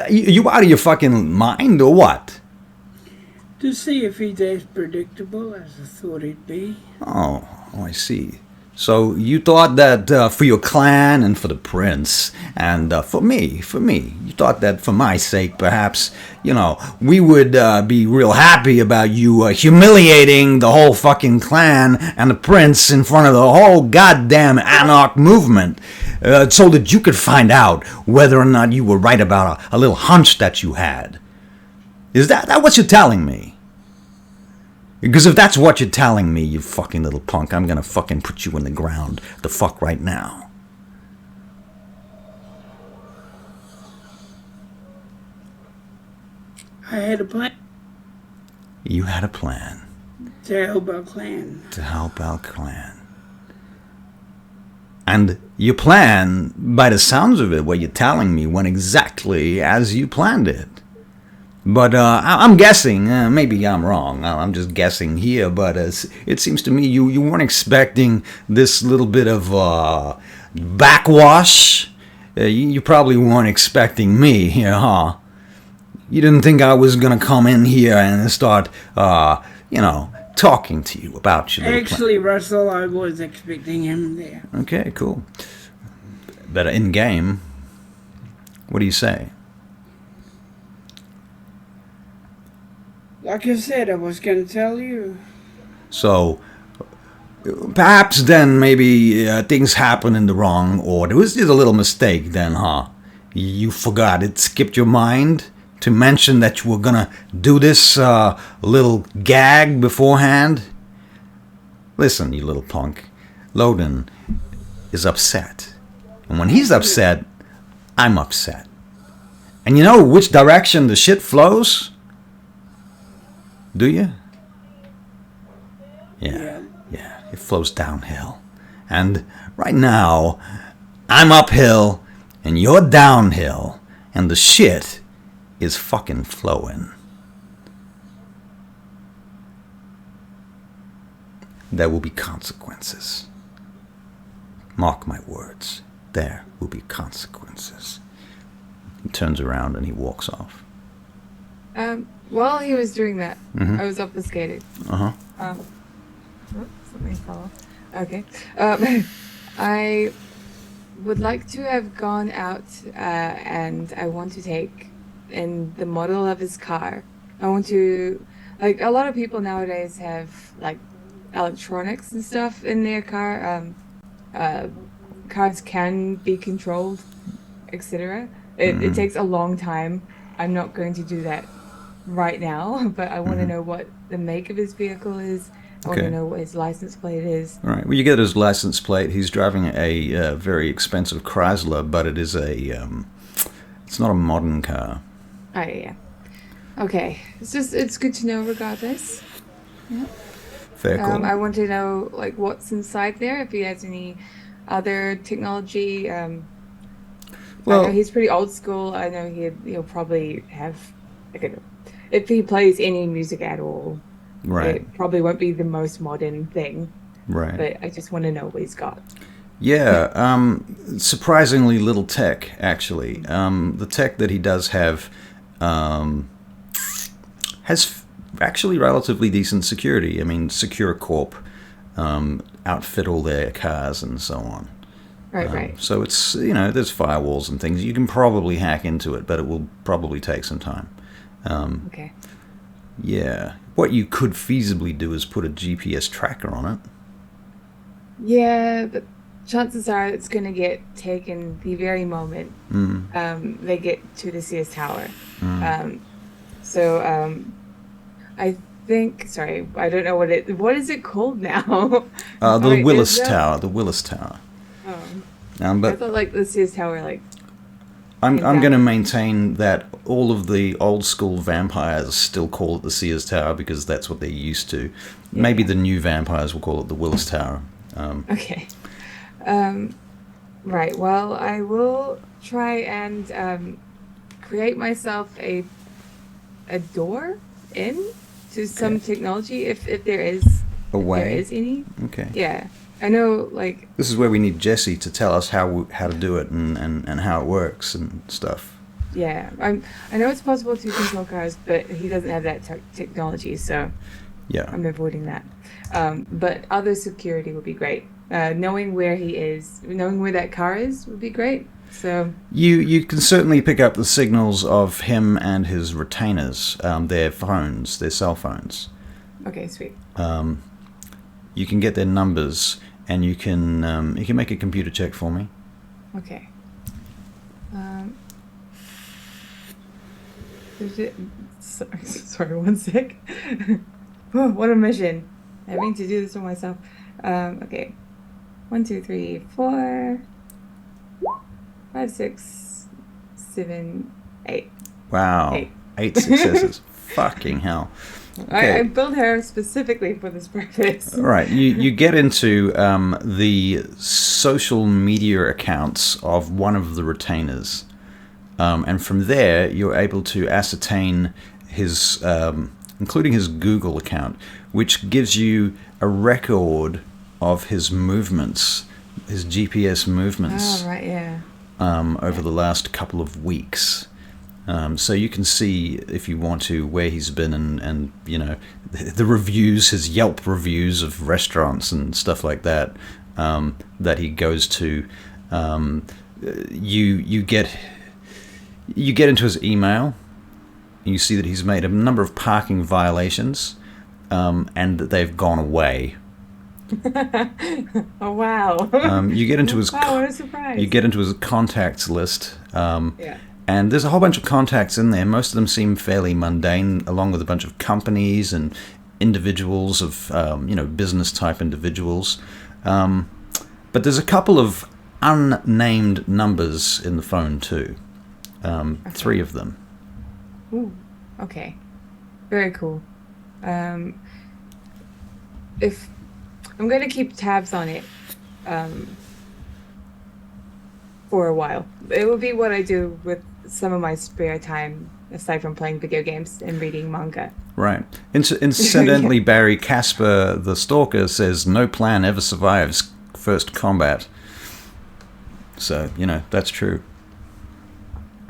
S1: You out of your fucking mind or what?
S3: To see if he's as predictable as I thought he'd be.
S1: Oh, I see. So you thought that for your clan and for the prince and for me, you thought that for my sake, perhaps, you know, we would be real happy about you humiliating the whole fucking clan and the prince in front of the whole goddamn anarch movement, so that you could find out whether or not you were right about a little hunch that you had. Is that what you're telling me? Because if that's what you're telling me, you fucking little punk, I'm gonna fucking put you in the ground the fuck right now.
S3: I had a plan.
S1: You had a plan.
S3: To help our clan.
S1: To help our clan. And your plan, by the sounds of it, what you're telling me, went exactly as you planned it. But I'm guessing, maybe I'm wrong, I'm just guessing here, but it seems to me you weren't expecting this little bit of backwash. You probably weren't expecting me here, huh? You didn't think I was going to come in here and start, talking to you about your little
S3: Actually, Russell, I was expecting him there.
S1: Okay, cool. But in game, what do you say?
S3: Like I said, I was going to tell you.
S1: So, perhaps then maybe things happened in the wrong order. It was just a little mistake then, huh? You forgot, it skipped your mind to mention that you were going to do this little gag beforehand? Listen, you little punk. Loden is upset. And when he's upset, I'm upset. And you know which direction the shit flows? Do you? Yeah, it flows downhill. And right now, I'm uphill, and you're downhill, and the shit is fucking flowing. There will be consequences. Mark my words. There will be consequences. He turns around and he walks off.
S2: While he was doing that,
S1: Mm-hmm.
S2: I was obfuscated. Something fell off. Okay. I would like to have gone out and I want to take in the model of his car. I want to, like, a lot of people nowadays have, like, electronics and stuff in their car. Cars can be controlled, etc. It takes a long time. I'm not going to do that right now, but I want to know what the make of his vehicle is. I want to know what his license plate is.
S1: All right. Well, you get his license plate. He's driving a very expensive Chrysler, but it is it's not a modern car.
S2: Oh, yeah. Okay. It's good to know regardless. Yeah.
S1: Fair call.
S2: I want to know, like, what's inside there, if he has any other technology.
S1: Well,
S2: I know he's pretty old school. I know he'll probably have, if he plays any music at all,
S1: right.
S2: It probably won't be the most modern thing.
S1: Right.
S2: But I just want to know what he's got.
S1: Yeah, surprisingly little tech, actually. The tech that he does have has actually relatively decent security. I mean, Secure Corp outfit all their cars and so on.
S2: Right.
S1: So it's, there's firewalls and things. You can probably hack into it, but it will probably take some time.
S2: Okay.
S1: Yeah. What you could feasibly do is put a GPS tracker on it.
S2: Yeah, but chances are it's going to get taken the very moment they get to the Sears Tower. I think, sorry, I don't know what is it called now?
S1: The Willis Tower. The Willis Tower.
S2: Oh.
S1: But
S2: I thought like the Sears Tower, like.
S1: I'm going to maintain that all of the old school vampires still call it the Sears Tower because that's what they're used to.
S2: Yeah.
S1: Maybe the new vampires will call it the Willis Tower.
S2: Okay. Right. Well, I will try and create myself a door in to some technology if there is
S1: way.
S2: There is any.
S1: Okay.
S2: Yeah. I know, like...
S1: This is where we need Jesse to tell us how to do it and how it works and stuff.
S2: Yeah. I know it's possible to control cars, but he doesn't have that technology, so
S1: yeah,
S2: I'm avoiding that. But other security would be great. Knowing where he is, knowing where that car is would be great. So
S1: you can certainly pick up the signals of him and his retainers, their phones, their cell phones.
S2: Okay, sweet.
S1: You can get their numbers, and you can make a computer check for me.
S2: Okay. Sorry, one sec. Oh, what a mission! Having to do this for myself. Okay. 1, 2, 3, 4, 5, 6, 7, 8.
S1: Wow. 8 successes. Fucking hell. Okay.
S2: I built her specifically for this purpose.
S1: All right. You get into the social media accounts of one of the retainers. And from there, you're able to ascertain his, including his Google account, which gives you a record of his movements, his GPS movements.
S2: Oh, right, yeah.
S1: Over the last couple of weeks. So you can see, if you want to, where he's been and the reviews, his Yelp reviews of restaurants and stuff like that, that he goes to. You get into his email, and you see that he's made a number of parking violations, and that they've gone away.
S2: Oh wow!
S1: You get into his
S2: what a surprise!
S1: You get into his contacts list.
S2: Yeah.
S1: And there's a whole bunch of contacts in there. Most of them seem fairly mundane, along with a bunch of companies and individuals of, business-type individuals. But there's a couple of unnamed numbers in the phone, too. Okay. 3 of them.
S2: Ooh, okay. Very cool. If I'm going to keep tabs on it for a while. It will be what I do with some of my spare time, aside from playing video games and reading manga.
S1: Right. Incidentally, Barry Casper, the Stalker, says no plan ever survives first combat. So, that's true.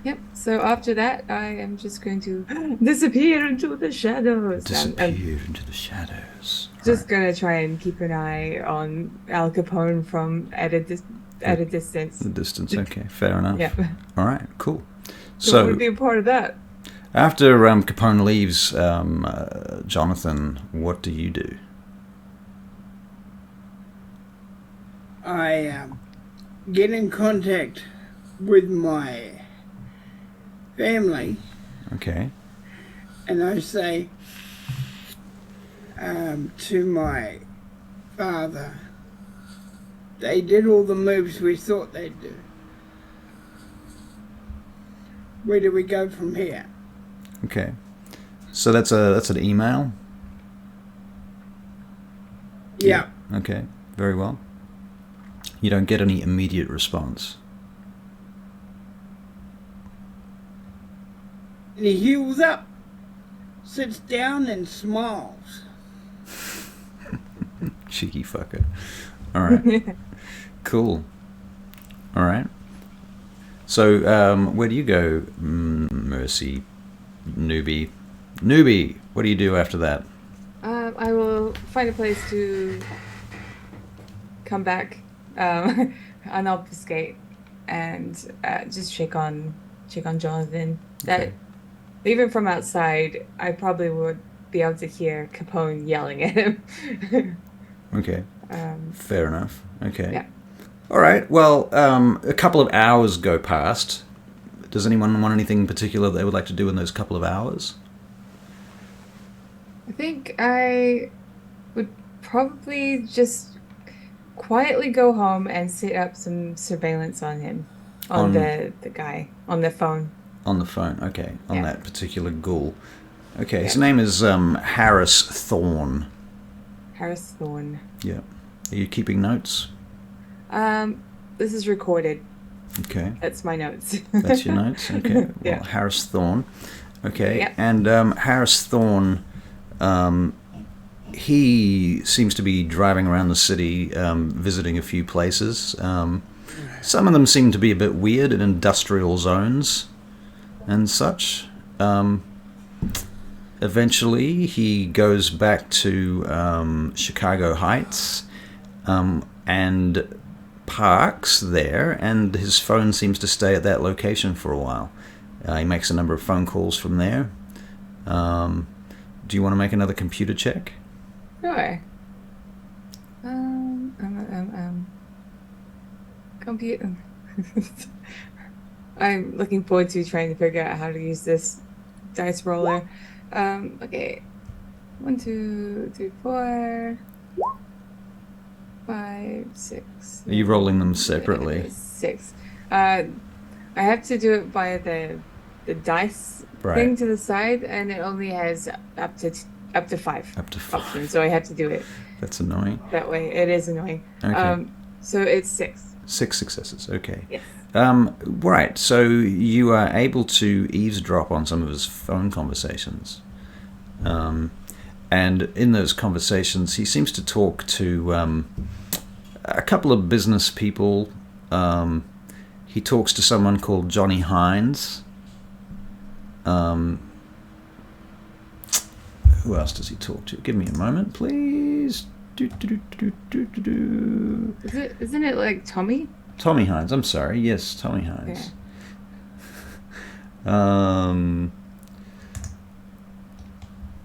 S2: Yep. So after that, I am just going to disappear into the shadows.
S1: Disappear into the shadows.
S2: Just going to try and keep an eye on Al Capone from at a distance.
S1: The distance, okay, fair enough.
S2: Yeah.
S1: All right, cool.
S2: So what would be a part of that?
S1: After Capone leaves, Jonathan, what do you do?
S3: I get in contact with my family.
S1: Okay.
S3: And I say to my father, they did all the moves we thought they'd do. Where do we go from here?
S1: Okay. So that's an email?
S3: Yeah.
S1: Okay, very well. You don't get any immediate response.
S3: And he heals up, sits down and smiles.
S1: Cheeky fucker. All right. Cool. All right. So, where do you go, Mercy, newbie? Newbie, what do you do after that?
S2: I will find a place to come back unobfuscate and just check on Jonathan.
S1: Okay.
S2: That even from outside, I probably would be able to hear Capone yelling at him.
S1: Okay. Fair enough. Okay.
S2: Yeah.
S1: All right. Well, a couple of hours go past. Does anyone want anything in particular they would like to do in those couple of hours?
S2: I think I would probably just quietly go home and set up some surveillance on him, on the guy, on the phone.
S1: On the phone, okay. On
S2: Yeah.
S1: that particular ghoul. Okay, his
S2: Yeah.
S1: name is Harris Thorne.
S2: Harris Thorne.
S1: Yeah. Are you keeping notes?
S2: This is recorded.
S1: Okay.
S2: That's my notes.
S1: That's your notes? Okay. Well,
S2: Yeah.
S1: Harris Thorne. Okay.
S2: Yep.
S1: And Harris Thorne, he seems to be driving around the city, visiting a few places. Some of them seem to be a bit weird in industrial zones and such. Eventually, he goes back to Chicago Heights and parks there, and his phone seems to stay at that location for a while. He makes a number of phone calls from there. Do you want to make another computer check?
S2: Sure. Computer. I'm looking forward to trying to figure out how to use this dice roller. Okay. 1, 2, 3, 4, 5, 6.
S1: Are you rolling them separately?
S2: 6. I have to do it via the dice
S1: Right.
S2: thing to the side, and it only has up to 5.
S1: Up to 5.
S2: options, so I have to do it
S1: That's annoying.
S2: that way. It is annoying.
S1: Okay.
S2: So it's 6.
S1: 6 successes, okay.
S2: Yes.
S1: Right, so you are able to eavesdrop on some of his phone conversations. And in those conversations, he seems to talk to a couple of business people. He talks to someone called Johnny Hines. Who else does he talk to? Give me a moment, please.
S2: Isn't it like Tommy?
S1: Tommy Hines, I'm sorry. Yes, Tommy Hines.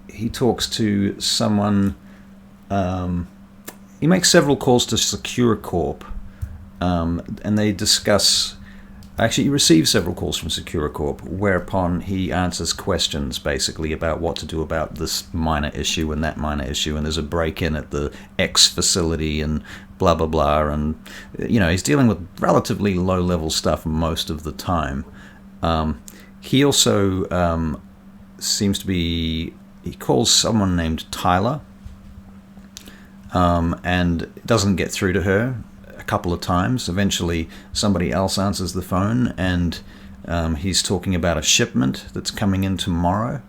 S1: He talks to someone. He makes several calls to Secure Corp, and they discuss. Actually, he receives several calls from Secure Corp, whereupon he answers questions basically about what to do about this minor issue and that minor issue, and there's a break-in at the X facility and blah, blah, blah, and, you know, he's dealing with relatively low-level stuff most of the time. He also seems to be... He calls someone named Tyler, and doesn't get through to her a couple of times. Eventually somebody else answers the phone, and he's talking about a shipment that's coming in tomorrow.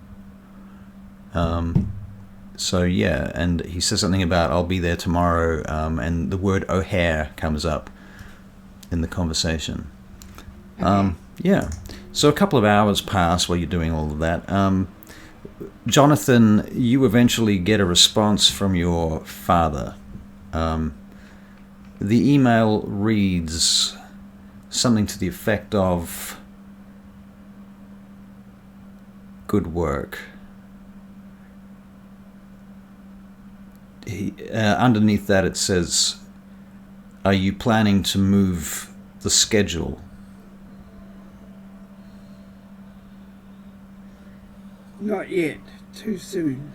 S1: So yeah, and he says something about I'll be there tomorrow, and the word O'Hare comes up in the conversation.
S2: Okay.
S1: Yeah, so a couple of hours pass while you're doing all of that. Jonathan, you eventually get a response from your father. The email reads something to the effect of, "Good work." Underneath that it says, "Are you planning to move the schedule?"
S3: Not yet. Too soon.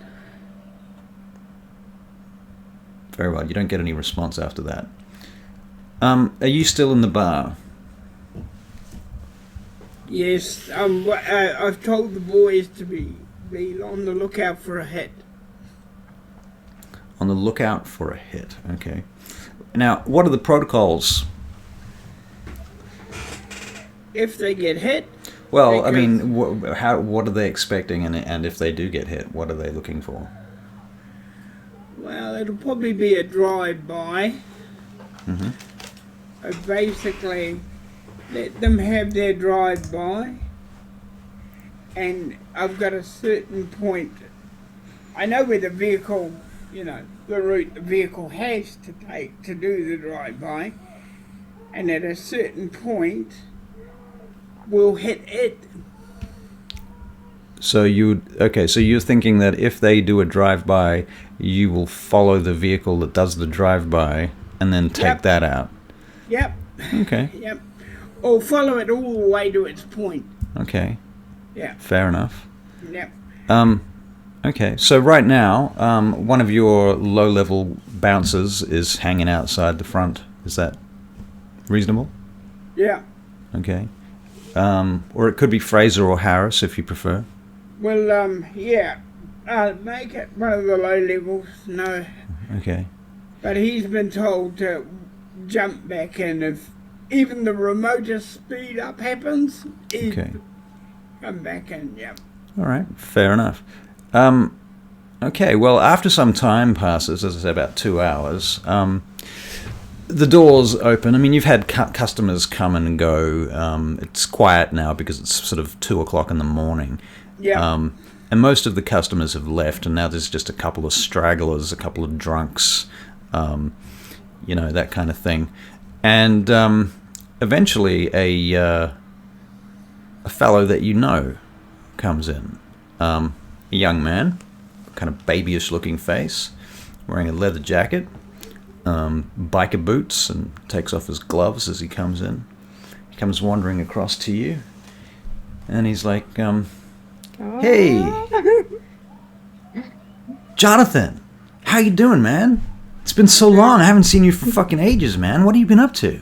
S1: Very well. You don't get any response after that. Are you still in the bar?
S3: Yes, I've told the boys to be on the lookout for a hit.
S1: On the lookout for a hit. Okay. Now, what are the protocols?
S3: If they get hit,
S1: Well, I mean, what are they expecting, and if they do get hit, what are they looking for?
S3: well, it'll probably be a drive-by.
S1: Mm-hmm.
S3: I basically let them have their drive-by, and I've got a certain point. I know where the vehicle, the route the vehicle has to take to do the drive-by, and at a certain point, we'll hit it.
S1: So so you're thinking that if they do a drive-by, you will follow the vehicle that does the drive-by and then take that out.
S3: Yep.
S1: Okay.
S3: Yep. Or follow it all the way to its point.
S1: Okay.
S3: Yeah.
S1: Fair enough.
S3: Yep.
S1: Okay. So right now, one of your low-level bouncers is hanging outside the front. Is that reasonable?
S3: Yeah.
S1: Okay. Or it could be Fraser or Harris if you prefer.
S3: Well, yeah. Make it one of the low levels. No.
S1: Okay.
S3: But he's been told to jump back in if even the remotest speed up happens.
S1: Okay.
S3: Come back in, yeah.
S1: All right. Fair enough. Okay. Well, after some time passes, as I say, about 2 hours, the doors open. I mean, you've had customers come and go. It's quiet now because it's sort of 2 o'clock in the morning.
S3: Yeah.
S1: And most of the customers have left, and now there's just a couple of stragglers, a couple of drunks, that kind of thing. And eventually a fellow that you know comes in. A young man, kind of babyish looking face, wearing a leather jacket, biker boots, and takes off his gloves as he comes in. He comes wandering across to you, and he's like, hey, Jonathan, how you doing, man? It's been so long. I haven't seen you for fucking ages, man. What have you been up to?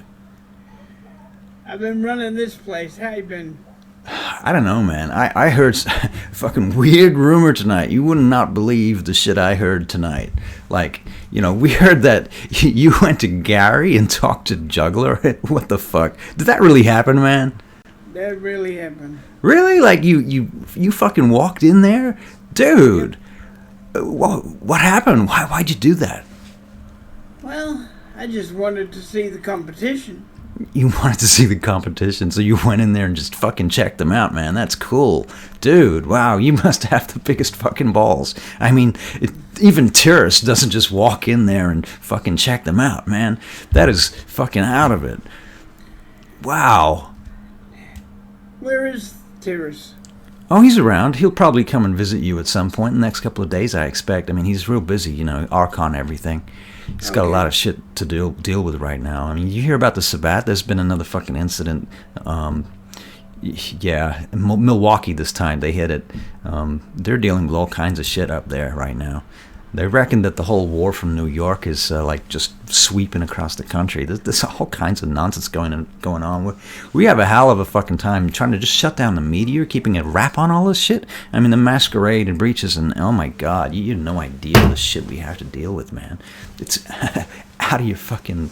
S3: I've been running this place. How you been?
S1: I don't know, man. I heard a fucking weird rumor tonight. You would not believe the shit I heard tonight. Like, we heard that you went to Gary and talked to Juggler. What the fuck? Did that really happen, man?
S3: That really happened.
S1: Really? Like, you fucking walked in there? Dude, what happened? Why'd you do that?
S3: Well, I just wanted to see the competition.
S1: You wanted to see the competition, so you went in there and just fucking checked them out, man. That's cool. Dude, wow, you must have the biggest fucking balls. I mean, even Tyrus doesn't just walk in there and fucking check them out, man. That is fucking out of it. Wow.
S3: Where is Tyrus?
S1: Oh, he's around. He'll probably come and visit you at some point in the next couple of days, I expect. I mean, he's real busy, Archon everything. He's got a lot of shit to deal with right now. I mean, you hear about the Sabbat? There's been another fucking incident. Yeah, in Milwaukee this time. They hit it. They're dealing with all kinds of shit up there right now. They reckon that the whole war from New York is just sweeping across the country. There's all kinds of nonsense going on. We have a hell of a fucking time trying to just shut down the media, keeping a wrap on all this shit. I mean, the Masquerade and breaches, and oh my god, you have no idea the shit we have to deal with, man. It's out of your fucking...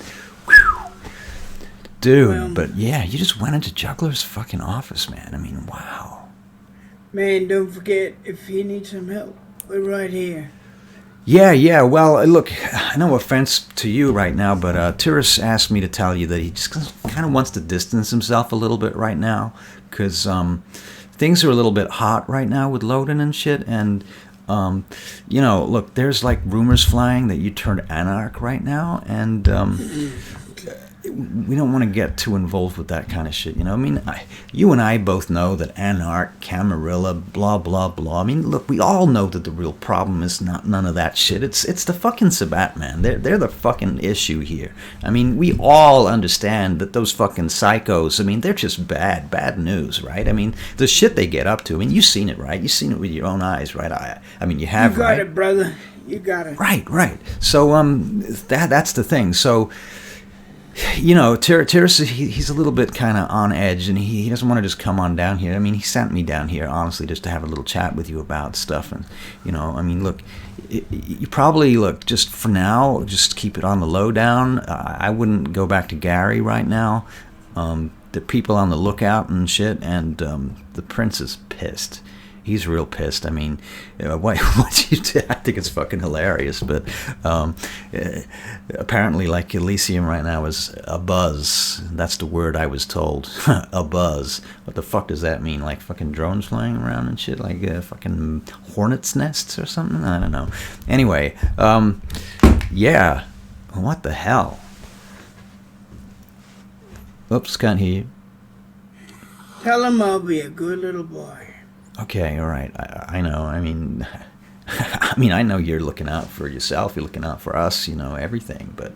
S1: Dude, but yeah, you just went into Juggler's fucking office, man. I mean, wow.
S3: Man, don't forget, if you need some help, we're right here.
S1: Yeah, well, look, no offense to you right now, but Tyrus asked me to tell you that he just kind of wants to distance himself a little bit right now, because things are a little bit hot right now with Loden and shit, and, look, there's like rumors flying that you turned Anarch right now, and we don't want to get too involved with that kind of shit, I mean, you and I both know that Anarch, Camarilla, blah, blah, blah. I mean, look, we all know that the real problem is not none of that shit. It's the fucking Sabbat, man. They're the fucking issue here. I mean, we all understand that those fucking psychos, I mean, they're just bad news, right? I mean, the shit they get up to, I mean, you've seen it, right? You've seen it with your own eyes, right? I mean, you have, right?
S3: You got it, brother. You got it.
S1: Right. So, that's the thing. So... Tyrus, he's a little bit kind of on edge, and he doesn't want to just come on down here. I mean, he sent me down here, honestly, just to have a little chat with you about stuff. And, I mean, look, you probably, just for now, just keep it on the lowdown. I wouldn't go back to Gary right now. The people on the lookout and shit, and the prince is pissed. He's real pissed. I mean, what you did, I think it's fucking hilarious. But apparently, Elysium right now is a buzz. That's the word I was told. A buzz. What the fuck does that mean? Like fucking drones flying around and shit? Like fucking hornets' nests or something? I don't know. Anyway, yeah. What the hell? Oops, can't hear you.
S3: Tell him I'll be a good little boy.
S1: Okay, all right. I know. I mean, I know you're looking out for yourself. You're looking out for us. You know everything. But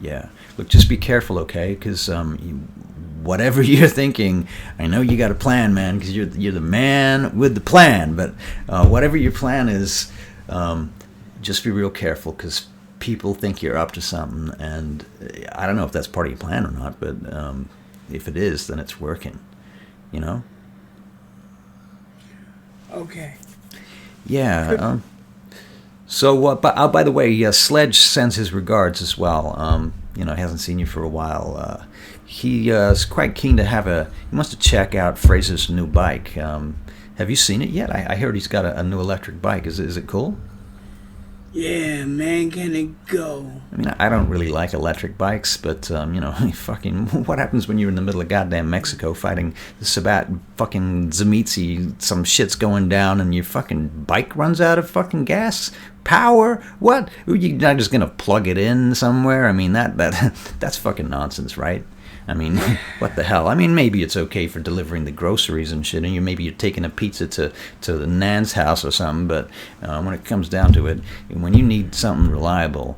S1: yeah, look, just be careful, okay? Because whatever you're thinking, I know you got a plan, man. Because you're the man with the plan. But whatever your plan is, just be real careful. Because people think you're up to something, and I don't know if that's part of your plan or not. But if it is, then it's working. You know.
S3: Okay.
S1: Yeah. So, by the way, Sledge sends his regards as well. He hasn't seen you for a while. He is quite keen to he wants to check out Fraser's new bike. Have you seen it yet? I heard he's got a new electric bike. Is it cool?
S3: Yeah, man, can it go?
S1: I mean, I don't really like electric bikes, but, fucking, what happens when you're in the middle of goddamn Mexico fighting the fucking Zamitzi, some shit's going down, and your fucking bike runs out of fucking gas? Power? What? You're not just gonna plug it in somewhere? I mean, that's fucking nonsense, right? I mean, what the hell? I mean, maybe it's okay for delivering the groceries and shit, and maybe you're taking a pizza to the Nan's house or something, but when it comes down to it, when you need something reliable,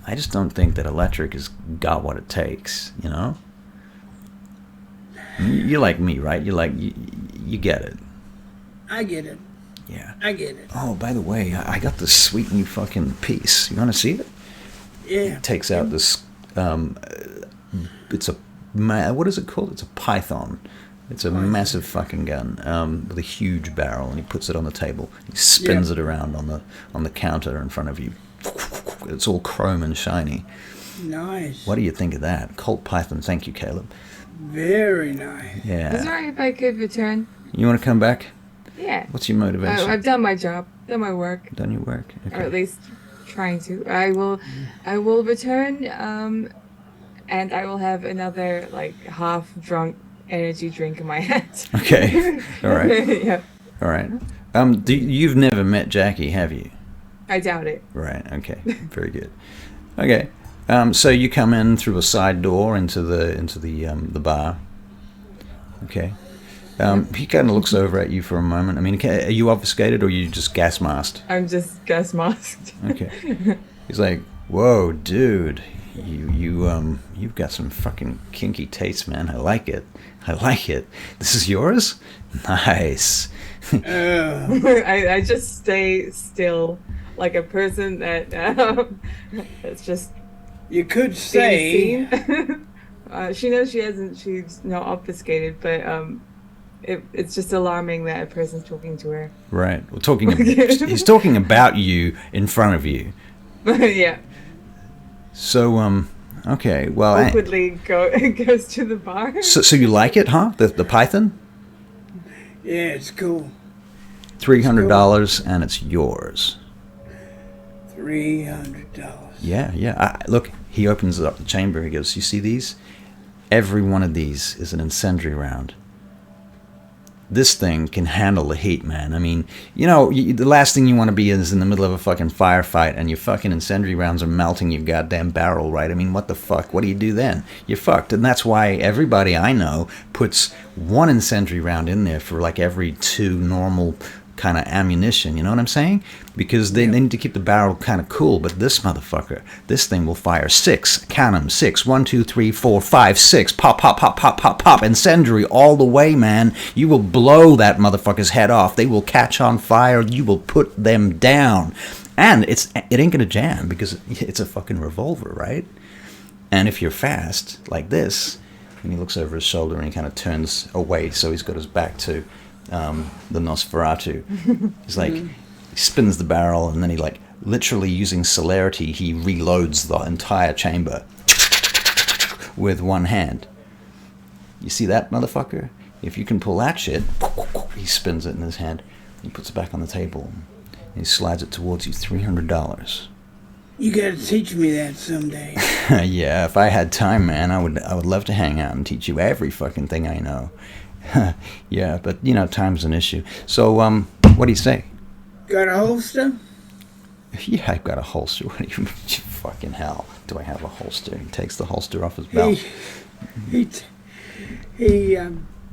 S1: I just don't think that electric has got what it takes, you know? You're like me, right? You get it.
S3: I get it.
S1: Yeah.
S3: I get it.
S1: Oh, by the way, I got this sweet new fucking piece. You want to see it?
S3: Yeah.
S1: It takes out this, it's a, what is it called? It's a Python. It's a massive fucking gun with a huge barrel, and he puts it on the table. He spins it around on the counter in front of you. It's all chrome and shiny.
S3: Nice.
S1: What do you think of that? Colt Python. Thank you, Caleb.
S3: Very nice.
S1: Yeah.
S2: Is it alright if I could return?
S1: You want to come back?
S2: Yeah.
S1: What's your motivation?
S2: I've done my job, done my work,
S1: Done your work. Okay.
S2: or at least trying to. I will return, and I will have another half-drunk energy drink in my hand.
S1: Okay. All right.
S2: Yeah.
S1: All right. You've never met Jackie, have you?
S2: I doubt it.
S1: Right. Okay. Very good. Okay. So you come in through a side door into the bar. Okay. He kind of looks over at you for a moment. I mean, are you obfuscated or are you just gas masked?
S2: I'm just gas masked.
S1: Okay. He's like, "Whoa, dude, you've got some fucking kinky taste, man. I like it. This is yours? Nice."
S2: I just stay still, like a person that's just.
S3: You could say.
S2: She knows she's not obfuscated, but it's just alarming that a person's talking to her.
S1: Right. Well, he's talking about you in front of you.
S2: Yeah.
S1: So, okay, well...
S2: Awkwardly goes to the bar.
S1: So you like it, huh? The Python?
S3: Yeah, it's cool.
S1: $300, and it's yours.
S3: $300.
S1: Yeah. Look, he opens up the chamber. He goes, "You see these? Every one of these is an incendiary round. This thing can handle the heat, man. I mean, the last thing you want to be is in the middle of a fucking firefight and your fucking incendiary rounds are melting your goddamn barrel, right? I mean, what the fuck? What do you do then? You're fucked. And that's why everybody I know puts one incendiary round in there for like every two normal kind of ammunition, you know what I'm saying? Because they need to keep the barrel kind of cool, but this thing will fire 6, count them, 6, 1, 2, 3, 4, 5, 6, pop, pop, pop, pop, pop, pop, incendiary all the way, man. You will blow that motherfucker's head off. They will catch on fire. You will put them down. And it ain't gonna jam because it's a fucking revolver, right? And if you're fast, like this, and he looks over his shoulder and he kind of turns away, so he's got his back to the Nosferatu. He's like, he spins the barrel, and then he literally using celerity, he reloads the entire chamber with one hand. You see that, motherfucker? If you can pull that shit, he spins it in his hand, he puts it back on the table, and he slides it towards you. $300.
S3: You gotta teach me that someday.
S1: Yeah, if I had time, man, I would love to hang out and teach you every fucking thing I know. Yeah, but time's an issue. So, what do you say?
S3: Got a holster?
S1: Yeah, I've got a holster. What do you fucking hell? Do I have a holster? He takes the holster off his belt.
S3: he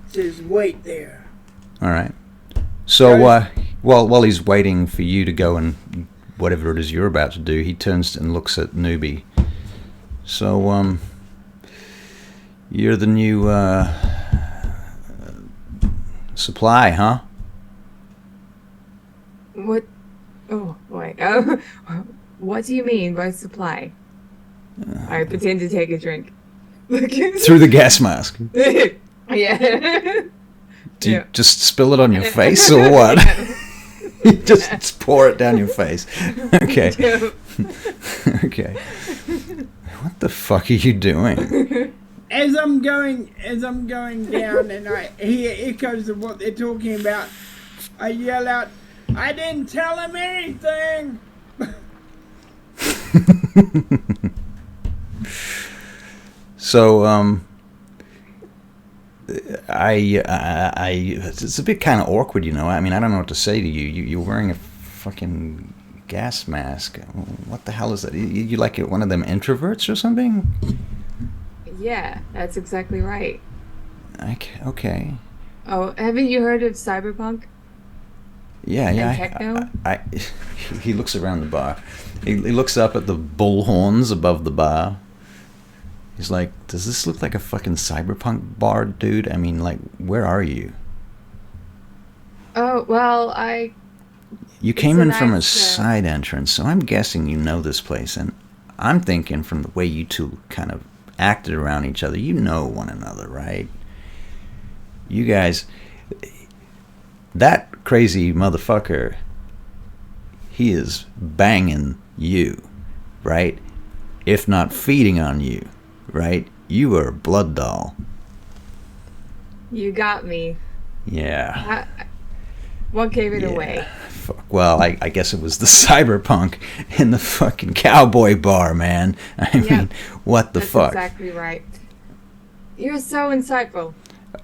S3: says, "Wait there."
S1: All right. So while he's waiting for you to go and whatever it is you're about to do, he turns and looks at Newbie. So you're the new supply, huh?
S2: What? Oh, wait. What do you mean by supply? I pretend to take a drink.
S1: Through the gas mask.
S2: Yeah.
S1: Do you just spill it on your face or what? You just pour it down your face. Okay. Okay. What the fuck are you doing?
S3: As I'm going down and I hear echoes of what they're talking about, I yell out, "I didn't tell him anything!"
S1: So, it's a bit kind of awkward, you know. I mean, I don't know what to say to you. You're wearing a fucking gas mask. What the hell is that? You like one of them introverts or something?
S2: Yeah, that's exactly right.
S1: Okay.
S2: Oh, haven't you heard of cyberpunk?
S1: Yeah.
S2: And techno?
S1: He looks around the bar. He looks up at the bullhorns above the bar. He's like, does this look like a fucking cyberpunk bar, dude? I mean, like, where are you?
S2: Oh, well,
S1: You came in from a side entrance, so I'm guessing you know this place. And I'm thinking from the way you two kind of acted around each other, you know one another, right? You guys... That crazy motherfucker, he is banging you, right? If not feeding on you, right? You are a blood doll.
S2: You got me.
S1: Yeah.
S2: What gave it away?
S1: Fuck. Well, I guess it was the cyberpunk in the fucking cowboy bar, man. I mean, what the fuck?
S2: That's exactly right. You're so insightful.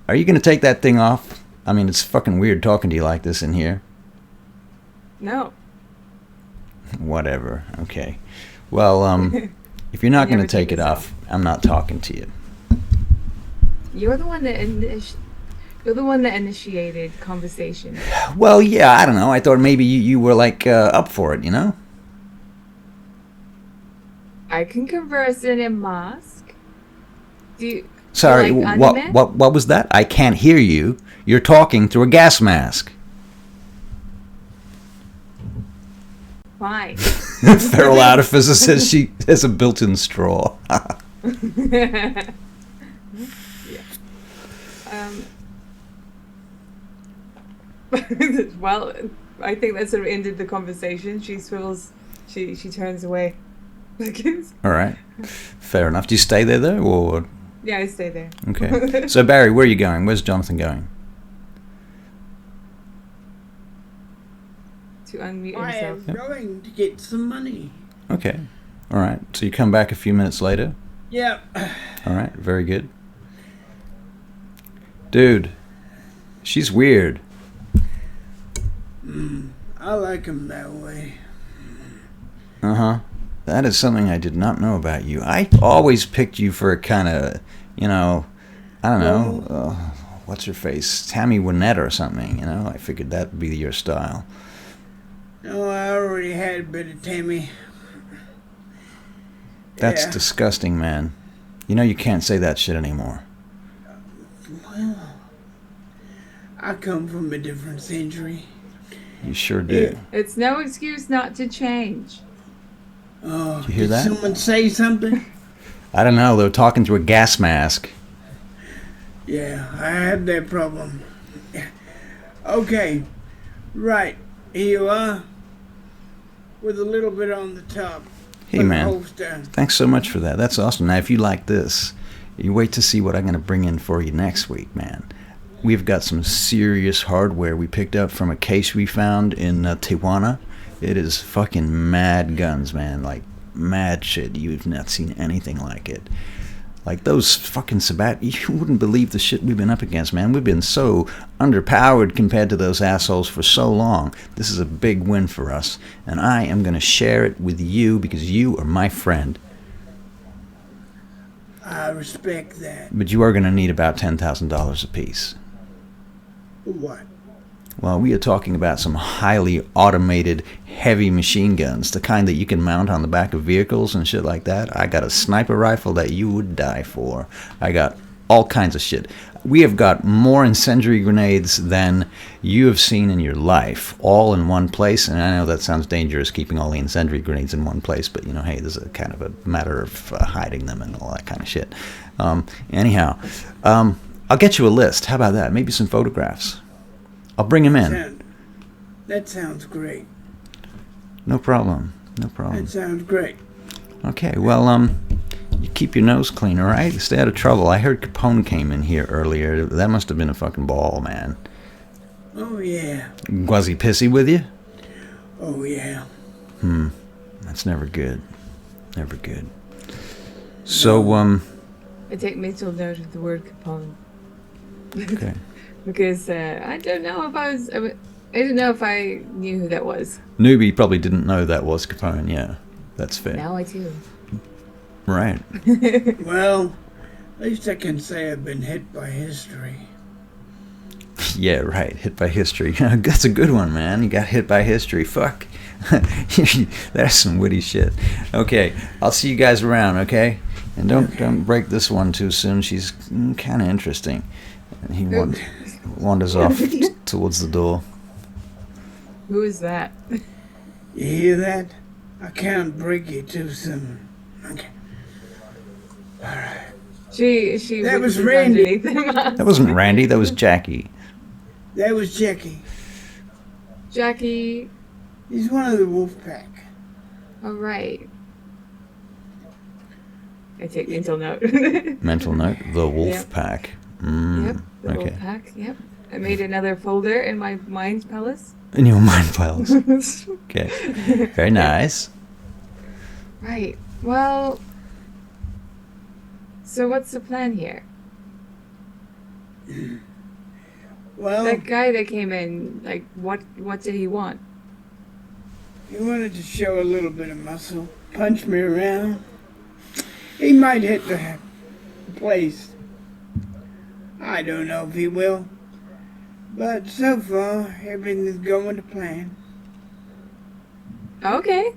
S1: Are you going to take that thing off? I mean, it's fucking weird talking to you like this in here.
S2: No.
S1: Whatever. Okay. Well, if you're not going to take it off, I'm not talking to you.
S2: You're the one that initiated conversation.
S1: Well, yeah, I don't know. I thought maybe you were like up for it, you know?
S2: I can converse in a mask. Do you?
S1: Sorry,
S2: like
S1: what was that? I can't hear you. You're talking through a gas mask.
S2: Fine.
S1: Feral Artificer says she has a built-in straw.
S2: Yeah. Well, I think that sort of ended the conversation. She swivels. She turns away.
S1: All right. Fair enough. Do you stay there, though, or...?
S2: Yeah, I stay there.
S1: Okay. So, Barry, where are you going? Where's Jonathan going?
S2: To unmute
S3: I
S2: himself.
S3: am going to get some money.
S1: Okay. All right. So you come back a few minutes later?
S3: Yep.
S1: All right. Very good. Dude, she's weird.
S3: I like him that way.
S1: Uh-huh. That is something I did not know about you. I always picked you for a kind of, you know, I don't know, what's her face? Tammy Wynette or something, you know? I figured that would be your style.
S3: No, I already had a bit of Tammy.
S1: That's
S3: Yeah.
S1: disgusting, man. You know you can't say that shit anymore.
S3: Well, I come from a different century.
S1: You sure do.
S2: It's no excuse not to change.
S3: Oh,
S1: Did you hear that?
S3: Someone say something?
S1: I don't know. They were talking through a gas mask.
S3: Yeah, I have that problem. Okay, right. Here you are. With a little bit on the top.
S1: Hey,
S3: for the
S1: man.
S3: holster.
S1: Thanks so much for that. That's awesome. Now, if you like this, you wait to see what I'm going to bring in for you next week, man. We've got some serious hardware we picked up from a case we found in Tijuana. It is fucking mad guns, man. Like, mad shit. You've not seen anything like it. Like, those fucking Sabat... You wouldn't believe the shit we've been up against, man. We've been so underpowered compared to those assholes for so long. This is a big win for us. And I am going to share it with you because you are my friend.
S3: I respect that.
S1: But you are going to need about $10,000 apiece.
S3: What?
S1: Well, we are talking about some highly automated heavy machine guns, the kind that you can mount on the back of vehicles and shit like that. I got a sniper rifle that you would die for. I got all kinds of shit. We have got more incendiary grenades than you have seen in your life, all in one place. And I know that sounds dangerous, keeping all the incendiary grenades in one place, but, you know, hey, there's a kind of a matter of hiding them and all that kind of shit. Anyhow, I'll get you a list. How about that? Maybe some photographs. I'll bring him in.
S3: That sounds great.
S1: No problem. No problem.
S3: That sounds great.
S1: Okay, well, you keep your nose clean, all right? Stay out of trouble. I heard Capone came in here earlier. That must have been a fucking ball, man.
S3: Oh, yeah.
S1: Was he pissy with you?
S3: Oh, yeah.
S1: That's never good. Never good. So,
S2: I take mental note of the word Capone.
S1: Okay.
S2: Because I don't know if I didn't know if I knew who that was.
S1: Newbie probably didn't know that was Capone, yeah. That's fair.
S2: Now I do.
S1: Right.
S3: Well, at least I can say I've been hit by history.
S1: Yeah, right. Hit by history. That's a good one, man. You got hit by history. Fuck. That's some witty shit. Okay, I'll see you guys around, okay? And don't break this one too soon. She's kind of interesting. And he wanders off towards the door.
S2: Who is that?
S3: You hear that? I can't break you too soon. Okay. All right.
S2: She
S3: That was
S2: wouldn't
S3: Randy.
S2: underneath him.
S1: That wasn't Randy. That was Jackie.
S3: That was Jackie.
S2: Jackie.
S3: He's one of the wolf pack.
S2: All right. I take mental note.
S1: Mental note. The Wolf
S2: Yep.
S1: Pack.
S2: Yep. The
S1: Okay.
S2: wolf pack. Yep. I made another folder in my mind palace.
S1: In your mind files. Okay. Very nice.
S2: Right. Well. So what's the plan here?
S3: Well,
S2: That guy that came in, like, what did he want?
S3: he wanted to show a little bit of muscle, punch me around. He might hit the place. I don't know if he will. But so far, everything's going to plan.
S2: Okay.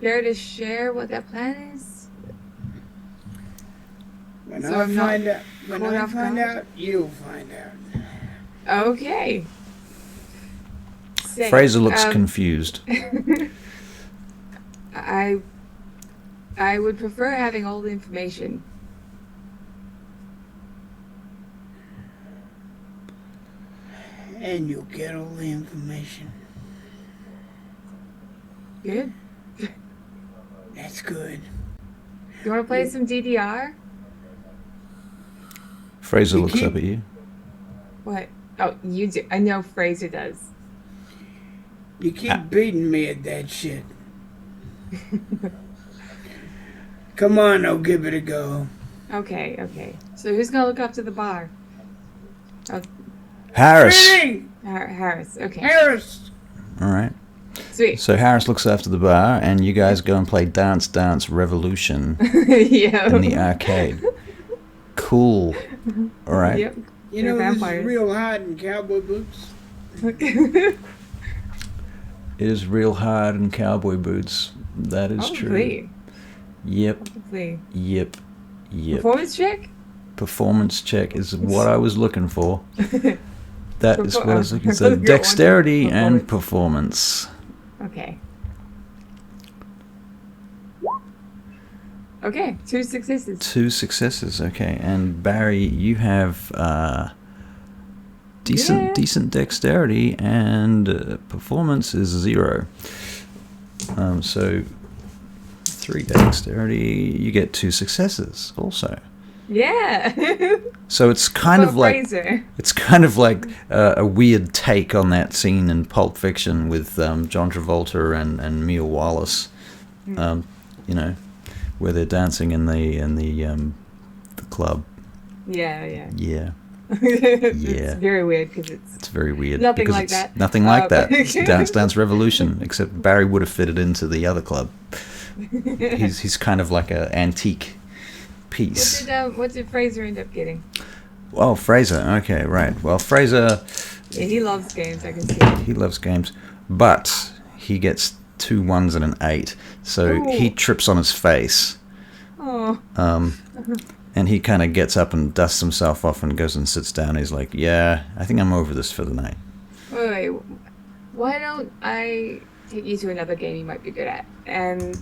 S2: Care to share what that plan is?
S3: When
S2: So
S3: I
S2: I'm not
S3: find out, when
S2: caught
S3: I
S2: off
S3: find
S2: guard?
S3: out, you'll find out.
S2: Okay. Say,
S1: Fraser looks confused.
S2: I would prefer having all the information.
S3: And you'll get all the information.
S2: Good.
S3: That's good.
S2: You want to play some DDR?
S1: Fraser
S3: You
S1: looks
S3: keep-
S1: up at you.
S2: What? Oh, you do. I know Fraser does.
S3: You keep beating me at that shit. Come on, I'll give it a go.
S2: Okay, okay. So who's gonna look after the bar? Oh,
S1: Harris.
S3: Vinny!
S2: Harris. Okay.
S3: Harris!
S1: All right.
S2: Sweet.
S1: So Harris looks after the bar, and you guys go and play Dance Dance Revolution
S2: Yeah.
S1: in the arcade. Cool. All right.
S2: Yep.
S3: You
S2: They're
S3: know, this is
S2: vampires.
S3: real hot in cowboy boots.
S1: It is real hard in cowboy boots. That is true.
S2: Hopefully.
S1: Yep.
S2: Hopefully.
S1: Yep. Yep.
S2: Performance check?
S1: Performance check is what I was looking for. That is what I was looking for.
S2: You're wanting
S1: Dexterity and
S2: performance.
S1: performance.
S2: Okay. Okay, 2 successes.
S1: 2 successes, okay. And Barry, you have decent dexterity, and performance is 0. So 3 dexterity, you get 2 successes also.
S2: Yeah.
S1: So it's kind of like
S2: Fraser.
S1: it's kind of like a weird take on that scene in Pulp Fiction with John Travolta and Mia Wallace, you know, where they're dancing in the club.
S2: Yeah, yeah.
S1: Yeah,
S2: It's very weird because it's
S1: very weird.
S2: Nothing
S1: because
S2: like
S1: it's
S2: that.
S1: Nothing like that. It's Dance Dance Revolution, except Barry would have fitted into the other club. He's kind of like a antique piece.
S2: What did Fraser end up getting?
S1: Oh, Fraser. Okay, right. Well, Fraser...
S2: Yeah, he loves games, I can see it.
S1: He loves games, but he gets 2 1s and an 8, so he trips on his face.
S2: Oh.
S1: And he kind of gets up and dusts himself off and goes and sits down. He's like, yeah, I think I'm over this for the night.
S2: Wait. Why don't I take you to another game you might be good at? And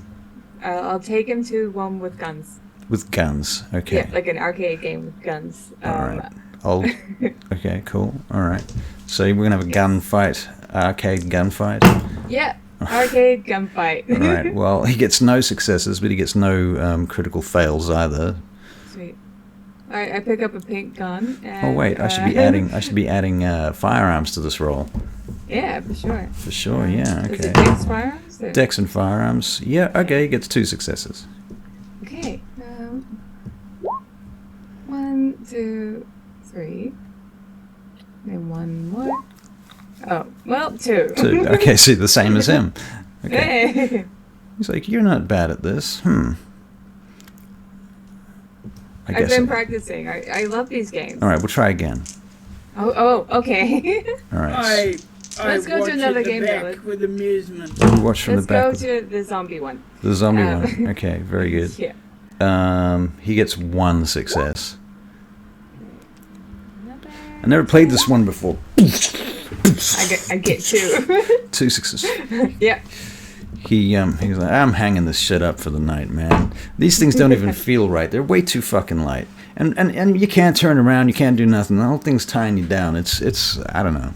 S2: I'll take him to one with guns.
S1: With guns, okay.
S2: Yeah, like an arcade game with guns.
S1: Alright. Okay, cool. Alright. So we're going to have a gunfight, arcade gunfight?
S2: Yeah, arcade gunfight.
S1: Alright, well, he gets no successes, but he gets no critical fails either.
S2: Sweet. Alright, I pick up a pink gun. And,
S1: Oh wait, I should be adding firearms to this roll.
S2: Yeah, for sure.
S1: For sure, yeah,
S2: Is
S1: okay.
S2: it Dex firearms? Or?
S1: Dex and firearms. Yeah, okay, he gets 2 successes.
S2: Okay. 1, 2, 3. And 1 more. Oh, well, 2.
S1: 2. Okay, see, the same as him. Okay.
S2: Hey.
S1: He's like, you're not bad at this.
S2: I've been practicing. I love these games.
S1: All right, we'll try again.
S2: Oh, okay.
S1: All right.
S2: Let's go to another game now.
S3: With amusement.
S1: We'll watch from
S2: Let's
S1: the back.
S2: go to the zombie one.
S1: The zombie one. Okay, very good.
S2: Yeah.
S1: He gets 1 success. I never played this one before.
S2: I get 2.
S1: 2 successes.
S2: Yeah.
S1: He's like, I'm hanging this shit up for the night, man. These things don't even feel right. They're way too fucking light. And you can't turn around, you can't do nothing. The whole thing's tying you down. It's I don't know.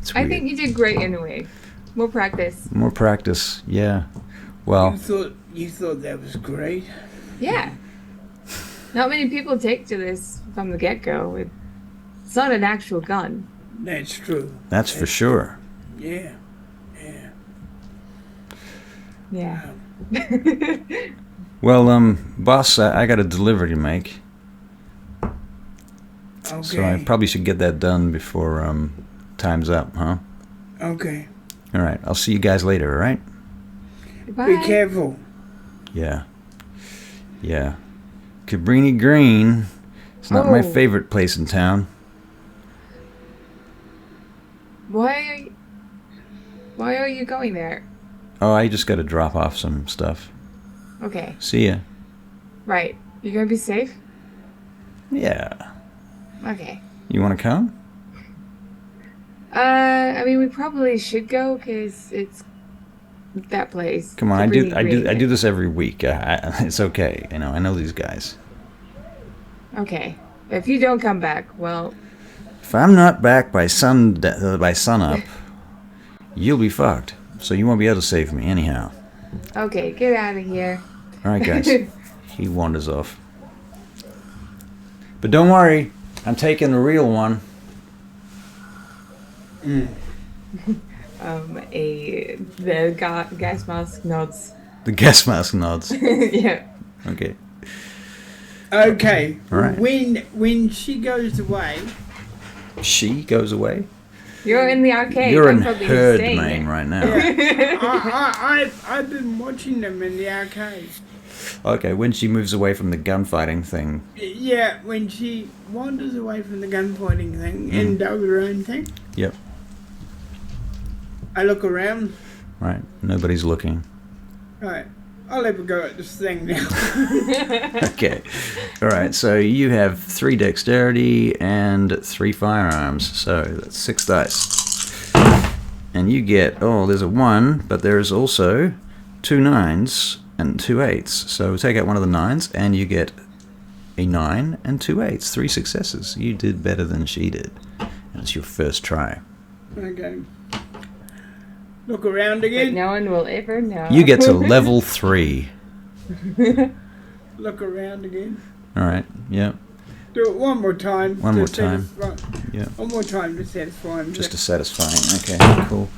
S1: It's weird.
S2: I think you did great anyway. More practice.
S1: More practice, yeah. Well,
S3: You thought that was great?
S2: Yeah. Not many people take to this from the get-go. It's not an actual gun.
S3: That's true.
S1: that's for sure.
S3: Yeah.
S2: Yeah.
S1: Well, boss, I got a delivery to make.
S3: Okay.
S1: So I probably should get that done before time's up, huh?
S3: Okay.
S1: All right, I'll see you guys later, all right?
S2: Goodbye.
S3: Be careful.
S1: Yeah. Yeah. Cabrini Green. It's not my
S2: Oh.
S1: favorite place in town.
S2: Why are you going there?
S1: Oh, I just got to drop off some stuff.
S2: Okay.
S1: See ya.
S2: Right. You gonna be safe?
S1: Yeah.
S2: Okay.
S1: You want to come?
S2: I mean, we probably should go because it's that place.
S1: Come on, I
S2: Cabrini
S1: do this every week. It's okay. I know these guys.
S2: Okay. If you don't come back, well,
S1: If I'm not back by sunup, you'll be fucked. So you won't be able to save me anyhow.
S2: okay, get out of here.
S1: All right, guys. He wanders off. But don't worry, I'm taking the real one.
S2: The gas mask nods.
S1: The gas mask nods.
S2: Yeah.
S1: Okay.
S3: Okay.
S1: All right.
S3: When she goes away,
S1: She goes away.
S2: You're in the arcade.
S1: You're in
S2: I'm probably
S1: herd
S2: staying
S1: main
S2: there.
S1: right now.
S3: I've been watching them in the arcade.
S1: Okay, when she moves away from the gunfighting thing.
S3: Yeah, when she wanders away from the gunfighting thing and does her own thing.
S1: Yep.
S3: I look around.
S1: Right. Nobody's looking.
S3: Right. I'll have a go at this thing now.
S1: Okay. All right. So you have 3 dexterity and 3 firearms. So that's 6 dice. And you get, there's a 1, but there's also 2 9s and 2 8s. So take out one of the 9s and you get a 9 and 2 8s. 3 successes. You did better than she did. And it's your first try.
S3: Okay. Look around
S2: But
S3: again.
S2: no one will ever know.
S1: You get to level 3.
S3: Look around again.
S1: All right. Yep.
S3: Do it one more time.
S1: One
S3: to
S1: more time.
S3: satisfy-
S1: Yeah.
S3: One more time to satisfy him.
S1: Just to satisfying. Okay, cool.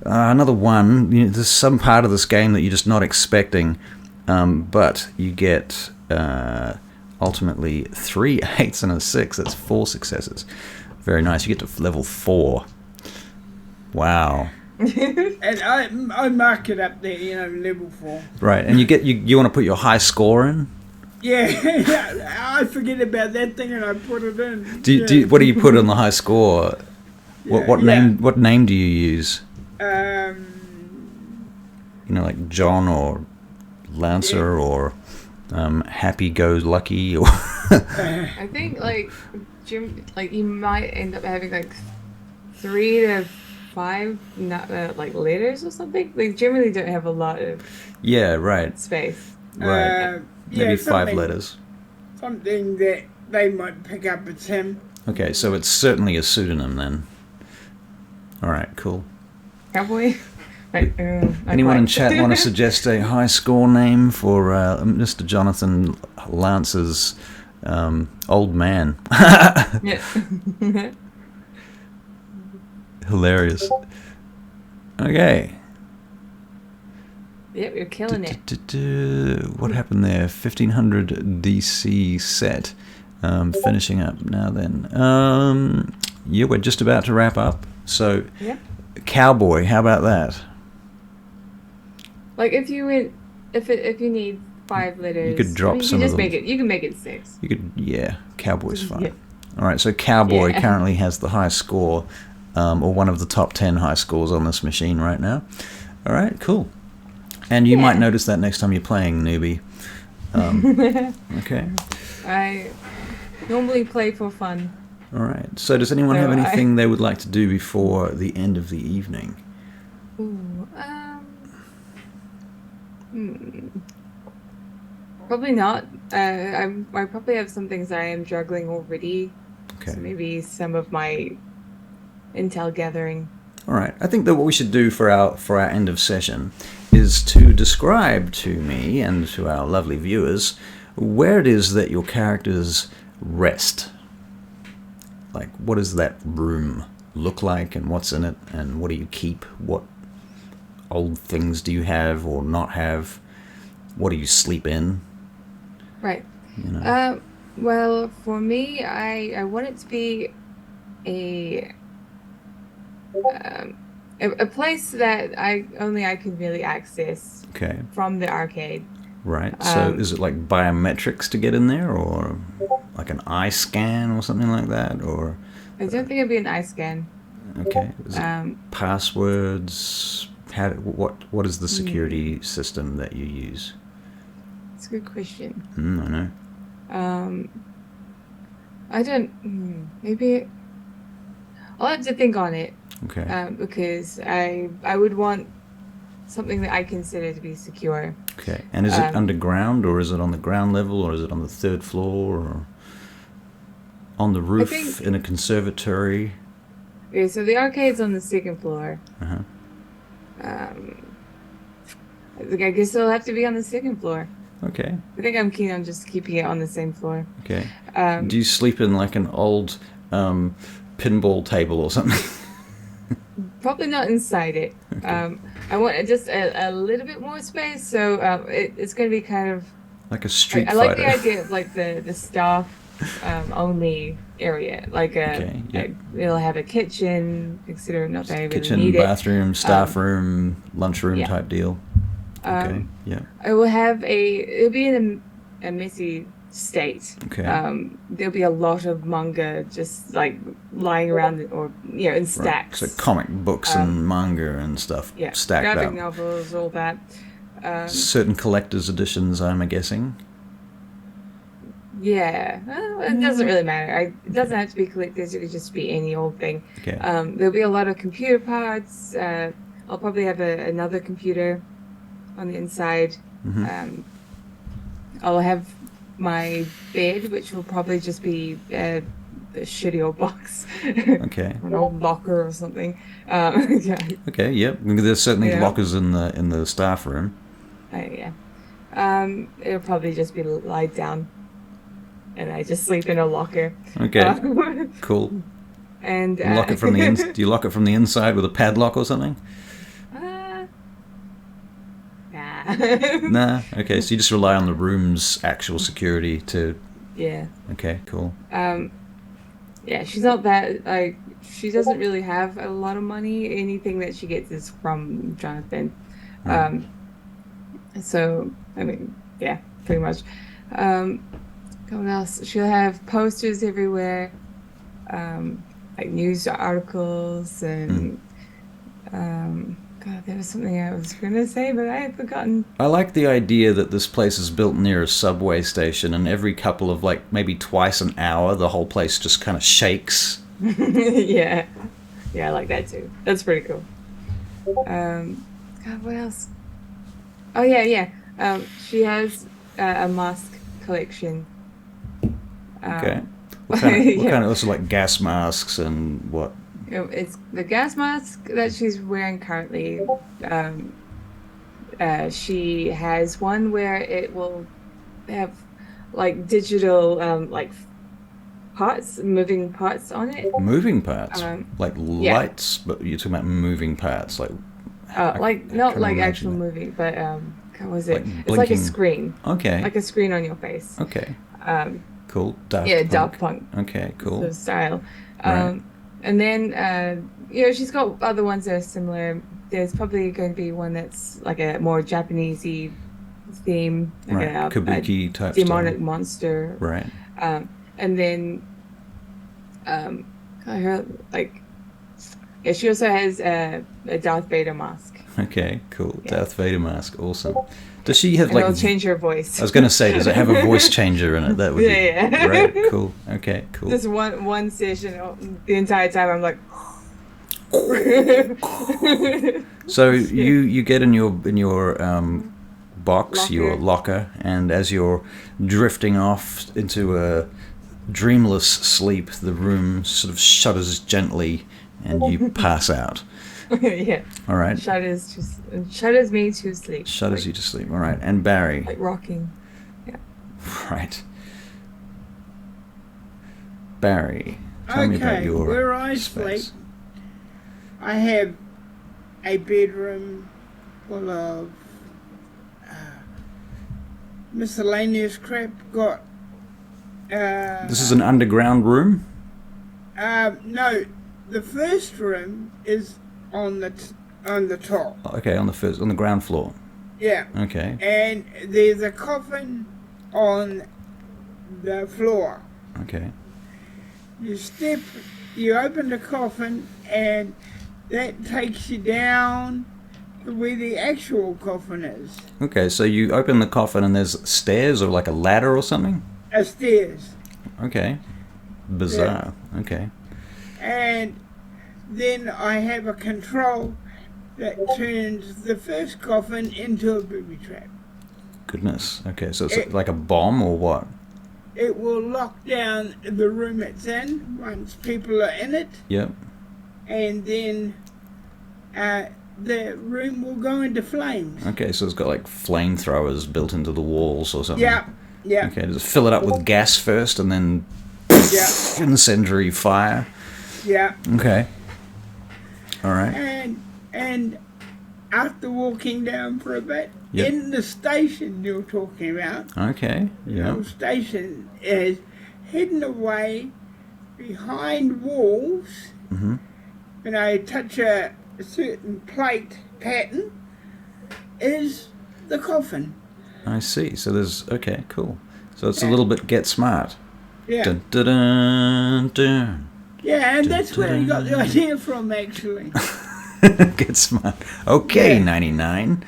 S1: Another 1. There's some part of this game that you're just not expecting, but you get ultimately 3 8s and a 6. That's 4 successes. Very nice. You get to level 4. Wow.
S3: And I mark it up there, level 4.
S1: Right, and you want to put your high score in.
S3: Yeah, I forget about that thing and I put it in.
S1: What do you put on the high score? What
S3: Yeah.
S1: name do you use?
S3: Um,
S1: Like John or Lancer or Happy Goes Lucky or
S2: I think like Jim, like you might end up having like 3 to 5 like letters or something. Like generally don't have a lot of
S1: yeah, right,
S2: space.
S1: right. Maybe 5 letters.
S3: Something that they might pick up as him.
S1: Okay, so it's certainly a pseudonym then. All right, cool.
S2: Cowboy.
S1: Anyone in chat want to suggest a high score name for Mr. Jonathan Lance's old man?
S2: Yeah.
S1: Hilarious. Okay.
S2: Yep, you're killing it.
S1: What happened there? 1500 DC set. Finishing up now then. Yeah, we're just about to wrap up. So,
S2: Yeah.
S1: Cowboy, how about that?
S2: Like if you went, if you need 5 letters,
S1: You could drop some
S2: you
S1: of
S2: just
S1: them.
S2: make it. You can make it 6.
S1: You could, yeah, Cowboy's fine.
S2: Yeah.
S1: All right, so Cowboy
S2: Yeah.
S1: currently has the high score, or one of the top 10 high scores on this machine right now. All right, cool. And you might notice that next time you're playing, newbie. Okay.
S2: I normally play for fun.
S1: All right. So does anyone have
S2: No,
S1: anything they would like to do before the end of the evening?
S2: Ooh, probably not. I probably have some things I am juggling already.
S1: Okay.
S2: So maybe some of my intel gathering.
S1: All right. I think that what we should do for our end of session is to describe to me and to our lovely viewers where it is that your characters rest. Like, what does that room look like, and what's in it, and what do you keep? What old things do you have or not have? What do you sleep in?
S2: Right.
S1: You know?
S2: Well, for me, I want it to be a place that I can really access
S1: Okay.
S2: from the arcade.
S1: Right. So is it like biometrics to get in there, or like an eye scan or something like that, or?
S2: I don't think it'd be an eye scan.
S1: Okay. Is it passwords? What is the security system that you use?
S2: It's a good question.
S1: I know.
S2: I don't. Maybe I'll have to think on it.
S1: Okay.
S2: Because I would want something that I consider to be secure.
S1: Okay. And is it underground, or is it on the ground level, or is it on the 3rd floor, or on the roof in a conservatory?
S2: Yeah, so the arcade's on the 2nd floor.
S1: Uh-huh.
S2: I guess it'll have to be on the 2nd floor.
S1: Okay.
S2: I think I'm keen on just keeping it on the same floor.
S1: Okay. Do you sleep in like an old pinball table or something?
S2: Probably not inside it.
S1: Okay.
S2: I want just a little bit more space, so it's going to be kind of
S1: like a street
S2: I
S1: fighter.
S2: like the idea of like the staff only area. Like it'll have a kitchen, considering not that I really
S1: Kitchen,
S2: need
S1: bathroom, staff room, lunchroom type deal. Okay. Yeah.
S2: I will have it'll be in a messy state.
S1: Okay.
S2: There'll be a lot of manga just like lying around or in stacks.
S1: Right. So comic books and manga and stuff stacked up.
S2: Graphic novels, all that.
S1: Certain collector's editions, I'm guessing.
S2: Yeah, well, it doesn't really matter. It doesn't have to be collectors. It could just be any old thing.
S1: Okay.
S2: There'll be a lot of computer parts. I'll probably have another computer on the inside.
S1: Mm-hmm.
S2: I'll have my bed, which will probably just be a shitty old box.
S1: Okay.
S2: An old locker or something. Yeah.
S1: Okay. Yep. There's certainly lockers in the staff room.
S2: Yeah. It'll probably just be lied down, and I just sleep in a locker.
S1: Okay. Cool.
S2: And
S1: you lock it from the do you lock it from the inside with a padlock or something?
S2: Nah.
S1: Nah. Okay. So you just rely on the room's actual security to.
S2: Yeah.
S1: Okay. Cool.
S2: Yeah, she's not that she doesn't really have a lot of money. Anything that she gets is from Jonathan.
S1: Right.
S2: So I mean, yeah, pretty much. What else? She'll have posters everywhere, like news articles and God, there was something I was gonna say, but I have forgotten.
S1: I like the idea that this place is built near a subway station, and every couple of maybe twice an hour, the whole place just kind of shakes.
S2: Yeah, I like that too. That's pretty cool. God, what else? Oh yeah. She has a mask collection.
S1: Okay. What kind of also like gas masks and what?
S2: It's the gas mask that she's wearing currently. She has one where it will have like digital like moving parts on it.
S1: Moving parts, like lights, but you're talking about moving parts, like
S2: not like actual moving, but what was it?
S1: Like
S2: it's like a screen.
S1: Okay.
S2: Like a screen on your face.
S1: Okay. Cool.
S2: Daft Punk.
S1: Okay, cool.
S2: Sort of style.
S1: Right.
S2: And then, she's got other ones that are similar. There's probably going to be one that's like a more Japanese-y theme. Like
S1: right. Kabuki type
S2: demonic
S1: style.
S2: monster.
S1: Right.
S2: And then, she also has a Darth Vader mask.
S1: Okay, cool. Yeah. Darth Vader mask, awesome. Does she have
S2: it'll change her voice?
S1: I was going to say, does it have a voice changer in it? That would be
S2: yeah.
S1: Right. Cool. Okay. Cool.
S2: Just one session, the entire time I'm like.
S1: So you get in your box, your locker, and as you're drifting off into a dreamless sleep, the room sort of shudders gently, and you pass out.
S2: Yeah.
S1: All right.
S2: Shudders me to sleep.
S1: Shudders you to sleep. All right. And Barry.
S2: Like rocking. Yeah.
S1: Right. Barry, tell me about your
S3: where I
S1: space.
S3: sleep, I have a bedroom full of miscellaneous crap. Got.
S1: This is an underground room?
S3: No, the first room is on the top.
S1: Okay, on the ground floor.
S3: Yeah.
S1: Okay.
S3: And there's a coffin on the floor.
S1: Okay.
S3: You open the coffin, and that takes you down to where the actual coffin is.
S1: Okay, so you open the coffin and there's stairs or like a ladder or something?
S3: Stairs.
S1: Okay. Bizarre. Yeah. Okay.
S3: And then I have a control that turns the first coffin into a booby trap.
S1: Goodness. Okay, so it's like a bomb or what?
S3: It will lock down the room it's in once people are in it.
S1: Yep.
S3: And then the room will go into flames.
S1: Okay, so it's got like flamethrowers built into the walls or something.
S3: Yeah.
S1: Okay, just fill it up with gas first and then incendiary fire.
S3: Yeah.
S1: Okay. All right.
S3: And after walking down for a bit,
S1: Yep.
S3: in the station you're talking about,
S1: Okay. Yeah.
S3: the station is hidden away behind walls.
S1: Mm-hmm.
S3: When I touch a certain plate pattern, is the coffin.
S1: I see. So there's okay, cool. So it's a little bit Get Smart.
S3: Yeah.
S1: Dun, dun, dun, dun.
S3: Yeah, and that's where I got the idea from, actually.
S1: Get Smart. Okay,
S3: Yeah.
S1: 99.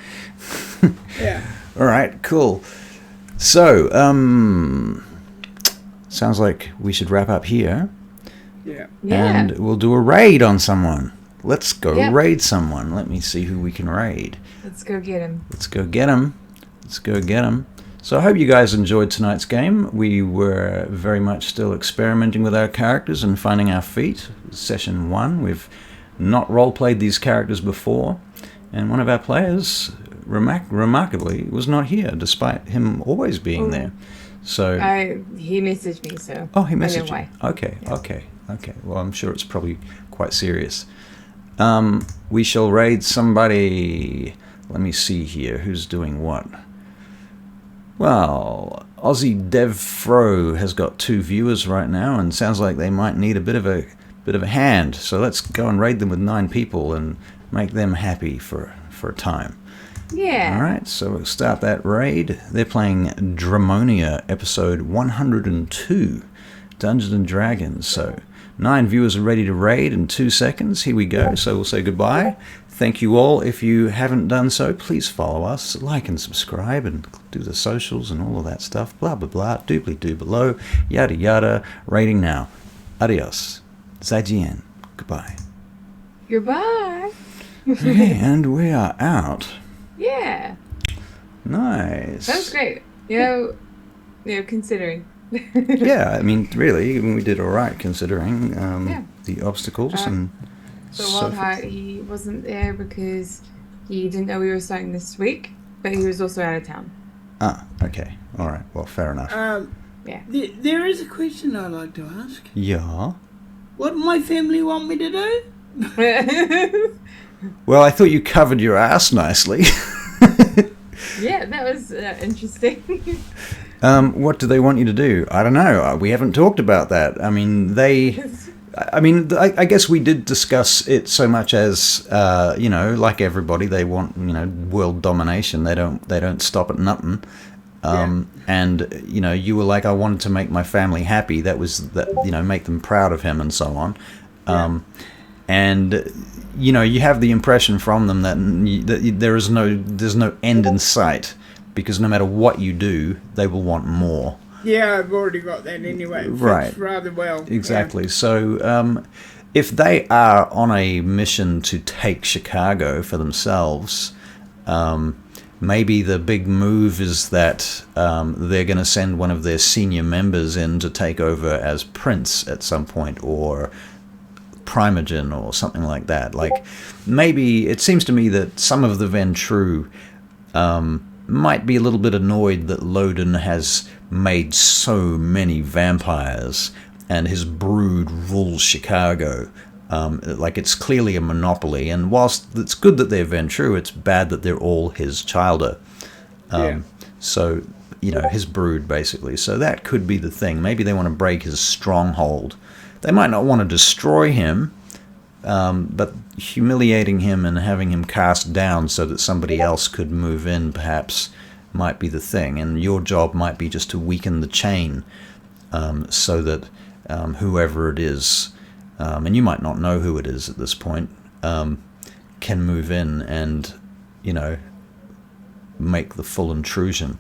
S3: Yeah.
S1: All right, cool. So, sounds like we should wrap up here.
S3: Yeah.
S1: And we'll do a raid on someone. Let's go
S2: Yep.
S1: raid someone. Let me see who we can raid.
S2: Let's go get him.
S1: Let's go get him. Let's go get him. So I hope you guys enjoyed tonight's game. We were very much still experimenting with our characters and finding our feet. Session 1. We've not role-played these characters before. And one of our players, remarkably, was not here, despite him always being there. So
S2: he messaged me, so
S1: oh, he
S2: I know
S1: messaged
S2: why.
S1: you. Okay, okay. Well, I'm sure it's probably quite serious. We shall raid somebody. Let me see here. Who's doing what? Well, Aussie Dev Fro has got 2 viewers right now, and sounds like they might need a bit of a hand. So let's go and raid them with 9 people and make them happy for a time.
S2: Yeah.
S1: All right, so we'll start that raid. They're playing Dramonia, episode 102, Dungeons and Dragons. So 9 viewers are ready to raid in 2 seconds. Here we go. So we'll say goodbye. Thank you all. If you haven't done so, please follow us, like and subscribe, and do the socials and all of that stuff. Blah, blah, blah. Doobly-doo below. Yada, yada. Raiding now. Adios. Zaijian. Goodbye.
S2: Goodbye.
S1: Okay, and we are out.
S2: Yeah.
S1: Nice.
S2: That was great. Considering.
S1: Yeah, I mean, really, we did all right considering the obstacles and.
S2: So Wildheart, he wasn't there because he didn't know we were starting this week, but he was also out of town.
S1: Ah, okay, all right. Well, fair enough.
S2: Yeah.
S3: There is a question I'd like to ask.
S1: Yeah.
S3: What my family want me to do?
S1: Well, I thought you covered your ass nicely.
S2: Yeah, that was interesting.
S1: What do they want you to do? I don't know. We haven't talked about that. I mean, I guess we did discuss it so much as, like everybody, they want, world domination. They don't stop at nothing. And, you were like, I wanted to make my family happy. That was, make them proud of him and so on. And, you have the impression from them that there's no end in sight, because no matter what you do, they will want more.
S3: Yeah, I've already got that anyway. It fits
S1: right.
S3: rather well.
S1: Exactly. Yeah. So if they are on a mission to take Chicago for themselves, maybe the big move is that they're going to send one of their senior members in to take over as Prince at some point, or Primogen or something like that. Like, maybe it seems to me that some of the Ventrue might be a little bit annoyed that Loden has made so many vampires and his brood rules Chicago. Like, it's clearly a monopoly, and whilst it's good that they're Ventrue, it's bad that they're all his childer. So, his brood, basically. So that could be the thing. Maybe they want to break his stronghold. They might not want to destroy him, but humiliating him and having him cast down so that somebody else could move in, perhaps, might be the thing. And your job might be just to weaken the chain, so that whoever it is, and you might not know who it is at this point, can move in and, make the full intrusion.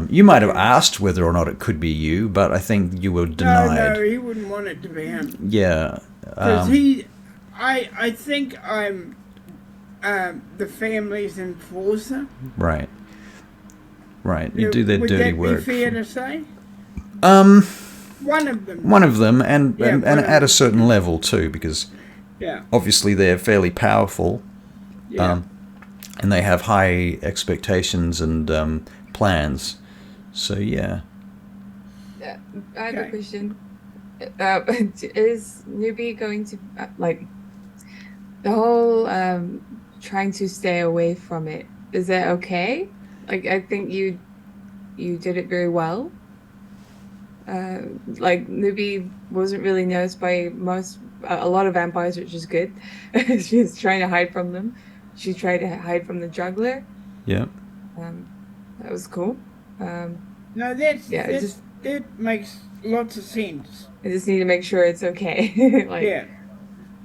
S1: You might have asked whether or not it could be you, but I think you were denied.
S3: No, he wouldn't want it to be him.
S1: Yeah.
S3: Because I think I'm the family's enforcer.
S1: Right. Right. You do their dirty work.
S3: Would that be fair to say?
S1: One of them, and at a certain level too, because obviously they're fairly powerful, and they have high expectations and plans. So
S2: I have a question. Is Newbie going to the whole trying to stay away from it? Is that okay? Like, I think you did it very well. Newbie wasn't really noticed by a lot of vampires, which is good. She was trying to hide from them. She tried to hide from the juggler.
S1: Yeah.
S2: That was cool.
S3: No, that makes lots of sense.
S2: I just need to make sure it's okay.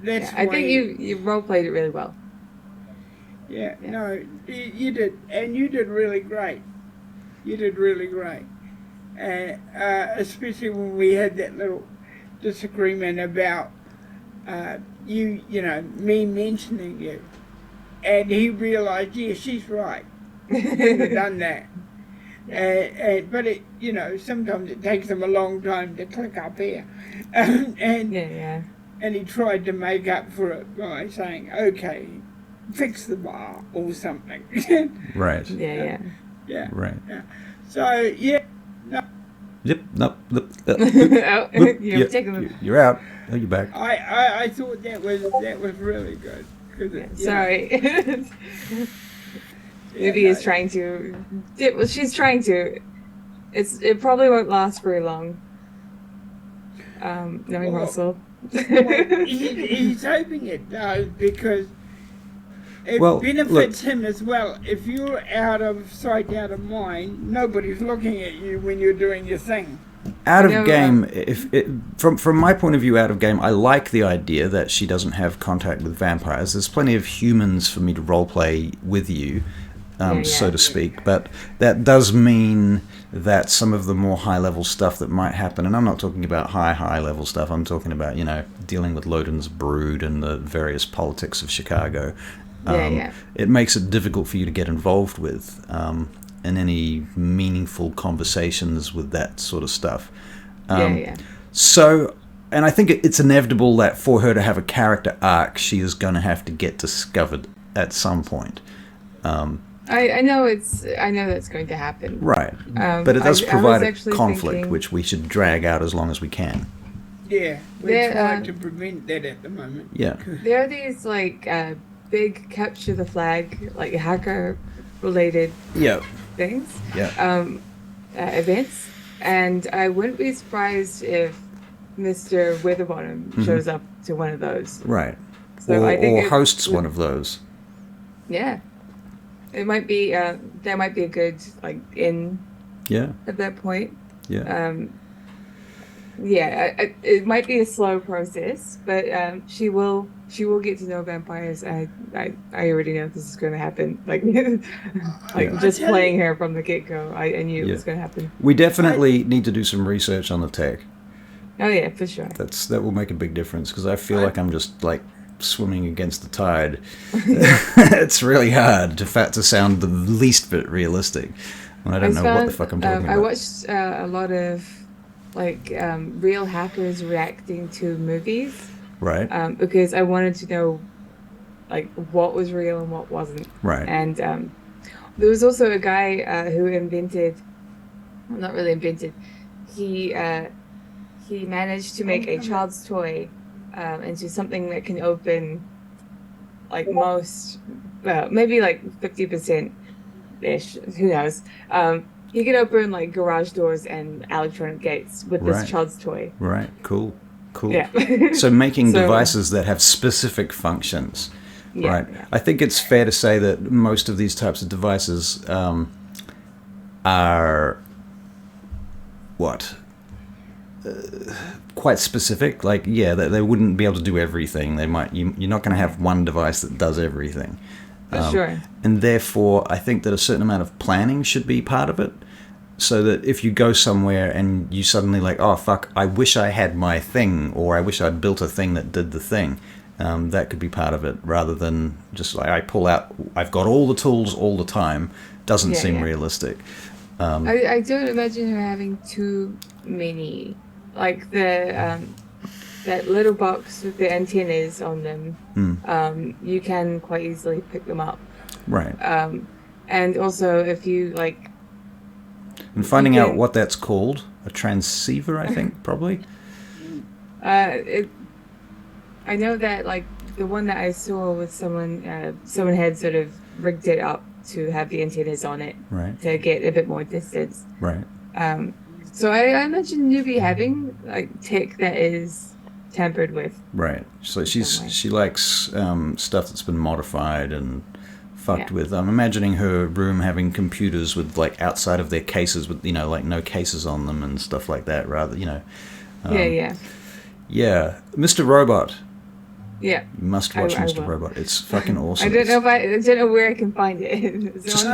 S2: I think you role played it really well.
S3: Yeah, no, you did, and you did really great. You did really great, and especially when we had that little disagreement about me mentioning you, and he realised, yeah, she's right. I could have done that. But it, sometimes it takes them a long time to click up here, and he tried to make up for it by saying, "Okay, fix the bar" or something.
S1: Right.
S2: Yeah.
S1: Right.
S3: Yeah. So no.
S1: Yep. No. You're out. Oh, you're back.
S3: I thought that was really good.
S2: Sorry. Ruby is trying to. She's trying to. It probably won't last very long. Knowing Russell.
S3: He's hoping it does, because It
S1: Well,
S3: benefits him as well. If you're out of sight, out of mind, nobody's looking at you when you're doing your thing.
S1: Out of game, from my point of view, out of game, I like the idea that she doesn't have contact with vampires. There's plenty of humans for me to roleplay with you, so to speak. But that does mean that some of the more high-level stuff that might happen, and I'm not talking about high-level stuff, I'm talking about, dealing with Loden's brood and the various politics of Chicago. It makes it difficult for you to get involved with in any meaningful conversations with that sort of stuff. So, and I think it's inevitable that for her to have a character arc, she is going to have to get discovered at some point.
S2: I know that's going to happen.
S1: Right. But it does provide a conflict, which we should drag out as long as we can.
S3: Yeah, we're trying to prevent that at the moment.
S1: Yeah.
S2: There are these, big capture the flag, hacker-related things, events, and I wouldn't be surprised if Mr. Witherbottom shows up to one of those.
S1: Right.
S2: So
S1: or hosts one of those.
S2: Yeah. It might be, there might be a good, in at that point.
S1: Yeah.
S2: It might be a slow process, but she will get to know vampires. I already know this is going to happen. Just playing her from the get-go, I knew it was going to happen.
S1: We definitely need to do some research on the tech.
S2: Oh yeah, for sure.
S1: That will make a big difference, because I feel like I'm just swimming against the tide. It's really hard to sound the least bit realistic when I don't know what the fuck I'm talking about.
S2: I watched a lot of real hackers reacting to movies,
S1: right?
S2: Because I wanted to know what was real and what wasn't,
S1: right?
S2: And there was also a guy who not really invented, he managed to make a child's toy into something that can open maybe 50% ish, who knows. He could open garage doors and electronic gates with this child's toy.
S1: Right, cool.
S2: Yeah.
S1: So making devices that have specific functions. Right. Yeah. I think it's fair to say that most of these types of devices are quite specific. They wouldn't be able to do everything. You're not going to have one device that does everything.
S2: Sure.
S1: And therefore, I think that a certain amount of planning should be part of it. So that if you go somewhere and you suddenly oh fuck, I wish I had my thing, or I wish I'd built a thing that did the thing, that could be part of it, rather than just I pull out, I've got all the tools all the time. Doesn't seem realistic.
S2: I don't imagine her having too many, that little box with the antennas on them. You can quite easily pick them up.
S1: Right.
S2: And also if you
S1: and finding out what that's called, a transceiver, I think, probably.
S2: I know that the one that I saw with someone had sort of rigged it up to have the antennas on it,
S1: right,
S2: to get a bit more distance.
S1: Right.
S2: So I imagine you'll be having tech that is tampered with.
S1: Right. So she likes stuff that's been modified and fucked with. I'm imagining her room having computers with outside of their cases with no cases on them and stuff like that. Rather, Yeah, Mr. Robot.
S2: Yeah.
S1: You must watch Mr. Robot. It's fucking awesome.
S2: I don't know where I can find it.
S1: Just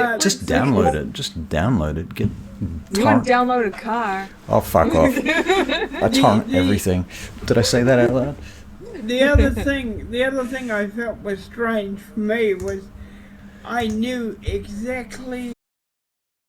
S1: download it. Just download it.
S2: You want to download a car?
S1: Oh, fuck off. I torrent everything. Did I say that out loud?
S3: The other thing I felt was strange for me was I knew exactly